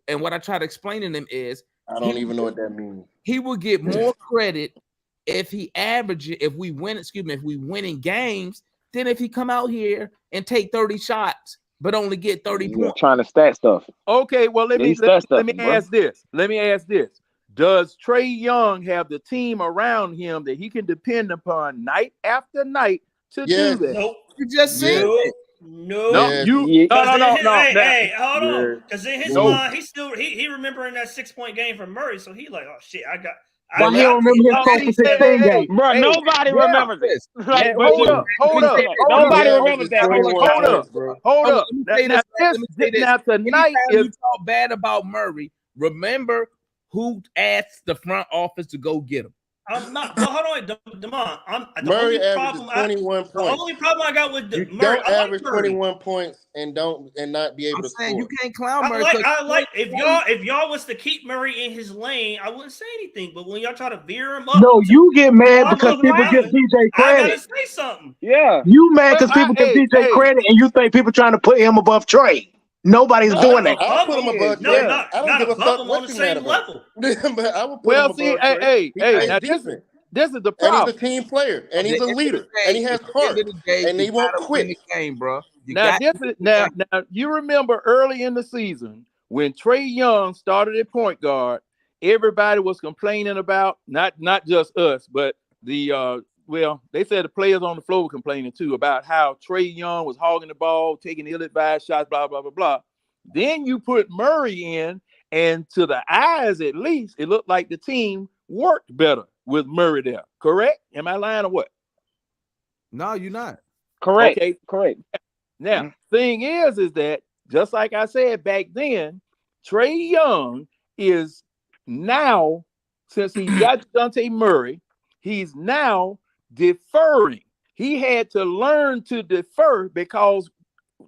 And what I try to explain to them is
I don't even know what that means.
He will get more credit if he averages, if we winning games, than if he come out here and take 30 shots but only get 30 points.
Trying to stat stuff.
Okay, well let me ask this. Let me ask this. Does Trae Young have the team around him that he can depend upon night after night to do that?
Nope.
You just said it.
No.
Hey, hold
on. Because in his mind, he remembering that 6-point game from Murray, so he like, oh shit,
But he don't remember his 16 game.
Bro, nobody remembers this.
Like, hold up.
Nobody remembers that.
Hold up. Now tonight
you talk bad about Murray. Remember who asked the front office to go get him.
I'm not. But hold on, Demond.
Murray averages 21 points.
The only problem I got with
you
Murray,
don't average 21 points and not be able to score.
You can't clown Murray.
If y'all was to keep Murray in his lane, I wouldn't say anything. But when y'all try to veer him up,
no, you get mad because people give DJ credit.
I gotta say something.
Yeah, you mad because people give DJ credit, and you think people trying to put him above Trae. Nobody's doing that.
I'll put him above
No,
Trey.
not
I don't give a
above
fuck
him on
what
the
team mad
same
about.
level.
But I would put him
Well,
above
see,
Trey. He plays
now
defense.
this is the
And he's a
problem.
team player, and he's a leader, and he has
At the
heart,
end of the day,
and he
you
won't
gotta win
quit.
the game, bro. You
Now,
got
this is now you remember early in the season when Trey Young started at point guard, everybody was complaining about not just us, but the well, they said the players on the floor were complaining too about how Trey Young was hogging the ball, taking ill-advised shots, blah, blah, blah, blah. Then you put Murray in, and to the eyes at least, it looked like the team worked better with Murray there. Correct? Am I lying or what?
No, you're not.
Correct.
Okay.
Correct.
Now, thing is that just like I said back then, Trey Young is now, since he got Dante Murray, he's now deferring. He had to learn to defer because,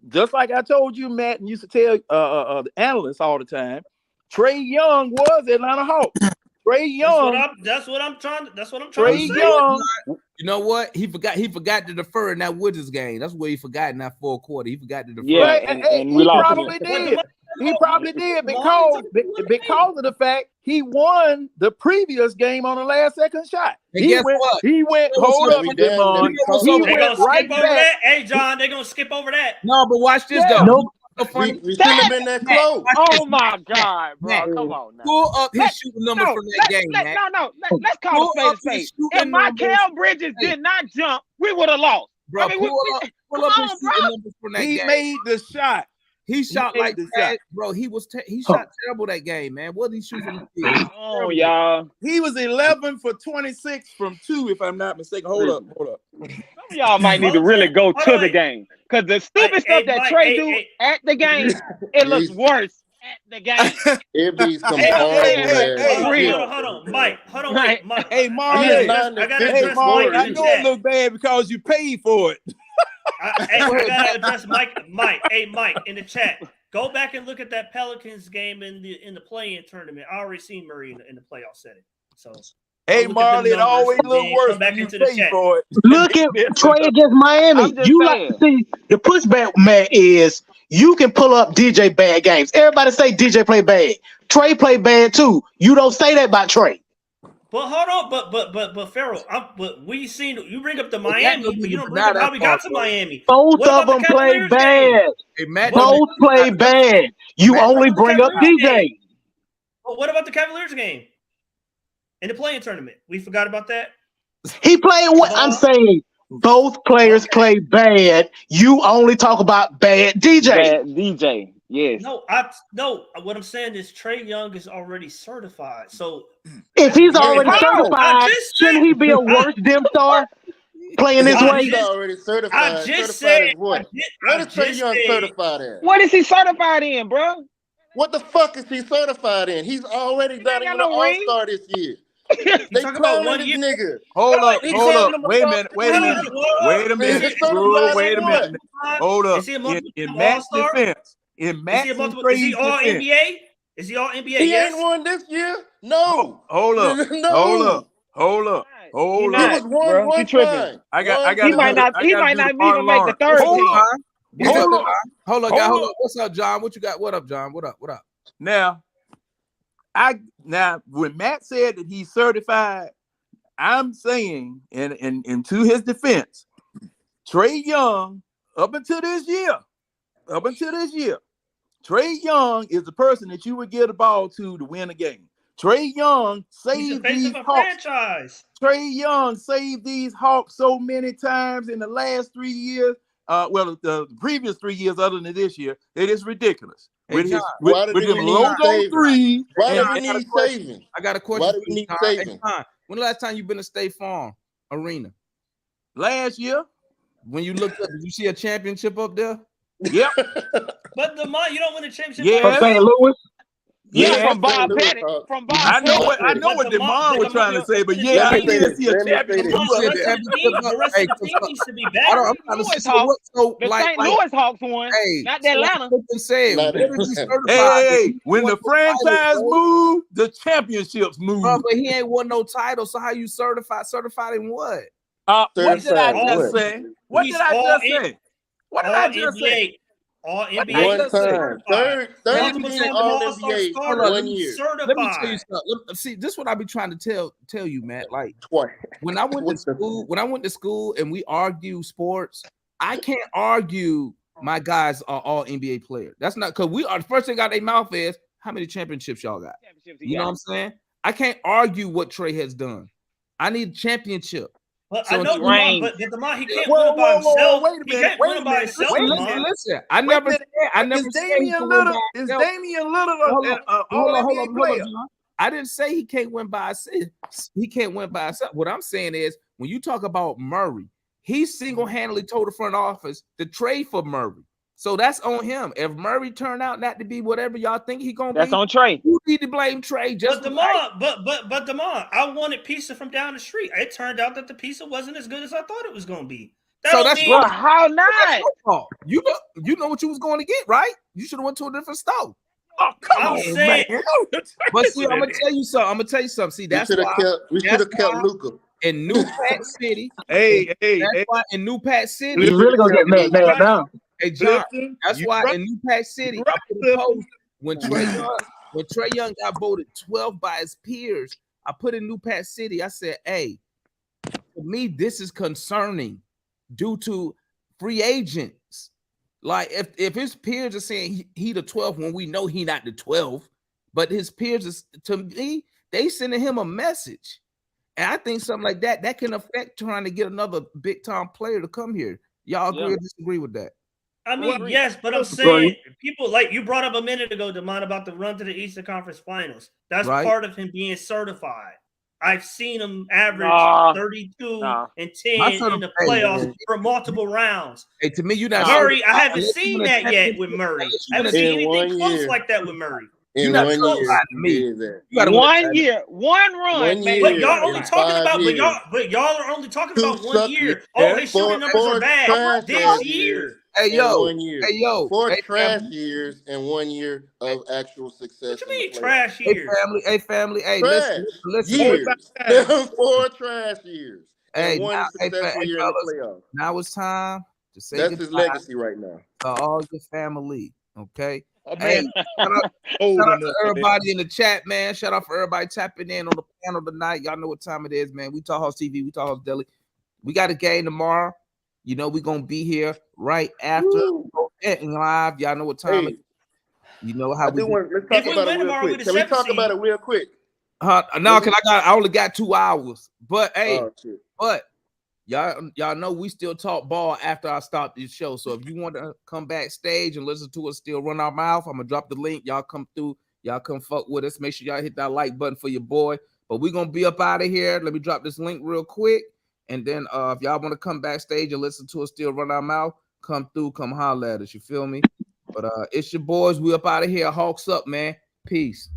just like I told you, Matt, and used to tell the analysts all the time, Trey Young was Atlanta Hawks. Trey Young.
That's what I'm trying to
Trey
say.
Young.
You know what? He forgot to defer in that Wizards game. That's what he forgot in that fourth quarter. He forgot to defer.
Yeah,
and
we
he
lost
probably did. He probably did because of the fact he won the previous game on the last second shot.
And guess what?
He went.
You know
Hold
what's
up,
so
Devon.
funny?
He
They
went
gonna
right
skip over
back.
that. Hey, John, they're gonna skip over that.
No, but watch this though.
Nope.
So funny.
We shouldn't have been that close.
Oh my God, bro!
Matt,
Come on now.
pull up his shooting numbers from that game, Matt.
Let's call
Pull
a
up
spade a
his
spade.
shooting
If Michael
numbers.
Bridges did not jump, we would have lost.
Bro,
I mean,
pull up
come
his
on,
shooting
bro.
numbers from that
He
game.
made the shot.
He shot
made
like
the
that,
shot.
bro. He shot terrible that game, man. What did he shoot from the field?
Oh, y'all.
He was 11 for 26 from 2, if I'm not mistaken. Hold up.
Some of y'all might need to really go to the game because the stupid stuff that Trey do at the game, it looks worse at the game.
It be some
Hey,
horrible
hey,
ass
Hold
shit.
on, Mike. Hold on, wait, Mike.
Hey, Marley.
I gotta
Hey,
address
Marley,
Mike
I
in the
know it
chat.
look bad because you paid for it.
I gotta address Mike. Hey, Mike, in the chat. Go back and look at that Pelicans game in the play-in tournament. I already seen Murray in the playoff setting. So,
hey,
look at
Marley,
them
it always
numbers
look
and
worse
come back
when you
into the
pay
chat.
for it.
Look at Trey against Miami.
I'm just
You like to see the pushback, Matt, is you can pull up DJ bad games. Everybody say DJ play bad. Trey play bad too. You don't say that about Trey.
But hold on, but Farrell, but we seen you bring up the Miami,
Matt
but you don't
doesn't
bring up
know
how
that
we
part,
got to
bro.
Miami.
Both
What
of
about the
them play
Cavaliers game?
bad.
Hey, Matt,
Both play bad. You
Matt,
only
what about the
bring up
Cavaliers
DJ.
game? But what about the Cavaliers game in the play-in tournament? We forgot about that.
He played what I'm saying. Both players play bad. You only talk about bad DJ.
Bad DJ, yes.
No, what I'm saying is Trey Young is already certified. So
If he's already
How?
certified, shouldn't he be a worse dim star playing this way?
He's already certified.
I just
Certified
said.
as what? What is Trey Young certified in?
What is he certified in, bro?
What the fuck is he certified in? He's already not even an all-star this year. They
talking about 1
clowning this
year?
nigga.
Hold up.
Wait a minute.
Wait a minute. Hold up.
Is he a
In
multiple
Matt's
all-star?
defense, in Matt's
Is
and
he
Trey's
all
defense.
NBA? Is he all NBA?
He
Yes.
ain't won this year. No.
Hold up.
No.
Hold up.
He was
bro.
one
He tripping.
time.
I got
He might not even make the third
Hold
team.
on. Hold up.
Hold up.
What's up, John? What you got? What up, John? What up?
Now, when Matt said that he's certified, I'm saying, and to his defense, Trey Young, up until this year, Trey Young is the person that you would get a ball to win a game. Trey Young saved these Hawks.
Franchise.
Trey Young saved these Hawks so many times in the last 3 years. The previous 3 years, other than this year, it is ridiculous.
Hey,
With
John,
with them logo threes.
Why do
I
we
got a
need
question.
saving?
I got a question.
Why do
for
we
you,
need
John.
saving?
Hey, John, when the last time you been to State Farm Arena?
Last year.
When you looked up, did you see a championship up there?
Yep.
But you don't win a championship.
Yeah.
From St. Louis?
Yeah, from Bob Pettit. From Bob
I know
Pettit.
what DeMond was trying to say, but
the
yeah, I
team-
did see a
let me say
championship.
this.
The rest of the team needs to be better.
Louis Hawks. The St. Louis Hawks won, not the Atlanta.
What did he certify?
Hey, when the franchise moved, the championships moved.
Bro, but he ain't won no title, so how you certified? Certified in what?
What did I
Certified
just
what?
say? What
He's
did I
all
just
in-
say? What did I just say?
All NBA.
One time. Third
Multiple
team
time
All
All-Star
NBA
starter.
1 year.
Let me tell you
Certified.
something. See, this is what I be trying to tell you, Matt. Like
Twice.
when I went to school, and we argue sports, I can't argue my guys are all NBA players. That's not because we are the first thing out of their mouth is how many championships y'all got. You know what I'm saying? I can't argue what Trey has done. I need a championship.
But
So
I know
Rain.
Demar, but Demar, he can't win it by himself. He can't win it by himself, Demar.
Listen, I never said
Is
he
Damian
can win by
Lillard? Is
himself.
Damian Lillard
Hold
an
on,
All NBA player?
John. I didn't say he can't win by himself. He can't win by himself. What I'm saying is, when you talk about Murray, he single-handedly told the front office to trade for Murray. So that's on him. If Murray turned out not to be whatever y'all think he gonna be,
that's on Trey.
You need to blame Trey. Just
but Demar, but Demar, I wanted pizza from down the street. It turned out that the pizza wasn't as good as I thought it was gonna be.
So that's
well, how not?
You know what you was going to get, right? You should have went to a different store.
Oh, come on, man.
But see, I'm gonna tell you something. See, that's why
we should have kept Luka
in New Pat City.
That's
why in New Pat City.
You really gonna get mad down.
Hey John, that's why in New Pat City, I put a post when Trey Young got voted 12th by his peers. I put in New Pat City. I said, "Hey, for me, this is concerning due to free agents. Like if his peers are saying he the 12th when we know he not the 12th, but his peers is, to me, they sending him a message, and I think something like that can affect trying to get another big time player to come here. Y'all agree or disagree with that?
I mean, yes, but I'm saying people like you brought up a minute ago, Demond, about the run to the Eastern Conference Finals. That's part of him being certified. I've seen him average 32 and 10 in the playoffs for multiple rounds.
Hey, to me, you not
Murray. I haven't seen that yet with Murray. I haven't seen anything close like that with Murray.
In
not
1
close
year,
to me.
that.
You gotta
1 year, one run.
1 year,
But y'all only talking
5
about,
years.
but y'all are only talking
Two
about 1 year.
years.
Oh, his shooting numbers are bad
trash
this
years
year.
Hey yo,
1 year.
hey yo,
4
hey,
trash
family.
years and 1 year of actual success.
What you mean
in the playoffs.
trash years?
Hey family, hey,
Trash
listen.
years. 4 trash years and
Hey,
1
now,
successful year in the
fellas,
playoffs.
now it's time to say
That's
goodbye
his legacy right now.
to all your family. Okay.
Oh,
Hey,
man.
shout out to everybody in the chat, man. Shout out for everybody tapping in on the panel tonight. Y'all know what time it is, man. We Talk House TV, we Talk House Deli. We got a game tomorrow. You know we're gonna be here right after live. Y'all know what time it is. You know how
let's talk about it real quick. Can we talk about it real quick?
No, because I only got 2 hours. But hey,
shit.
but y'all know we still talk ball after I stop this show. So if you want to come backstage and listen to us still run our mouth, I'm gonna drop the link. Y'all come through. Y'all come fuck with us. Make sure y'all hit that like button for your boy. But we're gonna be up out of here. Let me drop this link real quick. And then if y'all want to come backstage and listen to us still run our mouth, come through, come holler at us. You feel me? But it's your boys. We up out of here. Hawks up, man. Peace.